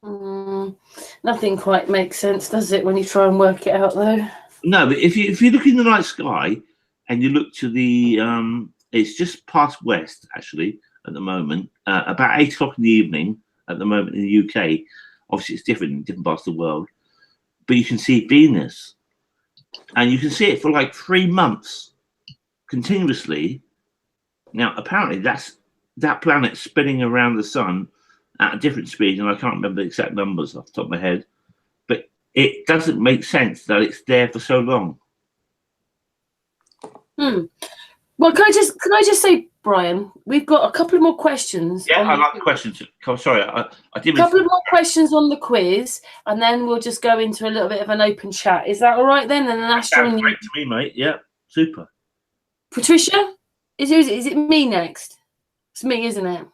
Nothing quite makes sense, does it, when you try and work it out, though? No, but if you look in the night sky and you look to the, it's just past west, actually, at the moment, about 8 o'clock in the evening at the moment in the UK. Obviously, it's different in different parts of the world. But you can see Venus. And you can see it for like 3 months continuously. Now, apparently, that's that planet spinning around the sun at a different speed, and I can't remember the exact numbers off the top of my head, but it doesn't make sense that it's there for so long. Well, can I just say, Brian, we've got a couple of more questions. Yeah, I like the questions. Sorry, I didn't. A couple of more questions on the quiz, and then we'll just go into a little bit of an open chat. Is that all right then? And then Astral, Sounds great to me, mate. Yeah, super. Patricia, is it me next? It's me, isn't it?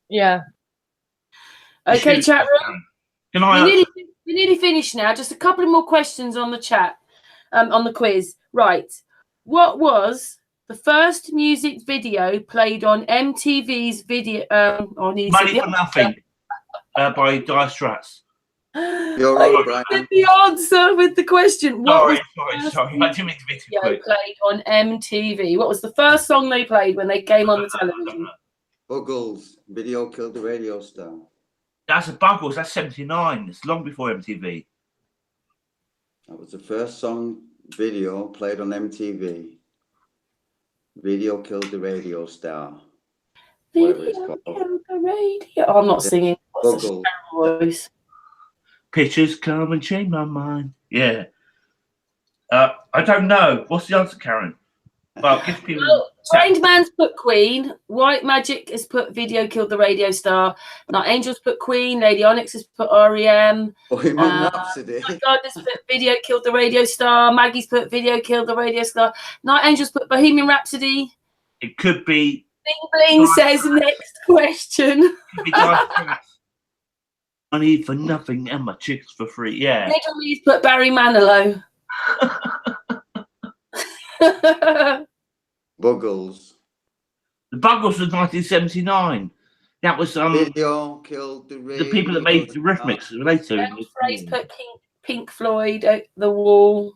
Yeah. Okay, chat room. Can I? We're nearly finished now. Just a couple of more questions on the chat, on the quiz. Right. What was the first music video played on MTV's video? Money for Nothing by Dire Straits. You're right, Brian. Get the answer with the question. Sorry. I didn't mean to be too quick. Played on MTV. What was the first song they played when they came on the television? Buggles. Video Killed the Radio Star. That's a Buggles. That's 79. It's long before MTV. That was the first song video played on MTV. Video Killed the Radio Star. Whatever it's called. Killed the radio. Oh, I'm not singing. What's such a terrible voice. Pictures come and change my mind. Yeah. I don't know. What's the answer, Karen? Well, give people. Well, Trained Man's put Queen. White Magic has put Video Killed the Radio Star. Night Angels put Queen. Lady Onyx has put REM. Bohemian Rhapsody. God has put Video Killed the Radio Star. Maggie's put Video Killed the Radio Star. Night Angels put Bohemian Rhapsody. It could be. Bling Bling says next question. Could be Money for nothing and my chicks for free. Yeah. Little Lee's put Barry Manilow. Buggles. The Buggles was 1979. That was Video Killed the Radio. the people that made the Rhythmics later. Phrase put Pink Floyd, The Wall.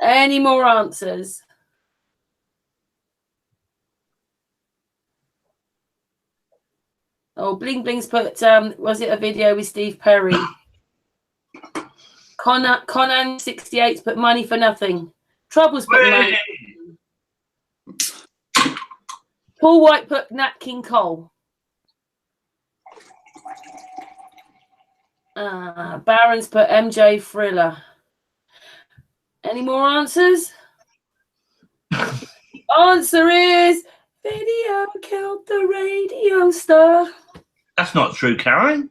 Any more answers? Oh, Bling Bling's put, was it a video with Steve Perry? Conan 68's put Money for Nothing. Trouble's put Money. Paul White put Nat King Cole. Barron's put MJ Thriller. Any more answers? Answer is Video Killed the Radio Star. That's not true, Karen.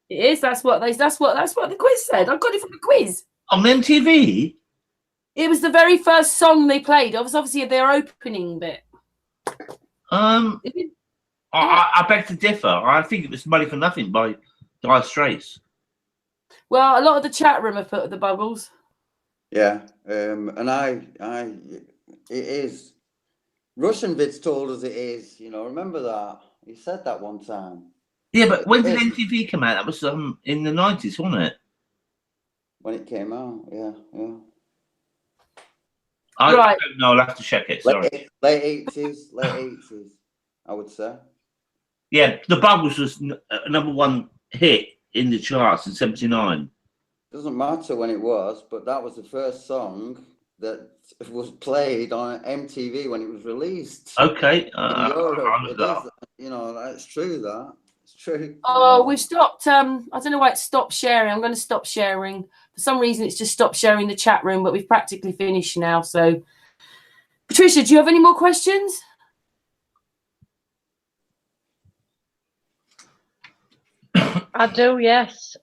It is. That's what the quiz said. I got it from the quiz. On MTV? It was the very first song they played. It was obviously their opening bit. I beg to differ. I think it was Money for Nothing by Dire Straits. Well, a lot of the chat room have put the Buggles. Yeah, and it is. Russian Vids told us it is. You know, remember that? He said that one time. Yeah, but when did MTV come out? That was in the 90s, wasn't it? When it came out, yeah. I don't know. I'll have to check it. Sorry. Late 80s, I would say. Yeah, the Buggles was number one hit in the charts in 79. Doesn't matter when it was, but that was the first song that was played on MTV when it was released. Okay. In Europe. You know, that's true, that. It's true. Oh, we've stopped. I don't know why it stopped sharing. I'm going to stop sharing. For some reason, it's just stopped sharing the chat room, but we've practically finished now. So, Patricia, do you have any more questions? I do, yes.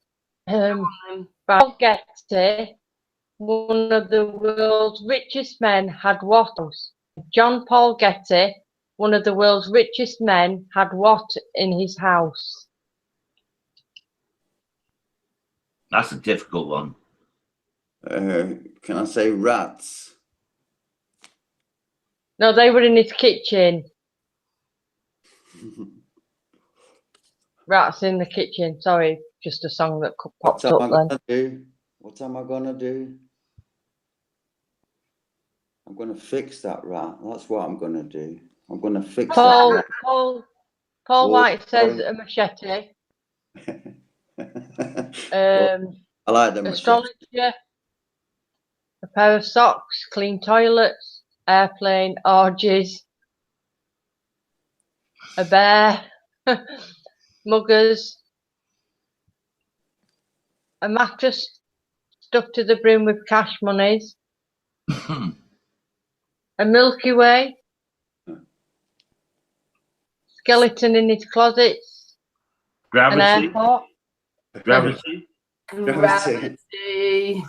Paul Getty, one of the world's richest men, had what else? John Paul Getty, one of the world's richest men, had what in his house? That's a difficult one. Can I say rats? No, they were in his kitchen. Rats in the kitchen. Sorry, just a song that popped up then. What am I gonna do? I'm gonna fix that rat. That's what I'm gonna do. I'm gonna fix that rat. Paul White says a machete. I like them. Astrologer, a pair of socks, clean toilets, airplane, orgies. a bear, muggers, a mattress stuffed to the brim with cash monies, a Milky Way, skeleton in his closets, an Gravity. airport, Gravity. Gravity.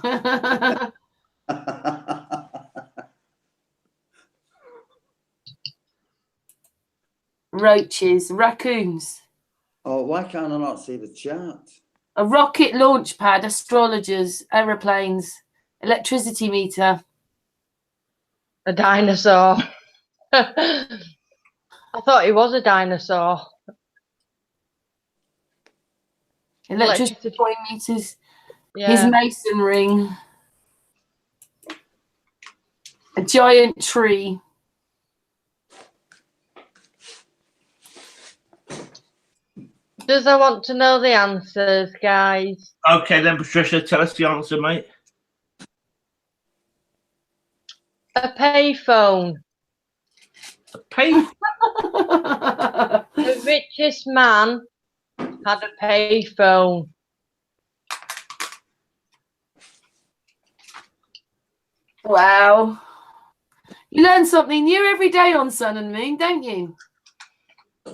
Roaches, raccoons, Oh, why can't I not see the chart? a rocket launch pad, astrologers, aeroplanes, electricity meter. a dinosaur. I thought he was a dinosaur. Electricity point meters, his Yeah. mason ring, a giant tree. Does I want to know the answers, guys? Okay, then, Patricia, tell us the answer, mate. A payphone. A pay. The richest man had a payphone. Wow. You learn something new every day on Sun and Moon, don't you?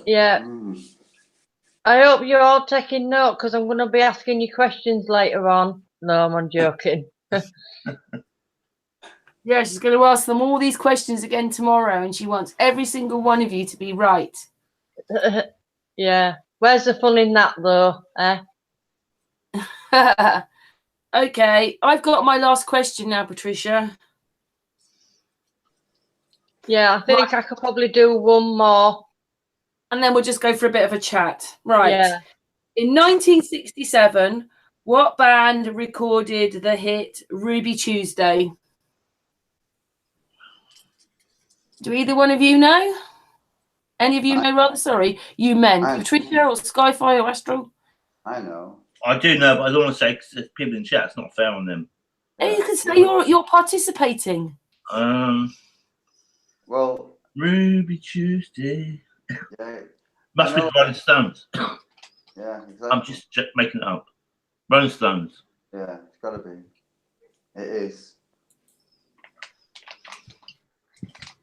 Yeah. Mm. I hope you're all taking note because I'm going to be asking you questions later on. No, I'm joking. Yeah, she's going to ask them all these questions again tomorrow, and she wants every single one of you to be right. Yeah. Where's the fun in that, though? Eh? Okay, I've got my last question now, Patricia. Yeah, I think I could probably do one more. And then we'll just go for a bit of a chat. Right. Yeah. In 1967, what band recorded the hit Ruby Tuesday? Do either one of you know? Any of you know, rather? Sorry, you men. Patricia or SKYFLY or Astral? I know. I do know, but I don't want to say because there's people in chat. It's not fair on them. Yeah, you can say you're participating. Well, Ruby Tuesday. yeah, Must be the Rolling Stones. yeah, exactly. I'm just making it up. Rolling Stones. Yeah, it's got to be. It is.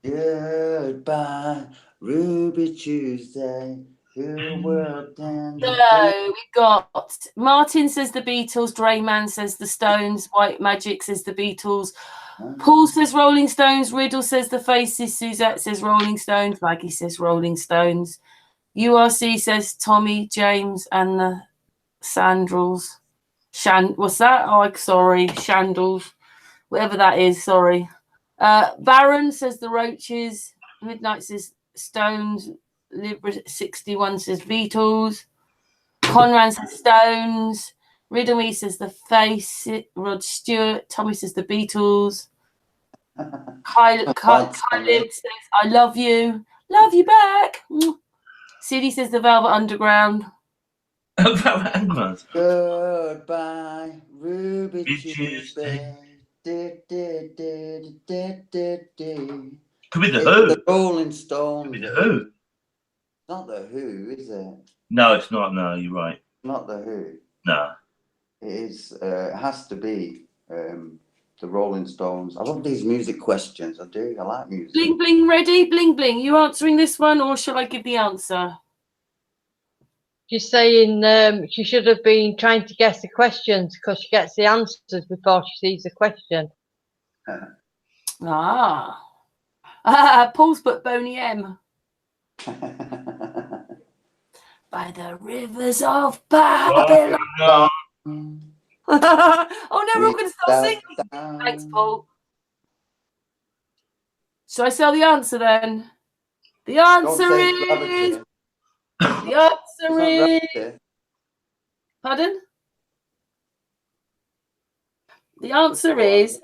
Goodbye, Ruby Tuesday. Your world ends. So we got Martin says the Beatles, Drayman says the Stones, White Magic says the Beatles, Paul says Rolling Stones, Riddle says the Faces, Suzette says Rolling Stones, Maggie says Rolling Stones, URC says Tommy, James and the Sandals. What's that? Oh, sorry, Shandles, whatever that is, sorry. Baron says the Roaches, Midnight says Stones, Libra 61 says Beatles, Conran says Stones, Riddle Me says the Face, Rod Stewart, Tommy says the Beatles, Kyle says I love you back. Sidney says the Velvet Underground. Goodbye, Ruby Tuesday. Could be the It's Who. the Rolling Stones. Could be the Who. It's not the Who, is it? No, it's not. No, you're right. Not the Who. No. It is. It has to be the Rolling Stones. I love these music questions. I do. I like music. Bling bling ready? Bling bling. You answering this one or shall I give the answer? She's saying she should have been trying to guess the questions because she gets the answers before she sees the question. Paul's put Boney M. By the rivers of Babylon. No. Oh no, we're going to start singing. Thanks, Paul. Shall I say the answer then? The answer is. The answer is. Pardon? The answer is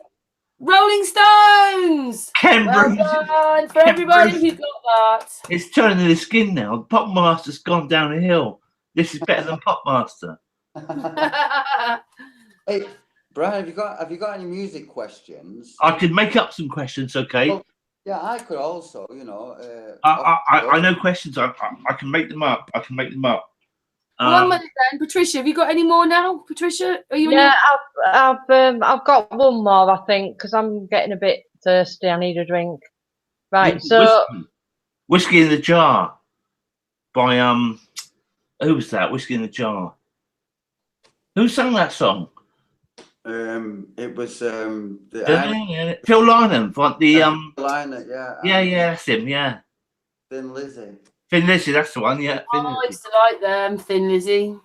Rolling Stones. Cambridge. Well done for everybody who got that. It's turning the skin now. Popmaster's gone down a hill. This is better than Popmaster. Hey, Brian, have you got any music questions? I could make up some questions, okay? Well, Yeah, I could also, I know questions. I can make them up. I can make them up. Well, I'm ready then. Patricia, have you got any more now? Patricia, are you? Yeah, I've got one more, I think, because I'm getting a bit thirsty. I need a drink. Right, so Whiskey in the Jar by who was that? Whiskey in the Jar. Who sang that song? It was Phil Lynam, like the Liner, yeah, that's him, yeah. Thin Lizzy. Thin Lizzy, that's the one, yeah. Thin I Lizzy. used to like them, Thin Lizzy.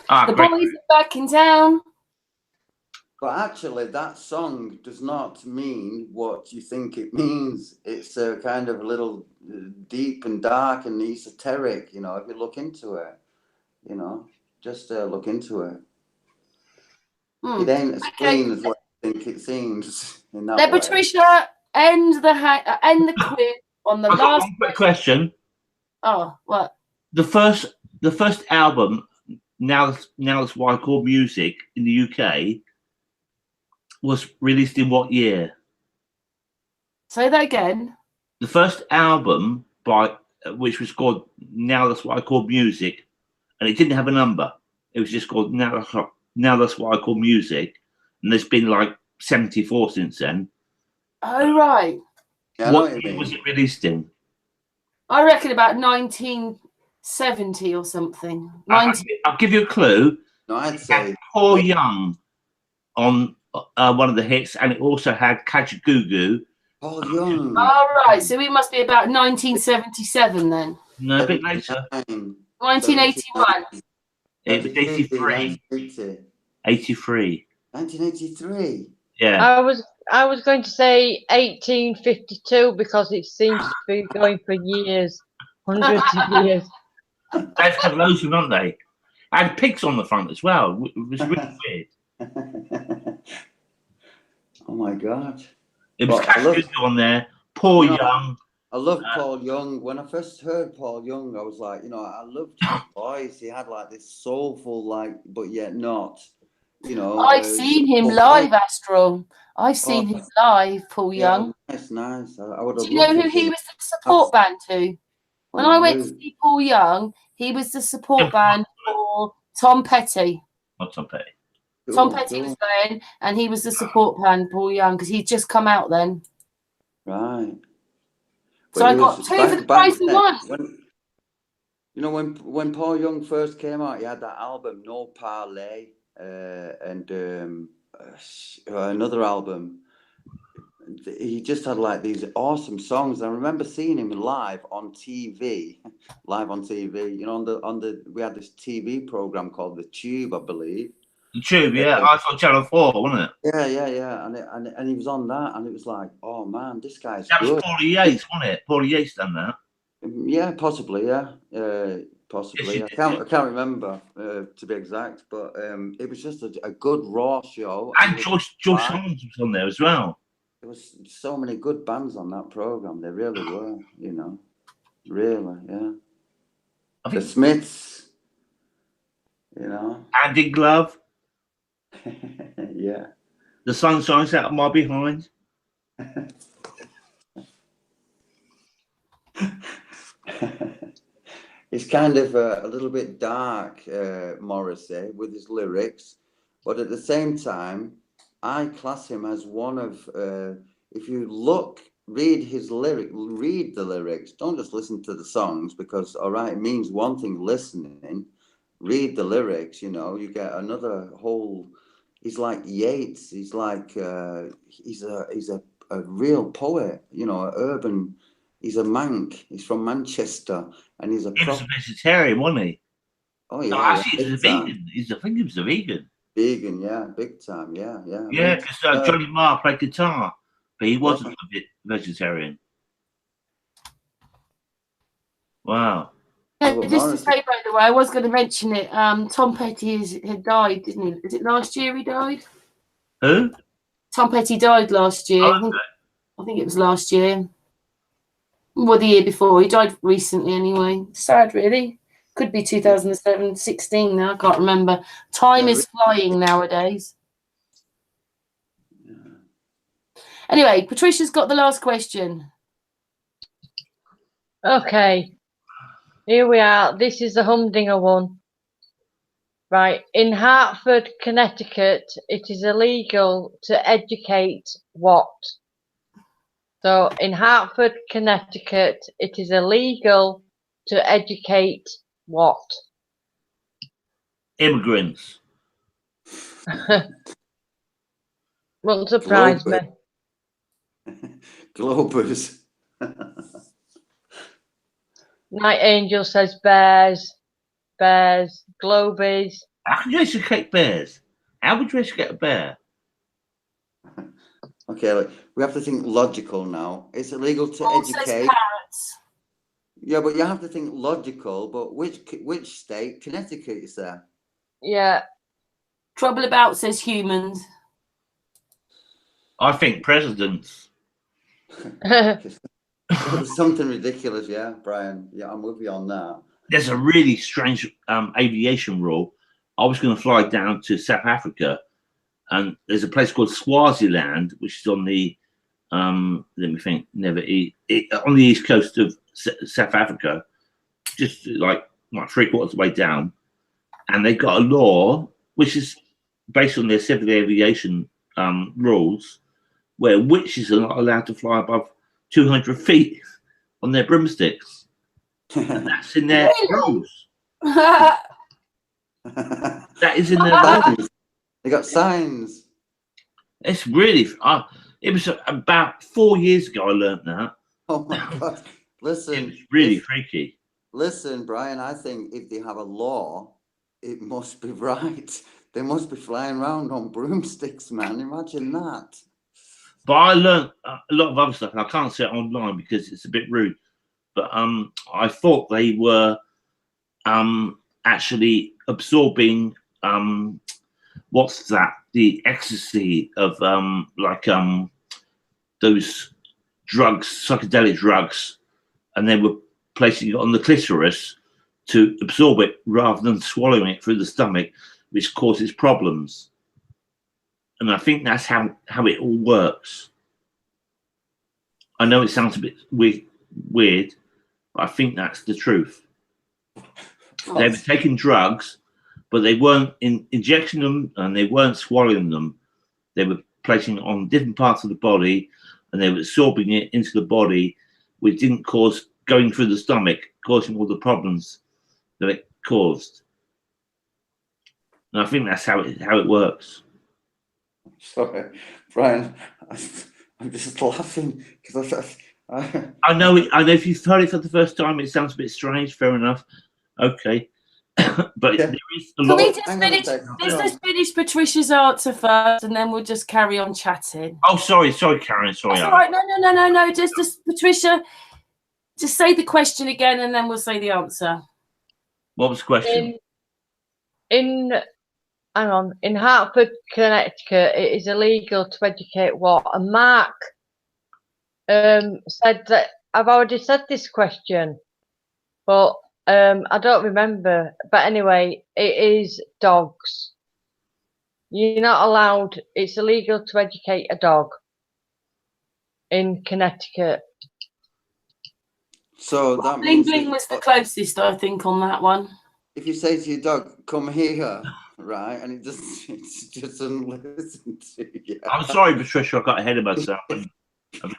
The Great. boys are back in town. But actually, that song does not mean what you think it means. It's a kind of a little deep and dark and esoteric, if you look into it, just look into it. It ain't as clean as what you think it seems in that Let way. Patricia end the quiz on the I've got last one quick question. Oh, what? The first album, now that's why I call music in the UK, was released in what year? Say that again. The first album which was called Now That's What I Call Music, and it didn't have a number. It was just called Now That's What I Call Music, and there's been like 74 since then. Oh right. Yeah, what year was it released in? I reckon about 1970 or something. I'll give you a clue. No, I'd say Paul Young on one of the hits, and it also had Kajagoogoo. Paul Young. All right, so it must be about 1977 then. No, a bit later. 1981. It was 83. 83. 1983. Yeah. I was going to say 1852 because it seems to be going for years, hundreds of years. They've had loads of them, haven't they? I had pigs on the front as well. It was really weird. Oh my God. It was Kajagoogoo on there. Paul Young. I loved Paul Young. When I first heard Paul Young, I was like, I loved his voice. He had like this soulful, but yet not. I've seen him live, Astral. I've seen him live, Paul Young. Nice. I would have. Do you know who he was the support band to? When I went to see Paul Young, he was the support band for Tom Petty. Not Tom Petty. Tom Petty was playing, and he was the support band, Paul Young, because he'd just come out then. Right. So I got two for the price of one. When Paul Young first came out, he had that album No Parlay, and another album. He just had like these awesome songs. I remember seeing him live on TV. We had this TV program called The Tube, I believe. The Tube, yeah. I thought Channel 4, wasn't it? Yeah. And he was on that, and it was like, oh man, this guy's that good. was Paulie Yates, wasn't it? Paulie Yates done that. Yeah, possibly, yeah. Possibly. I can't remember to be exact, but it was just a good raw show. And Joyce Holmes was on there as well. There was so many good bands on that program. They really were, really, yeah. The Smiths, Hand in Glove. Yeah. The sun shines out of my behind. It's kind of a little bit dark, Morrissey, with his lyrics, but at the same time, I class him as one of, if you read the lyrics, don't just listen to the songs, because, all right, it means one thing listening, read the lyrics, you get another whole, he's like Yeats, he's like, he's a real poet, urban, he's a Manc, he's from Manchester, and he's He was a vegetarian, wasn't he? Oh, yeah. No, actually, he was a vegan. I think he was a vegan. Vegan, yeah, big time, yeah. Yeah, because Johnny Marr played guitar, but he wasn't a vegetarian. Wow. Just to say, by the way, I was going to mention it. Tom Petty had died, didn't he? Is it last year he died? Who? Tom Petty died last year. Oh, I think it was last year. Well, the year before. He died recently anyway. Sad, really. Could be 2007, 16 now. I can't remember. Time is flying nowadays. Anyway, Patricia's got the last question. Okay, here we are. This is the humdinger one. Right, in Hartford, Connecticut, it is illegal to educate what? So, in Hartford, Connecticut, it is illegal to educate what? Immigrants. Won't surprise me. Globers. Night Angel says bears, bears, globies. How can you educate bears? How would you educate a bear? Okay, look, we have to think logical now. It's illegal to Paul says educate. parrots. Yeah, but you have to think logical. But which state? Connecticut is there. Yeah. Trouble about says humans. I think presidents. There's something ridiculous, yeah, Brian. Yeah, I'm with you on that. There's a really strange aviation rule. I was going to fly down to South Africa, and there's a place called Swaziland, which is on the let me think, on the east coast of South Africa, just like 3/4 of the way down, and they've got a law which is based on their civil aviation rules, where witches are not allowed to fly above 200 feet on their broomsticks. And that's in their rules. That is in their rules. They got signs. It's really. It was about 4 years ago I learned that. Oh my God! Listen, It's really freaky. Listen, Brian. I think if they have a law, it must be right. They must be flying around on broomsticks, man. Imagine that. But I learned a lot of other stuff, and I can't say it online because it's a bit rude. But I thought they were actually absorbing what's that? The ecstasy of those drugs, psychedelic drugs, and they were placing it on the clitoris to absorb it rather than swallowing it through the stomach, which causes problems. And I think that's how it all works. I know it sounds a bit weird, but I think that's the truth. They were taking drugs, but they weren't injecting them and they weren't swallowing them. They were placing it on different parts of the body and they were absorbing it into the body, which didn't cause going through the stomach, causing all the problems that it caused. And I think that's how it works. Sorry, Brian. I'm just laughing because I know if you've heard it for the first time, it sounds a bit strange. Fair enough. Okay. But Yeah. there is a lot. Let's just finish Patricia's answer first, and then we'll just carry on chatting. Oh, sorry, Karen. Sorry. That's all right. No. Just Patricia, just say the question again, and then we'll say the answer. What was the question? In Hartford, Connecticut, it is illegal to educate what? And Mark said that I've already said this question, but I don't remember. But anyway, it is dogs. You're not allowed. It's illegal to educate a dog in Connecticut. So that Bling means Bling was the closest, I think, on that one. if you say to your dog, "Come here," right, and it just doesn't listen to you. I'm sorry, Patricia. I got ahead of myself. Hang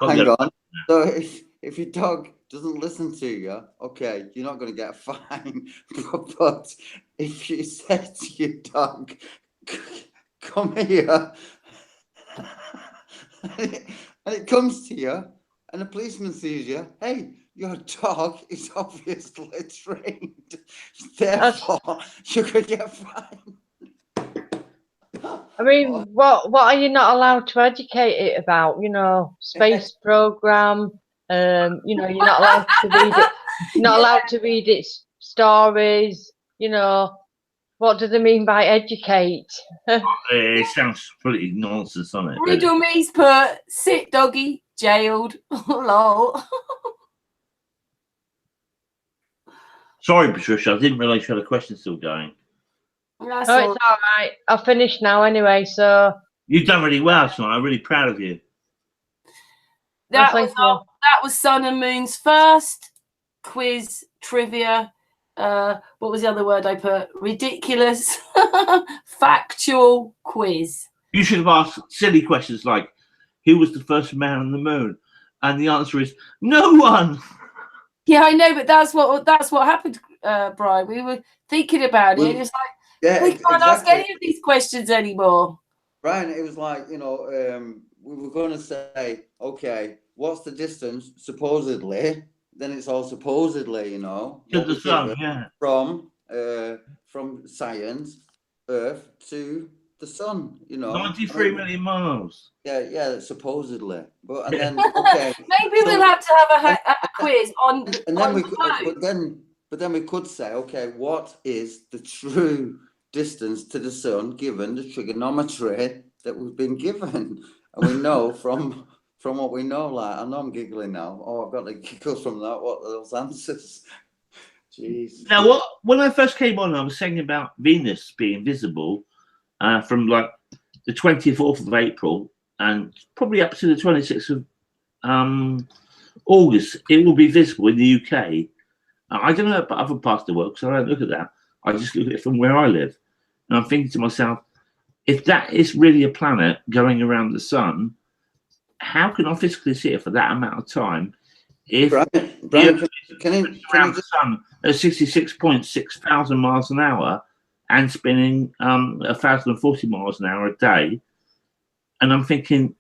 on. So if your dog doesn't listen to you, okay, you're not going to get a fine. But if you say to your dog, "Come here," and it comes to you, and the policeman sees you, hey, your dog is obviously trained, therefore you're going to get a fine. I mean, what are you not allowed to educate it about? You know, space program. You know, you're not allowed to read it. You're not allowed to read its stories. You know, what do they mean by educate? It sounds pretty nonsense, doesn't it? Riddle me's put sit doggy jailed. Lol. Sorry, Patricia. I didn't realise you had a question still going. That's Oh, all. it's all right. I've finished now anyway. So You've done really well tonight. I'm really proud of you. That thank was you. that was Sun and Moon's first quiz trivia. What was the other word I put? Ridiculous factual quiz. You should have asked silly questions like, who was the first man on the moon? And the answer is no one. Yeah, I know, but that's what happened, Brian. We were thinking about it. Well, It's like Yeah, we can't ask exactly. any of these questions anymore. Brian, it was like, we were going to say, okay, what's the distance supposedly? Then it's all supposedly, To what the was sun, given yeah. from science, Earth to the sun, 93 million miles. Yeah, supposedly. But and then okay, Maybe we'll have to have a quiz on. and then on we the could, moon. but then we could say, okay, what is the true distance to the sun given the trigonometry that we've been given? And we know from what we know, like, I know I'm giggling now. Oh, I've got the giggles from that. What are those answers? Jeez. Now, when I first came on, I was saying about Venus being visible from like the 24th of April and probably up to the 26th of August. It will be visible in the UK. I don't know about other parts of the world because I don't look at that. I just look at it from where I live. And I'm thinking to myself, if that is really a planet going around the sun, how can I physically see it for that amount of time? If Brian, can you around the just sun at 66.6 thousand miles an hour and spinning 1,040 miles an hour a day, and I'm thinking,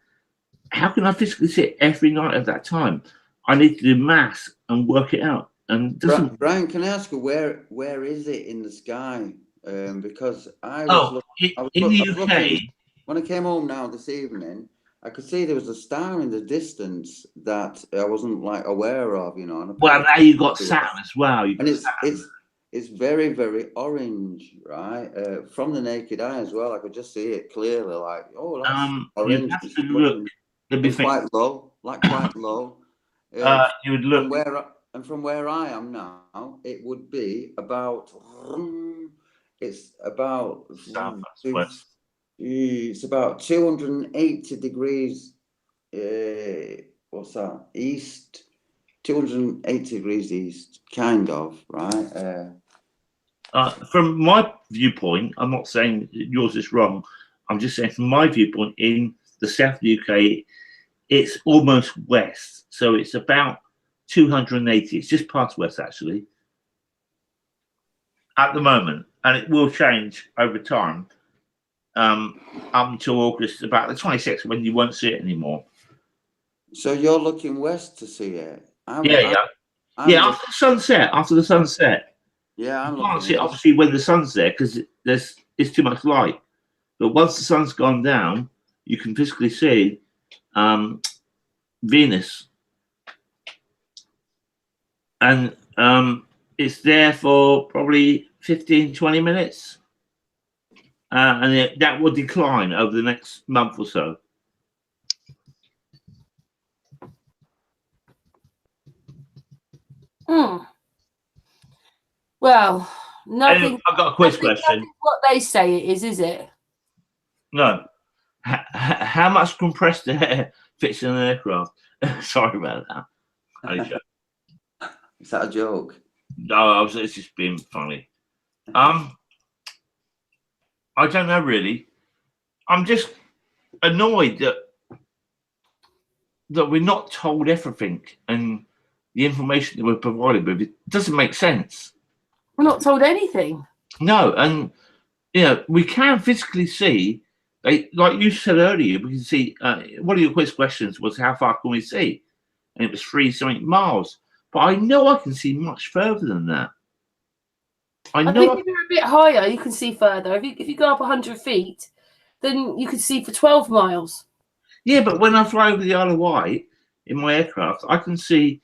how can I physically see it every night at that time? I need to do maths and work it out. And Brian, can I ask you where is it in the sky? Because I was in the UK. looking, when I came home now this evening, I could see there was a star in the distance that I wasn't like aware of, And well, now you've got Saturn as well. It's very, very orange, right? From the naked eye as well, I could just see it clearly. Like, oh, that's orange. You'd have to look. It's quite low, quite low. You would look. From where I am now, it would be about. It's about. Southwest. It's about 280 degrees. What's that? East. 280 degrees east, kind of, right? From my viewpoint, I'm not saying yours is wrong. I'm just saying from my viewpoint, in the south of the UK, it's almost west. So it's about 280. It's just past west, actually, at the moment. And it will change over time up until August, about the 26th, when you won't see it anymore. So you're looking west to see it? Yeah, after the sunset. Yeah, you can't see it, obviously, when the sun's there because it's too much light. But once the sun's gone down, you can physically see Venus. And it's there for probably 15, 20 minutes. And that will decline over the next month or so. Well, nothing. Anyway, I've got a quiz question. What they say it is it? No. How much compressed air fits in an aircraft? Sorry about that. Is that a joke? No, it's just being funny. I don't know really. I'm just annoyed that we're not told everything, and the information that we're provided with, it doesn't make sense. We're not told anything. No, and we can physically see, like you said earlier, we can see. One of your quiz questions was how far can we see, and it was 3-something miles. But I know I can see much further than that. I think if you're a bit higher, you can see further. If you go up 100 feet, then you can see for 12 miles. Yeah, but when I fly over the Isle of Wight in my aircraft, I can see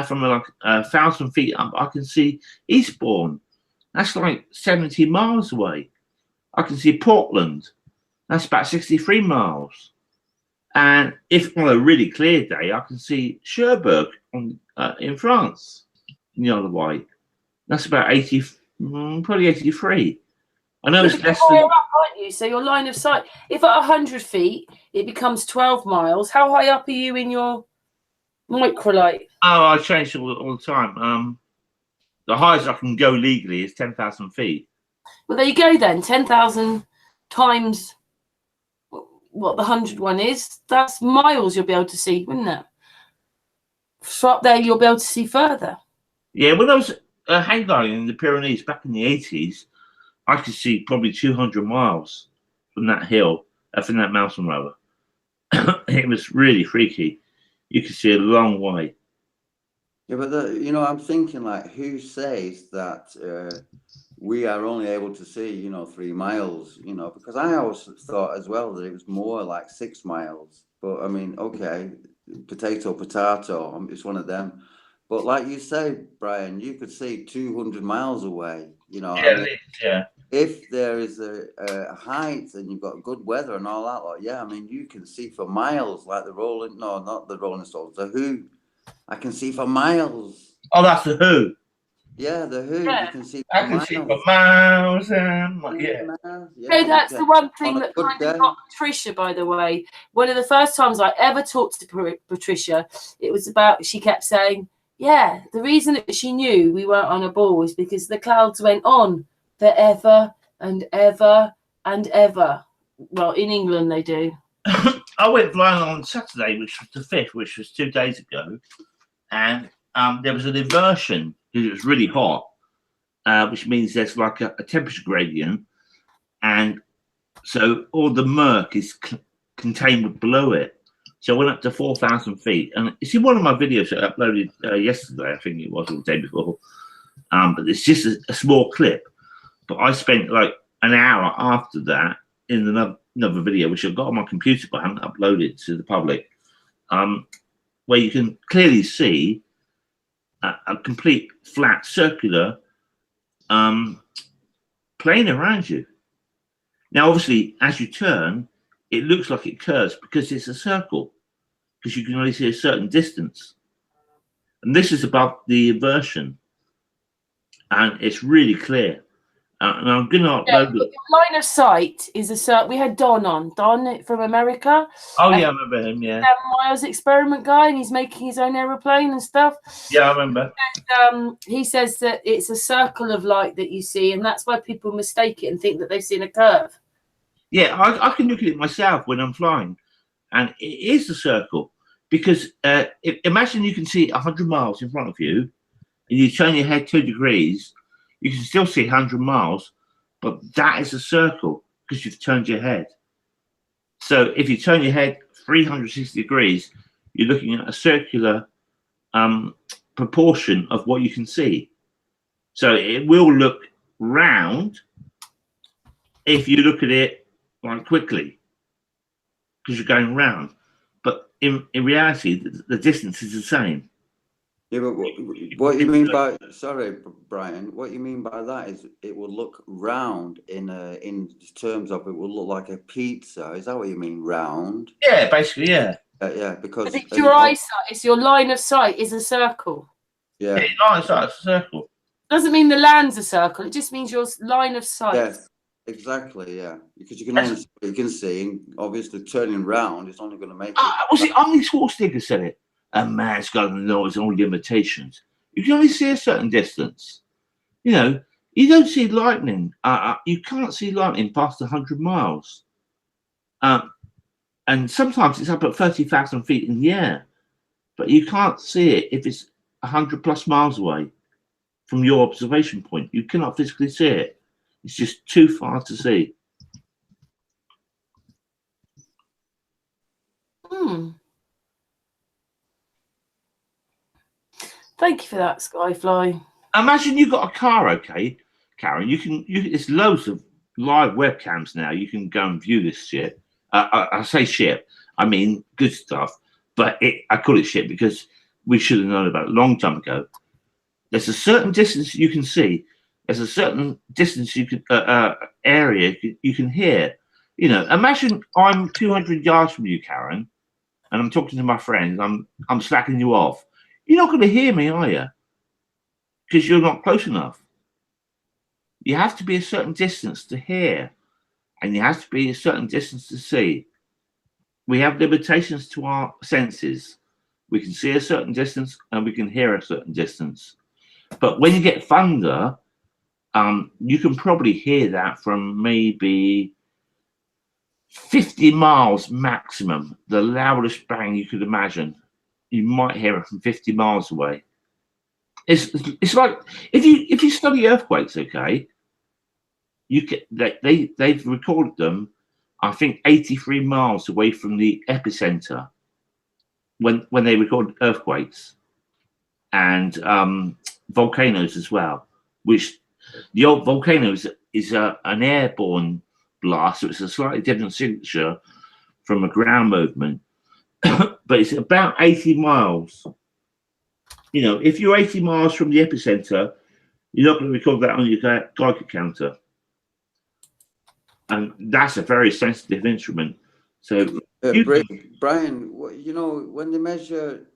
from like 1,000 feet up. I can see Eastbourne. That's like 70 miles away. I can see Portland. That's about 63 miles. And if on a really clear day, I can see Cherbourg in France, in the Isle of Wight. That's about 80, probably 83. I know it's less than. Higher up, aren't you? So your line of sight, if at 100 feet it becomes 12 miles, how high up are you in your Microlight. Oh, I change all the time. The highest I can go legally is 10,000 feet. Well, there you go then. 10,000 times what the 100 one is. That's miles you'll be able to see, wouldn't it? So up there, you'll be able to see further. Yeah, when I was hang gliding in the Pyrenees back in the 80s, I could see probably 200 miles from that hill, from that mountain rower. It was really freaky. You could see a long way. Yeah, but you know, I'm thinking like, who says that we are only able to see, you know, 3 miles? You know, because I always thought as well that it was more like 6 miles. But I mean, okay, potato, it's one of them. But like you say, Brian, you could see 200 miles away. You know, Yeah, I mean, yeah. if there is a height and you've got good weather and all that, like, yeah, I mean, you can see for miles, like not the Rolling Stones, the Who. I can see for miles. Oh, that's the Who. Yeah, the Who. Yeah. You can see I for can miles. see for miles and yeah. So that's the one thing On a that good kind of day. got Patricia, by the way. One of the first times I ever talked to Patricia, it was about, she kept saying, yeah, the reason that she knew we weren't on a ball was because the clouds went on forever and ever and ever. Well, in England they do. I went flying on Saturday, which was the 5th, which was 2 days ago, and there was an inversion because it was really hot, which means there's like a temperature gradient, and so all the murk is contained below it. So I went up to 4,000 feet, and it's in one of my videos that I uploaded yesterday, I think it was, or the day before. But it's just a small clip. But I spent like an hour after that in another video, which I've got on my computer, but I haven't uploaded to the public, where you can clearly see a complete flat circular plane around you. Now, obviously, as you turn, it looks like it curves because it's a circle, because you can only see a certain distance. And this is above the inversion, and it's really clear. And I'm going to upload it. Line of sight is a certain. We had Don from America. Oh, yeah, I remember him, yeah. 7 miles experiment guy, and he's making his own aeroplane and stuff. Yeah, I remember. And, he says that it's a circle of light that you see, and that's why people mistake it and think that they've seen a curve. Yeah, I can look at it myself when I'm flying, and it is a circle. Because imagine you can see 100 miles in front of you, and you turn your head 2 degrees, you can still see 100 miles, but that is a circle because you've turned your head. So if you turn your head 360 degrees, you're looking at a circular proportion of what you can see. So it will look round if you look at it like quickly, because you're going round. But in reality, the distance is the same. Yeah, but what you mean by, sorry, Brian, what you mean by that is it will look round in terms of it will look like a pizza. Is that what you mean, round? Yeah, basically, yeah. Yeah, because it's your eyesight. It's your line of sight is a circle. Yeah, it's a circle. Doesn't mean the land's a circle. It just means your line of sight. Yes, exactly. Yeah, because you can only see what you can see, and obviously turning round is only going to make it. Was it Arnold Schwarzenegger said it? A man's got to know his own limitations. You can only see a certain distance. You know, you don't see lightning. You can't see lightning past 100 miles. And sometimes it's up at 30,000 feet in the air. But you can't see it if it's 100 plus miles away from your observation point. You cannot physically see it. It's just too far to see. Thank you for that, SKYFLY. Imagine you got a car, okay, Karen. There's loads of live webcams now. You can go and view this shit. I say shit, I mean good stuff. But I call it shit because we should have known about it a long time ago. There's a certain distance you can see. There's a certain distance you can area you can hear. You know, imagine I'm 200 yards from you, Karen, and I'm talking to my friends. I'm slacking you off. You're not going to hear me, are you? Because you're not close enough. You have to be a certain distance to hear, and you have to be a certain distance to see. We have limitations to our senses. we can see a certain distance and we can hear a certain distance. But when you get thunder, you can probably hear that from maybe 50 miles maximum, the loudest bang you could imagine. You might hear it from 50 miles away. It's like if you study earthquakes, okay, they've recorded them, I think 83 miles away from the epicenter when they record earthquakes and volcanoes as well. Which the old volcano is an airborne blast, so it's a slightly different signature from a ground movement, but it's about 80 miles. You know, if you're 80 miles from the epicenter, you're not going to record that on your Geiger counter. And that's a very sensitive instrument. So, Brian, you know, when they measure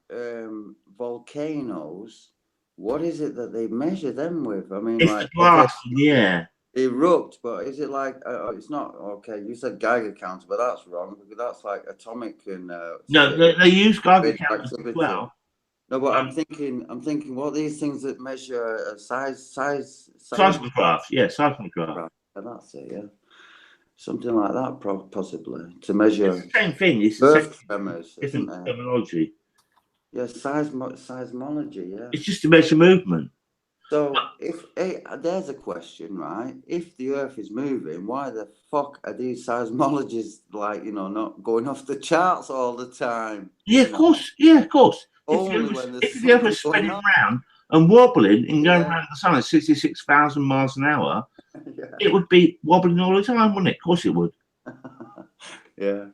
volcanoes, what is it that they measure them with? I mean, it's like, blast in the air. Erupt, but is it like it's not okay? You said Geiger counter, but that's wrong because that's like atomic and no, they use Geiger counters as well. No, but I'm thinking, what are these things that measure seismograph? Yeah, seismograph. And that's it, yeah, something like that, possibly to measure. It's the same thing. It's earth tremors, different terminology. Yeah, seismology. Yeah, it's just to measure movement. So if there's a question, right? If the Earth is moving, why the fuck are these seismologists like, you know, not going off the charts all the time? Yeah, of course. Yeah, of course. Only if the Earth was spinning around and wobbling and going around the sun at 66,000 miles an hour, it would be wobbling all the time, wouldn't it? Of course it would. Yeah.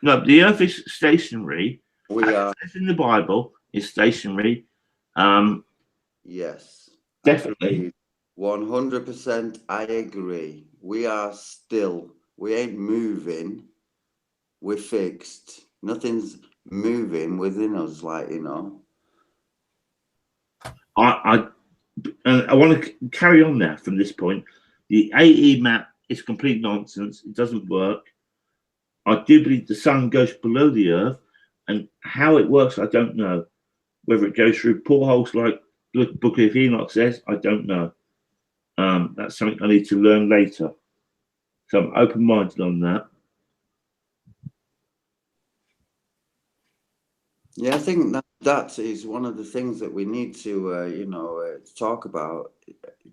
No, the Earth is stationary. We are. In the Bible, it's stationary. Yes, definitely. 100%. I agree. We are still. We ain't moving. We're fixed. Nothing's moving within us, like, you know. I want to carry on there from this point. The AE map is complete nonsense. It doesn't work. I do believe the sun goes below the Earth, and how it works, I don't know. Whether it goes through portholes like the Book of Enoch says, I don't know. That's something I need to learn later. So I'm open-minded on that. Yeah, I think that is one of the things that we need to, talk about,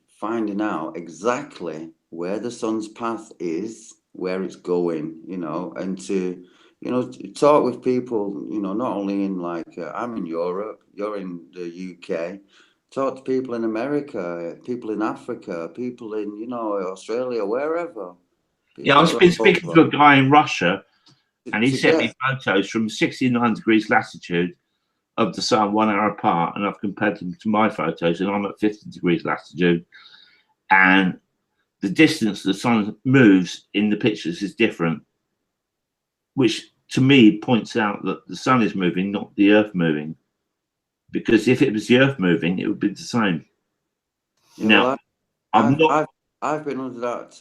finding out exactly where the sun's path is, where it's going, you know, and to talk with people, you know, not only in I'm in Europe, you're in the UK. Talk to people in America, people in Africa, people in, Australia, wherever. Yeah, I've been speaking to a guy in Russia, and he sent me photos from 69 degrees latitude of the sun 1 hour apart, and I've compared them to my photos, and I'm at 50 degrees latitude. And the distance the sun moves in the pictures is different, which to me points out that the sun is moving, not the Earth moving. Because if it was the Earth moving, it would be the same. Yeah, I've been under that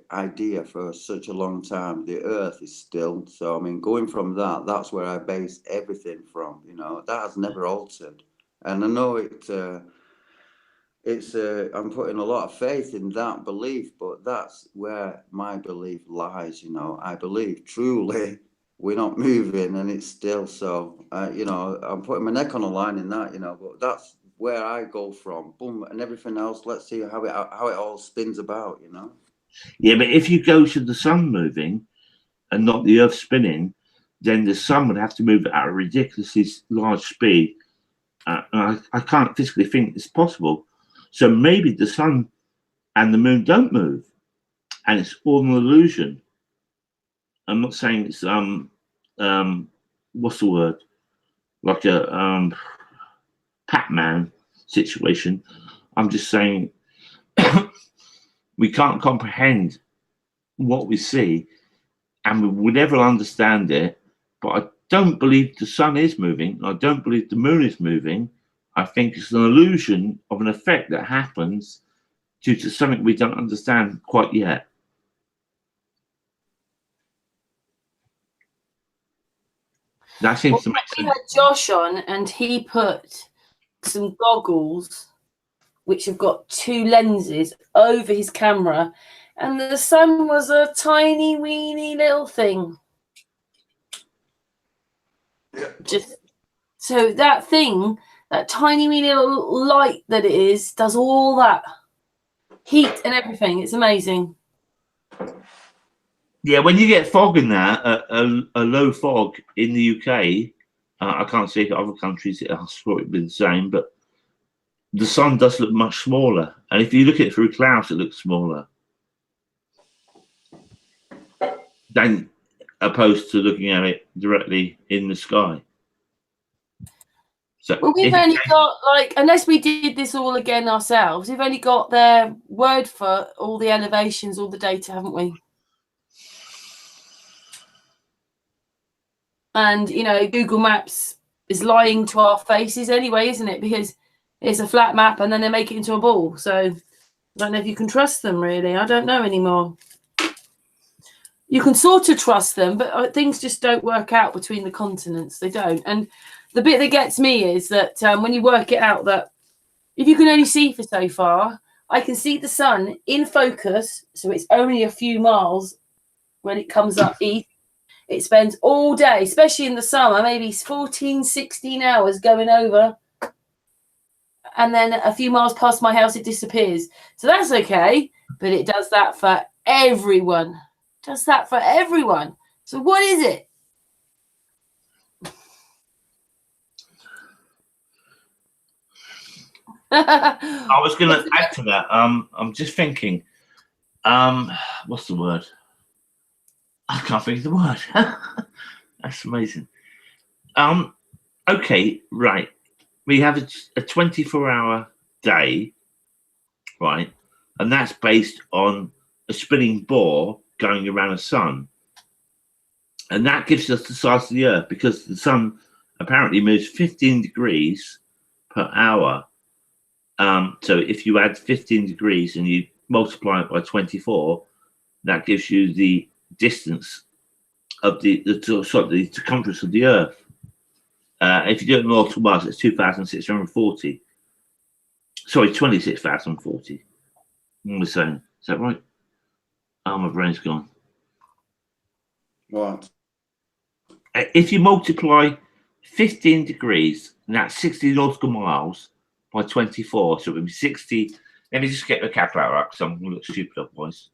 idea for such a long time. The Earth is still. So I mean, going from that's where I base everything from. You know, that has never altered, and I know I'm putting a lot of faith in that belief, but that's where my belief lies. You know, I believe truly we're not moving and it's still. So I'm putting my neck on the line in that. You know, but that's where I go from. Boom, and everything else. Let's see how it all spins about. You know. Yeah, but if you go to the sun moving and not the Earth spinning, then the sun would have to move at a ridiculously large speed. I can't physically think it's possible. So maybe the sun and the moon don't move, and it's all an illusion. I'm not saying it's what's the word? Like a Pac-Man situation. I'm just saying we can't comprehend what we see, and we would never understand it. But I don't believe the sun is moving. I don't believe the moon is moving. I think it's an illusion of an effect that happens due to something we don't understand quite yet. That seems to make We sense. had Josh on, and he put some goggles which have got 2 lenses over his camera, and the sun was a tiny weeny little thing. Just so that thing, that tiny weeny little light that it is, does all that heat and everything. It's amazing. Yeah, when you get fog in there, a low fog in the UK, I can't see if other countries it has probably been the same, but the sun does look much smaller. And if you look at it through clouds, it looks smaller than opposed to looking at it directly in the sky. So Well, we've only got, like, unless we did this all again ourselves, we've only got their word for all the elevations, all the data, haven't we? And, you know, Google Maps is lying to our faces anyway, isn't it? Because it's a flat map and then they make it into a ball. So I don't know if you can trust them, really. I don't know anymore. You can sort of trust them, but things just don't work out between the continents. They don't. And the bit that gets me is that when you work it out, that if you can only see for so far, I can see the sun in focus. So it's only a few miles when it comes up east. It spends all day, especially in the summer, maybe 14, 16 hours going over. And then a few miles past my house, it disappears. So that's okay. But it does that for everyone. Does that for everyone. So what is it? I was going to add to that. I'm just thinking. What's the word? I can't think of the word. That's amazing. Okay, right. We have a 24-hour day, right? And that's based on a spinning ball going around the sun. And that gives us the size of the Earth, because the sun apparently moves 15 degrees per hour. So if you add 15 degrees and you multiply it by 24, that gives you the distance of the circumference of the Earth. If you do it in multiple miles, it's 2,640. Sorry, 26,040. What am I saying? Is that right? Oh, my brain's gone. What? If you multiply 15 degrees, and that's 60 nautical miles, by 24, so it would be 60. Let me just get the calculator up, because I'm going to look stupid otherwise.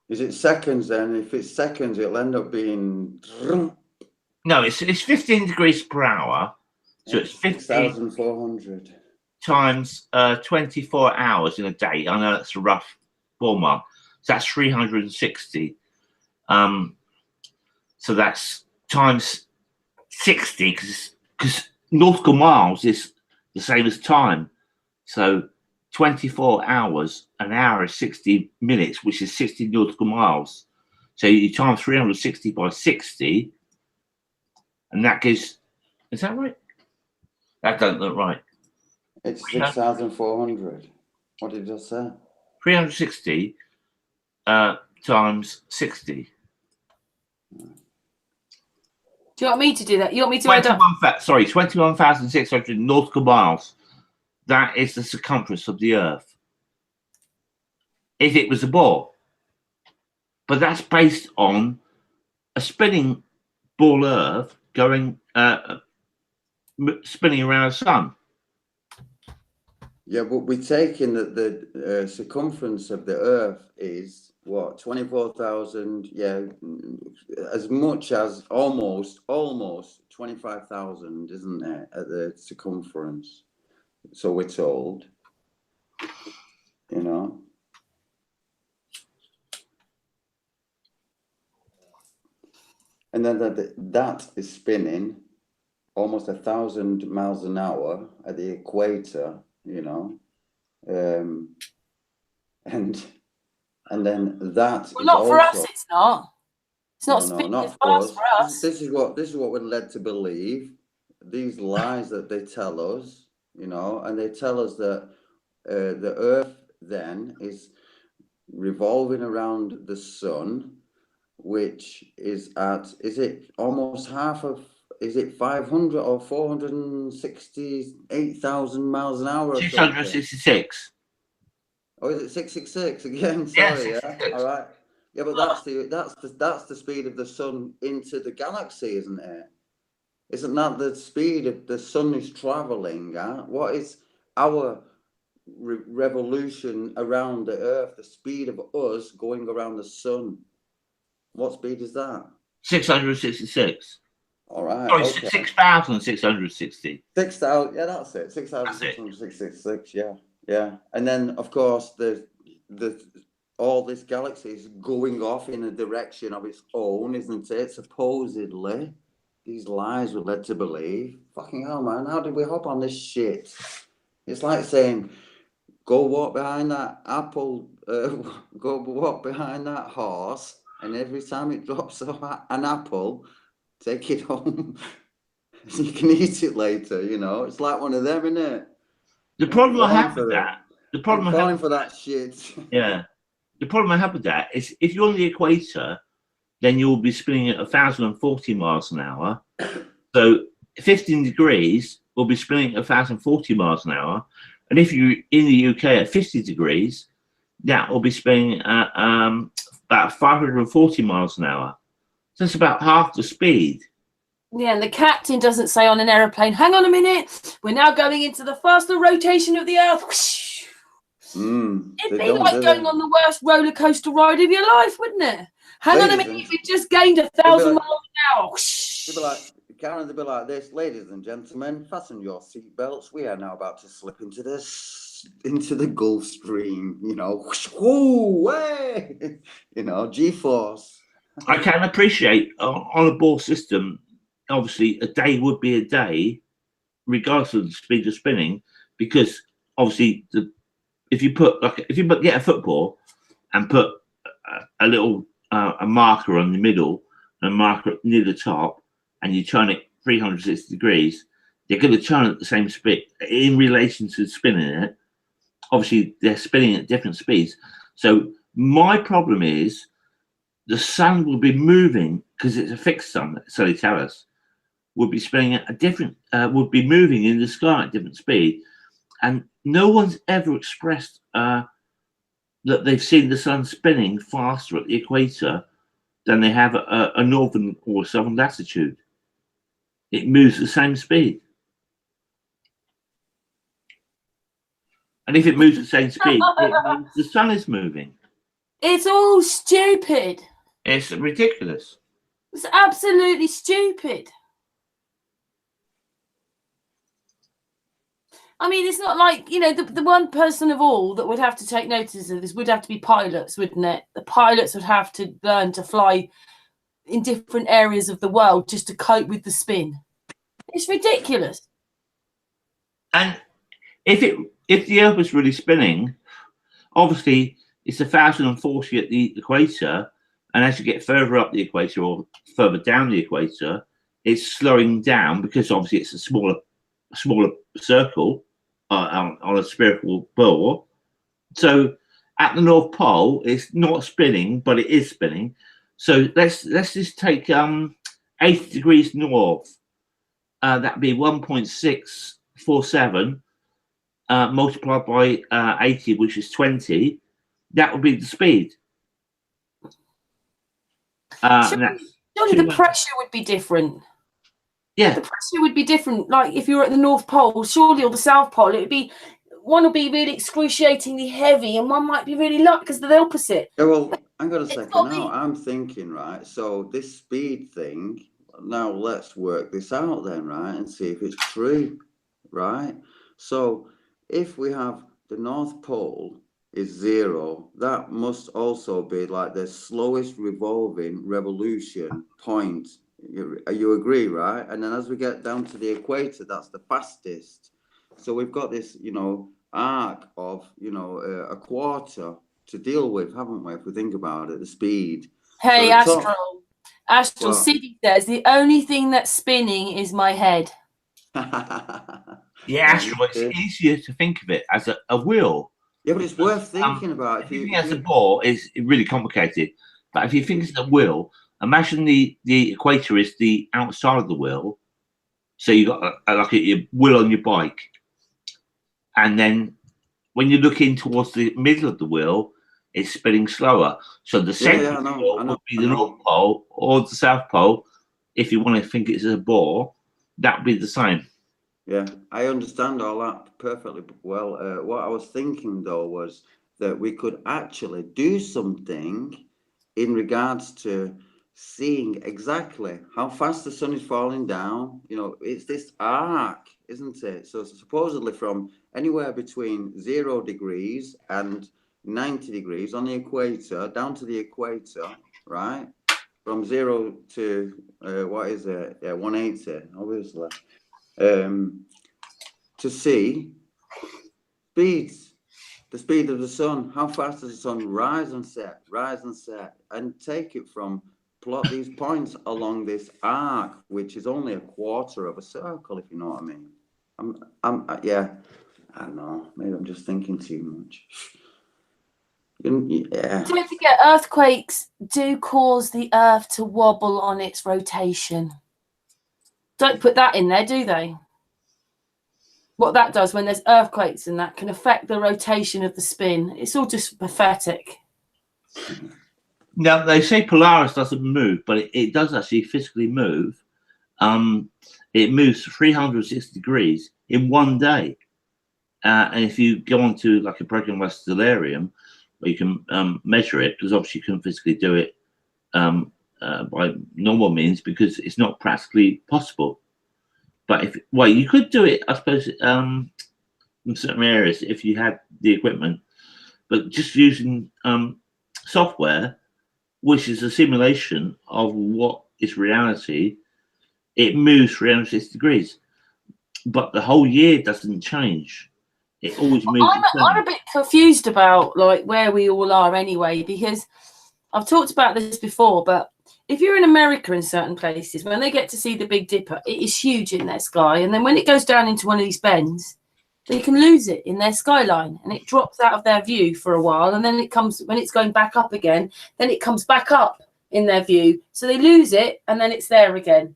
Is it seconds then? If it's seconds, it'll end up being... No, it's 15 degrees per hour. So it's 6,400 times 24 hours in a day. I know that's a rough ballpark. So that's 360. So that's times 60, because nautical miles is the same as time. So 24 hours, an hour is 60 minutes, which is 60 nautical miles. So you times 360 by 60, and that gives, is that right? That doesn't look right. It's 6,400. What did I say? 360 times 60. Do you want me to do that? You want me to add up? 21,600 nautical miles. That is the circumference of the Earth. If it was a ball. But that's based on a spinning ball Earth going, spinning around the sun. Yeah, but we're taking that the circumference of the Earth is what, 24,000? Yeah, as much as almost 25,000, isn't it, at the circumference? So we're told, you know. And then that is spinning almost 1,000 miles an hour at the equator, you know. And then that Well, is not also, for us, it's not. It's not no, spinning not as fast for us. This is what we're led to believe. These lies that they tell us, you know, and they tell us that the Earth then is revolving around the sun, which is at, is it almost half of is it 500 or 468,000 miles an hour? Or 666. Oh, is it 666 again? Yeah, Sorry, yeah. 666. All right. Yeah, but that's the speed of the sun into the galaxy, isn't it? Isn't that the speed of the sun is traveling at? What is our revolution around the Earth? The speed of us going around the sun. What speed is that? 666. All right. Sorry, Okay. 6,660. 6,000. Yeah, that's it. 6,666. Yeah, yeah. And then, of course, the all this galaxy is going off in a direction of its own, isn't it? Supposedly, these lies we're led to believe. Fucking hell, man! How did we hop on this shit? It's like saying, "Go walk behind that apple. Go walk behind that horse." And every time it drops an apple, take it home. You can eat it later, you know. It's like one of them, isn't it? The problem I have with that, the problem I'm I falling have, for that shit. yeah, the problem I have with that is if you're on the equator, then you'll be spinning at 1,040 miles an hour. So 15 degrees will be spinning at 1,040 miles an hour. And if you're in the UK at 50 degrees, that will be spinning at about 540 miles an hour. So it's about half the speed. Yeah, and the captain doesn't say on an aeroplane, hang on a minute, we're now going into the faster rotation of the Earth. It'd be like going on the worst roller coaster ride of your life, wouldn't it? Hang on a minute, we just gained 1,000 miles an hour. They'd be like, Karen, they'd be like this, ladies and gentlemen, fasten your seatbelts. We are now about to slip into the Gulf Stream, you know, whoo, way, you know, G-force. I can appreciate on a ball system, obviously a day would be a day, regardless of the speed of spinning, because obviously if you get a football and put a little a marker on the middle and a marker near the top, and you turn it 360 degrees, they're going to turn at the same speed in relation to spinning it. Obviously, they're spinning at different speeds. So my problem is the sun will be moving because it's a fixed sun. So they tell us would be spinning at a different, would be moving in the sky at different speed, and no one's ever expressed that they've seen the sun spinning faster at the equator than they have at a northern or southern latitude. It moves at the same speed. And if it moves at the same speed, it means the sun is moving. It's all stupid. It's ridiculous. It's absolutely stupid. I mean, it's not like, you know, the one person of all that would have to take notice of this would have to be pilots, wouldn't it? The pilots would have to learn to fly in different areas of the world just to cope with the spin. It's ridiculous. And if the Earth was really spinning, obviously it's 1,040 at the equator, and as you get further up the equator or further down the equator, it's slowing down because obviously it's a smaller circle on a spherical ball. So at the North Pole, it's not spinning, but it is spinning. So let's just take 80 degrees north. That'd be 1.647 multiplied by 80, which is 20. That would be the speed. Surely the pressure would be different. Yeah, the pressure would be different. Like if you were at the North Pole, surely, or the South Pole, it would be, one will be really excruciatingly heavy, and one might be really light because they're the opposite. Yeah, well, hang on a second now. I'm thinking, right? So this speed thing. Now let's work this out then, right, and see if it's true, right? So if we have the North Pole is 0, that must also be like the slowest revolving revolution point. You agree, right? And then as we get down to the equator, that's the fastest. So we've got this, you know, arc of, you know, a quarter to deal with, haven't we? If we think about it, the speed. Hey, so Astral, Siddy says the only thing that's spinning is my head. yeah, Astral, it's easier to think of it as a wheel. Yeah, but it's worth thinking about. If you think as a ball, it's really complicated. But if you think it's a wheel, imagine the equator is the outside of the wheel, So you got like your wheel on your bike, and then when you look in towards the middle of the wheel, it's spinning slower. So the centre of the wheel would be the North Pole or the South Pole. If you want to think it's a ball, that would be the same. Yeah, I understand all that perfectly well. What I was thinking though was that we could actually do something in regards to seeing exactly how fast the sun is falling down. You know, it's this arc, isn't it? So supposedly from anywhere between 0 degrees and 90 degrees on the equator, down to the equator, right? From 0 to, what is it? Yeah, 180, obviously. To see speeds, the speed of the sun, how fast does the sun rise and set, and take it from, plot these points along this arc, which is only a quarter of a circle, if you know what I mean. Yeah, I don't know, maybe I'm just thinking too much. Yeah. Don't forget, earthquakes do cause the earth to wobble on its rotation. Don't put that in there, do they? What that does when there's earthquakes and that can affect the rotation of the spin. It's all just pathetic. Now, they say Polaris doesn't move, but it does actually physically move. It moves 360 degrees in one day. And if you go onto like a program like Stellarium, where you can measure it, because obviously you can physically do it by normal means, because it's not practically possible. But you could do it, I suppose, in certain areas if you had the equipment, but just using software, which is a simulation of what is reality, it moves 360 degrees, but the whole year doesn't change. It always moves. I'm a bit confused about like where we all are anyway, because I've talked about this before, but if you're in America in certain places, when they get to see the Big Dipper, it is huge in their sky. And then when it goes down into one of these bends, they can lose it in their skyline and it drops out of their view for a while. And then it comes, when it's going back up again, then it comes back up in their view. So they lose it and then it's there again.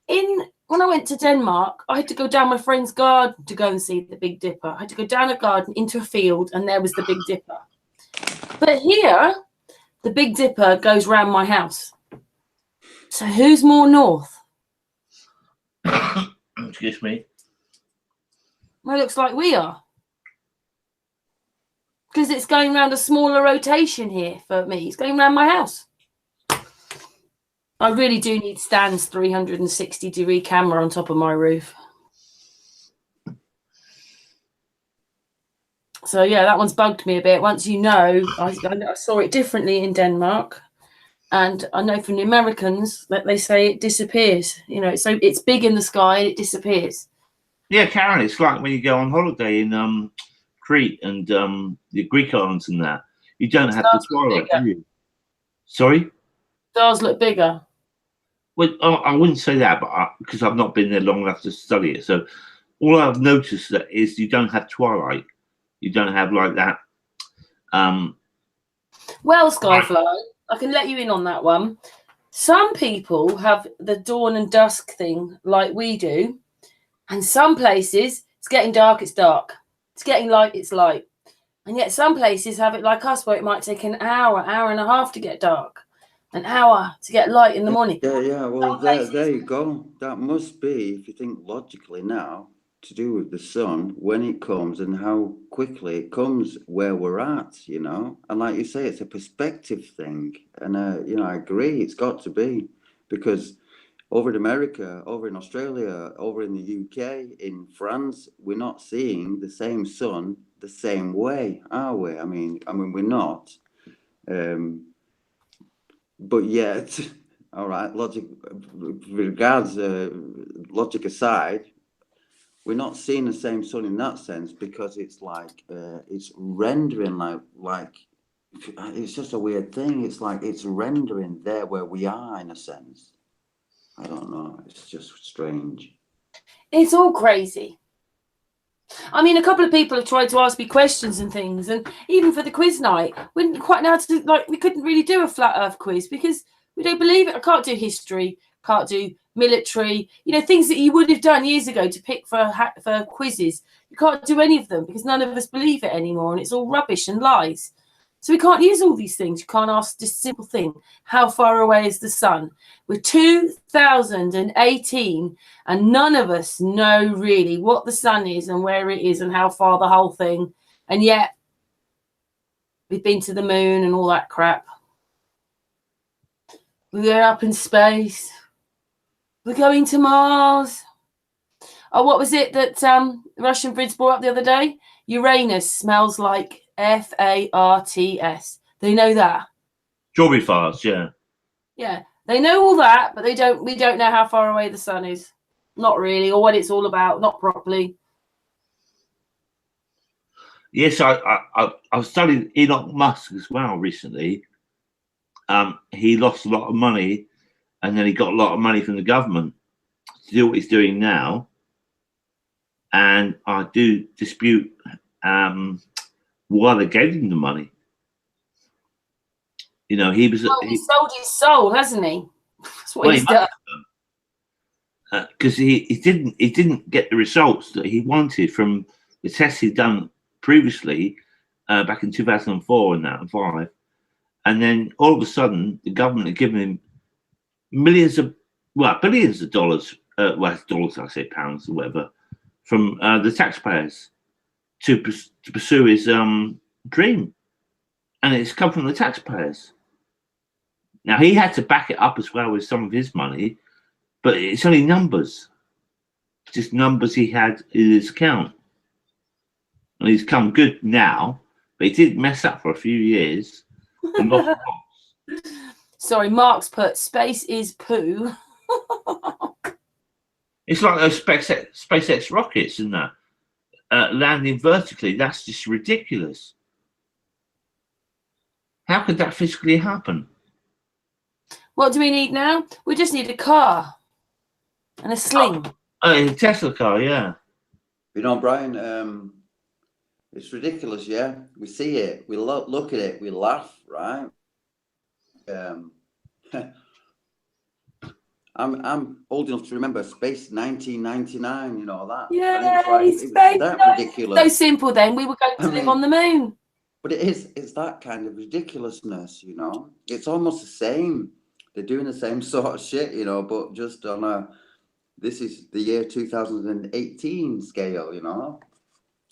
When I went to Denmark, I had to go down my friend's garden to go and see the Big Dipper. I had to go down a garden into a field and there was the Big Dipper. But here, the Big Dipper goes round my house. So who's more north? Excuse me. Well, it looks like we are. Because it's going around a smaller rotation here for me. It's going around my house. I really do need Stan's 360-degree camera on top of my roof. So, yeah, that one's bugged me a bit. Once you know, I saw it differently in Denmark. And I know from the Americans that they say it disappears. You know, so it's big in the sky and it disappears. Yeah, Karen, it's like when you go on holiday in Crete and the Greek islands and that. You don't have the twilight, do you? Sorry? Stars look bigger. Well, I wouldn't say that, but because I've not been there long enough to study it. So all I've noticed that is you don't have twilight. You don't have like that. Well, SKYFLY, I can let you in on that one. Some people have the dawn and dusk thing like we do. And some places, it's getting dark, it's dark. It's getting light, it's light. And yet some places have it like us, where it might take an hour, hour and a half to get dark. An hour to get light in the morning. Yeah. Well, there you go. That must be, if you think logically now, to do with the sun, when it comes and how quickly it comes where we're at, you know. And like you say, it's a perspective thing. And, you know, I agree, it's got to be. Because over in America, over in Australia, over in the UK, in France, we're not seeing the same sun the same way, are we? I mean, we're not. But yet, all right, logic aside, we're not seeing the same sun in that sense, because it's like it's rendering like it's just a weird thing. It's like it's rendering there where we are in a sense. I don't know. It's just strange. It's all crazy. I mean, a couple of people have tried to ask me questions and things, and even for the quiz night, we didn't quite know how to do, we couldn't really do a flat Earth quiz because we don't believe it. I can't do history, can't do military, you know, things that you would have done years ago to pick for quizzes. You can't do any of them because none of us believe it anymore, and it's all rubbish and lies. So we can't use all these things. You can't ask this simple thing: how far away is the sun? We're 2018, and none of us know really what the sun is and where it is and how far the whole thing. And yet we've been to the moon and all that crap. We're up in space. We're going to Mars. Oh, what was it that Russian Brits brought up the other day? Uranus smells like FARTS. They know that. Strawberry farts, yeah. Yeah, they know all that, but we don't know how far away the sun is. Not really, or what it's all about, not properly. Yes, I studied Elon Musk as well recently. He lost a lot of money, and then he got a lot of money from the government to do what he's doing now. And I do dispute why they gave him the money. You know, he was. Well, he sold his soul, hasn't he? That's what he's done. Because he didn't get the results that he wanted from the tests he'd done previously, back in 2004 and 5. And then all of a sudden, the government had given him billions of dollars, dollars, I say pounds or whatever, from the taxpayers to pursue his dream. And it's come from the taxpayers. Now, he had to back it up as well with some of his money, but it's only numbers. Just numbers he had in his account. And he's come good now, but he did mess up for a few years. And lost Sorry, Mark's put space is poo. It's like those SpaceX rockets and that landing vertically. That's just ridiculous. How could that physically happen? What do we need now? We just need a car and a sling. A Tesla car, yeah. You know, Brian, it's ridiculous, yeah. We see it, we look at it, we laugh, right? I'm old enough to remember Space 1999, you know that. Yeah, it's that ridiculous. So simple then. We were going to live on the moon. But it's that kind of ridiculousness, you know. It's almost the same. They're doing the same sort of shit, you know, but just on this is the year 2018 scale, you know.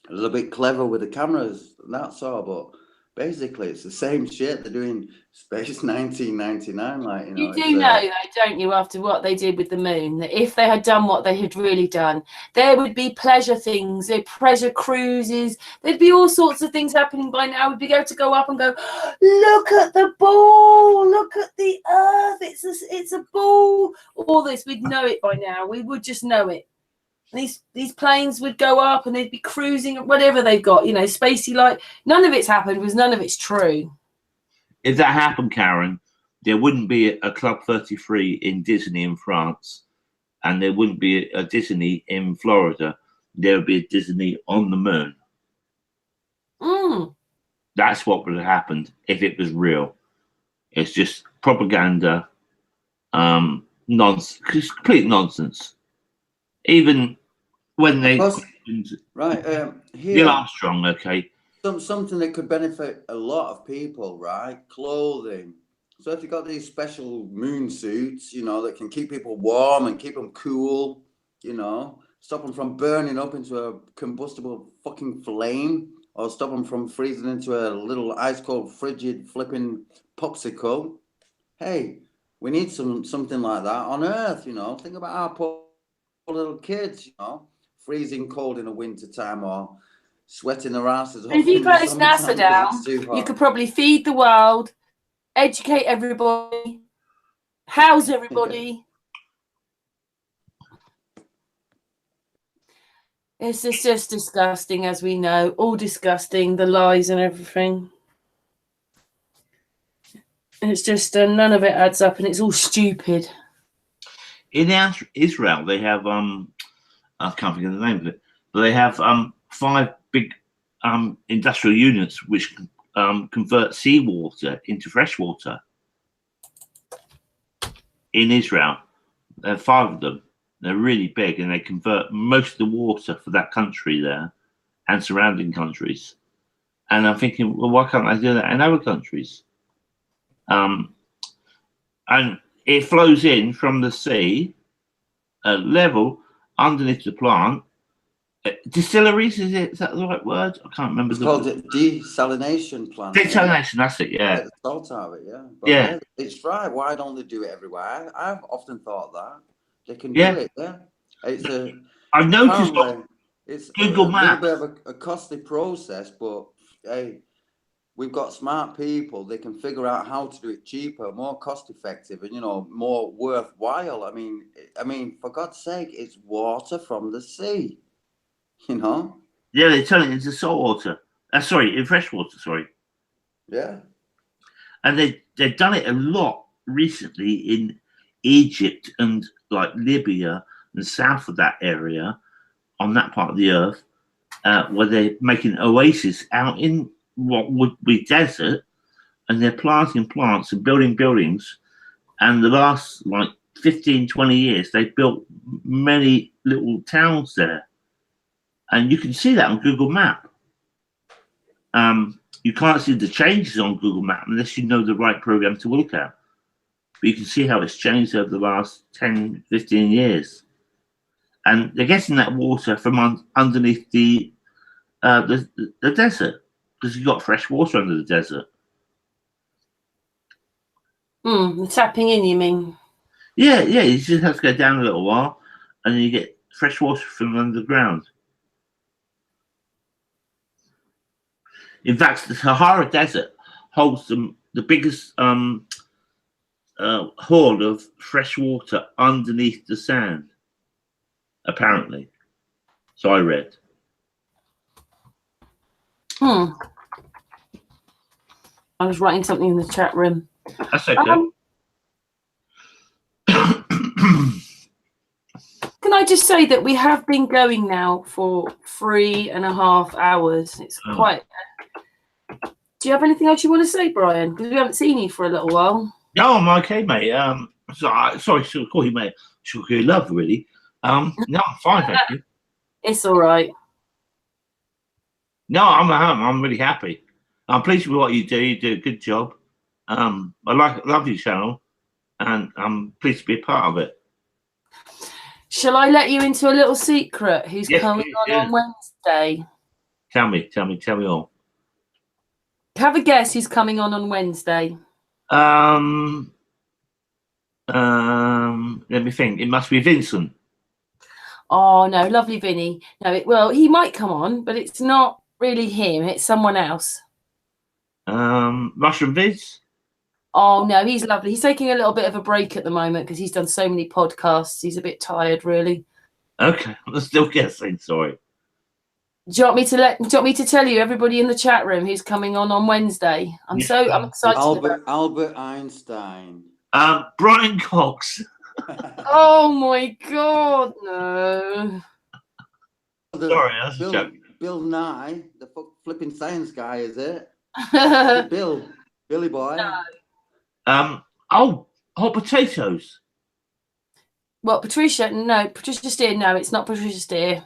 A little bit clever with the cameras, that's all, but basically it's the same shit. They're doing Space 1999, like, you know. You do know, though, don't you, after what they did with the moon, that if they had done what they had really done, there would be pleasure things, pleasure cruises, there'd be all sorts of things happening by now. We'd be able to go up and go, look at the ball, look at the Earth, it's a ball. All this, we'd know it by now. We would just know it. These planes would go up and they'd be cruising, whatever they've got, you know, spacey like. None of it's happened because none of it's true. If that happened, Karen, there wouldn't be a Club 33 in Disney in France, and there wouldn't be a Disney in Florida. There would be a Disney on the moon. That's what would have happened if it was real. It's just propaganda, nonsense, complete nonsense. Even when they right here, Neil Armstrong, okay, something that could benefit a lot of people, right? Clothing. So if you've got these special moon suits, you know, that can keep people warm and keep them cool, you know, stop them from burning up into a combustible fucking flame, or stop them from freezing into a little ice cold, frigid, flipping popsicle. Hey, we need something like that on Earth, you know. Think about our poor little kids, you know, freezing cold in the winter time or sweating their asses off. If you close NASA down, you could probably feed the world, educate everybody, house everybody. It's just disgusting, as we know, all disgusting, the lies and everything. And it's just none of it adds up, and it's all stupid. In Israel, they have I can't think of the name of it, but they have 5 big industrial units which convert seawater into fresh water in Israel. There are 5 of them. They're really big, and they convert most of the water for that country there and surrounding countries. And I'm thinking, well, why can't they do that in other countries? And it flows in from the sea level underneath the plant. Distilleries, is that the right word? I can't remember. It's called a desalination plant. Desalination, that's it, yeah. Get the salt out of it, yeah. But Yeah. it's right. Why don't they do it everywhere? I've often thought that. They can do Yeah. it, yeah. It's a I've noticed apparently it's Google a Maps. little bit of a costly process, but hey, we've got smart people. They can figure out how to do it cheaper, more cost effective, and more worthwhile. I mean, for God's sake, it's water from the sea. Yeah, they turn it into salt water. Sorry, in fresh water. Sorry. Yeah. And they've done it a lot recently in Egypt and like Libya and south of that area, on that part of the earth, where they're making oases out in what would be desert, and they're planting plants and building buildings. And the last like 15, 20 years, they've built many little towns there. And you can see that on Google Map. You can't see the changes on Google Map unless you know the right program to look at. But you can see how it's changed over the last 10, 15 years. And they're getting that water from underneath the desert, because you've got fresh water under the desert. The tapping in, you mean? Yeah, you just have to go down a little while, and then you get fresh water from underground. In fact, the Sahara Desert holds the biggest hoard of fresh water underneath the sand, apparently. So I read. I was writing something in the chat room. That's okay. Can I just say that we have been going now for 3.5 hours? It's quite. Do you have anything else you want to say, Brian? Because we haven't seen you for a little while. No, I'm okay, mate. Sorry, should call you mate. Should call you love, really. No, I'm fine, thank you. It's all right. No, I'm really happy. I'm pleased with what you do. You do a good job. I love your channel, and I'm pleased to be a part of it. Shall I let you into a little secret? Who's Yes, coming on Wednesday? Tell me all. Have a guess who's coming on Wednesday. Let me think. It must be Vincent. Oh no, lovely Vinny. No, well, he might come on, but it's not really him. It's someone else. Mushroom Viz. Oh no, he's lovely. He's taking a little bit of a break at the moment because he's done so many podcasts. He's a bit tired, really. Okay, I'm still guessing. Sorry. Do you want me to tell you, everybody in the chat room, who's coming on Wednesday? I'm excited. Albert Einstein. Brian Cox. Oh my God, no. Sorry, that's a joke. Bill Nye, the flipping science guy, is it? Billy boy. No. Hot potatoes. Well, Patricia Steer. No, it's not Patricia Steer.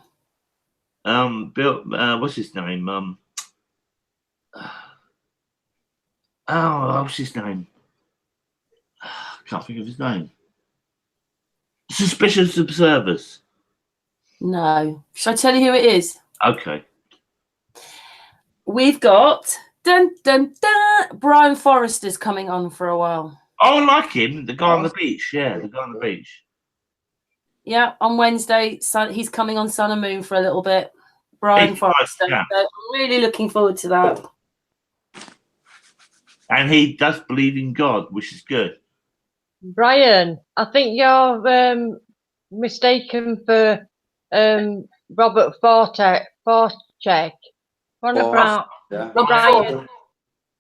Bill, what's his name? What's his name? Can't think of his name. Suspicious Observers. No. Shall I tell you who it is? Okay. We've got Brian Forrester's coming on for a while. Oh, I like him. The guy on the beach. Yeah, the guy on the beach. Yeah, on Wednesday, he's coming on Sun and Moon for a little bit. Brian Forrester. Yeah. So I'm really looking forward to that. And he does believe in God, which is good. Brian, I think you're mistaken for Robert Forchek. What about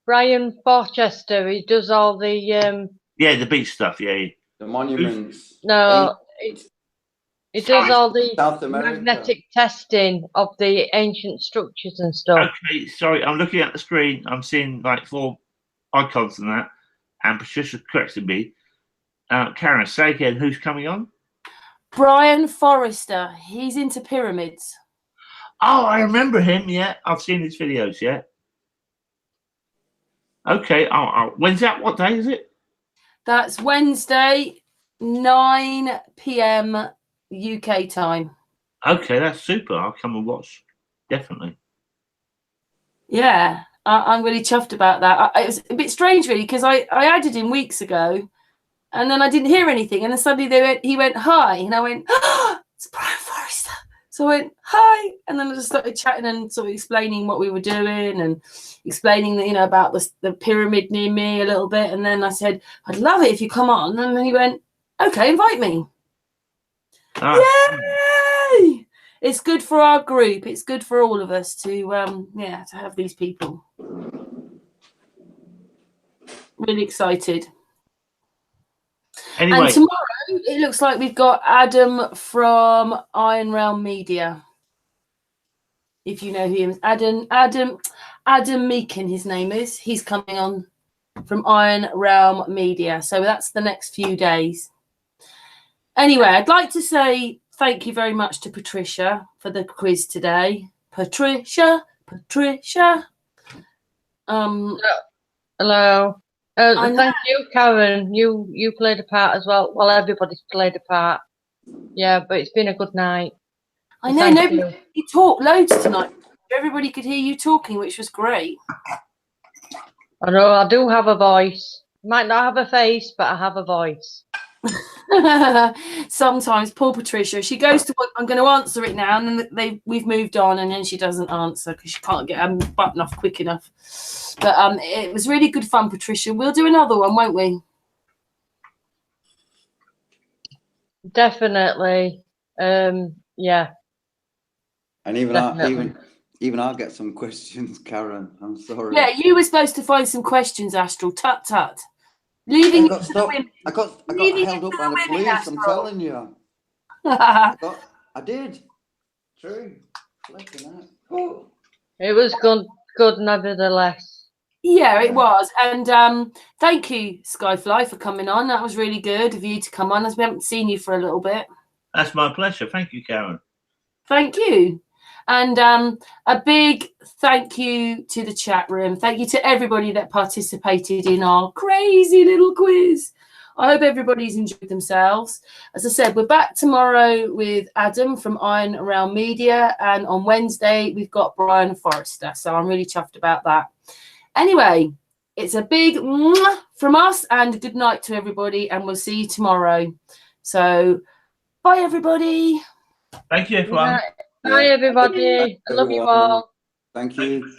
Brian Forchester? He does all the the beach stuff. Yeah, the monuments. No, he does all the magnetic testing of the ancient structures and stuff. Okay, sorry, I'm looking at the screen. I'm seeing like 4 icons and that, and Patricia corrected me. Karen, say again, who's coming on? Brian Forrester. He's into pyramids. Oh, I remember him. Yeah, I've seen his videos. Yeah. Okay. When's that? What day is it? That's Wednesday, 9 p.m. UK time. Okay, that's super. I'll come and watch. Definitely. Yeah, I'm really chuffed about that. It was a bit strange, really, because I added him weeks ago, and then I didn't hear anything, and then suddenly he went hi, and I went, oh, it's Brian Forrester. So I went hi, and then I just started chatting and sort of explaining what we were doing and explaining that, about the pyramid near me a little bit, and then I said I'd love it if you come on, and then he went, okay, invite me. Yay! It's good for our group. It's good for all of us to to have these people. Really excited. Anyway, and tomorrow it looks like we've got Adam from Iron Realm Media. If you know who he is, Adam Meakin, his name is. He's coming on from Iron Realm Media. So that's the next few days. Anyway, I'd like to say thank you very much to Patricia for the quiz today. Patricia. Hello. Thank you, Karen. You played a part as well. Well, everybody's played a part. Yeah, but it's been a good night. I know. You talked loads tonight. Everybody could hear you talking, which was great. I know. I do have a voice. Might not have a face, but I have a voice. Sometimes poor Patricia, she goes to I'm going to answer it now, and then we've moved on, and then she doesn't answer because she can't get a button off quick enough. But it was really good fun, Patricia. We'll do another one, won't we? Definitely. Yeah. And even I'll get some questions, Karen. I'm sorry. Yeah, you were supposed to find some questions, Astral. Tut tut. Leaving I got held up by the police. Astral. I'm telling you. I did. True. Oh. It was good nevertheless. Yeah, it was. And thank you, SKYFLY, for coming on. That was really good of you to come on, as we haven't seen you for a little bit. That's my pleasure. Thank you, Karen. Thank you. And a big thank you to the chat room. Thank you to everybody that participated in our crazy little quiz. I hope everybody's enjoyed themselves. As I said, we're back tomorrow with Adam from Iron Realm Media. And on Wednesday, we've got Brian Forrester. So I'm really chuffed about that. Anyway, it's a big mwah from us, and good night to everybody. And we'll see you tomorrow. So bye, everybody. Thank you, everyone. Bye, everybody. I love you all. Thank you.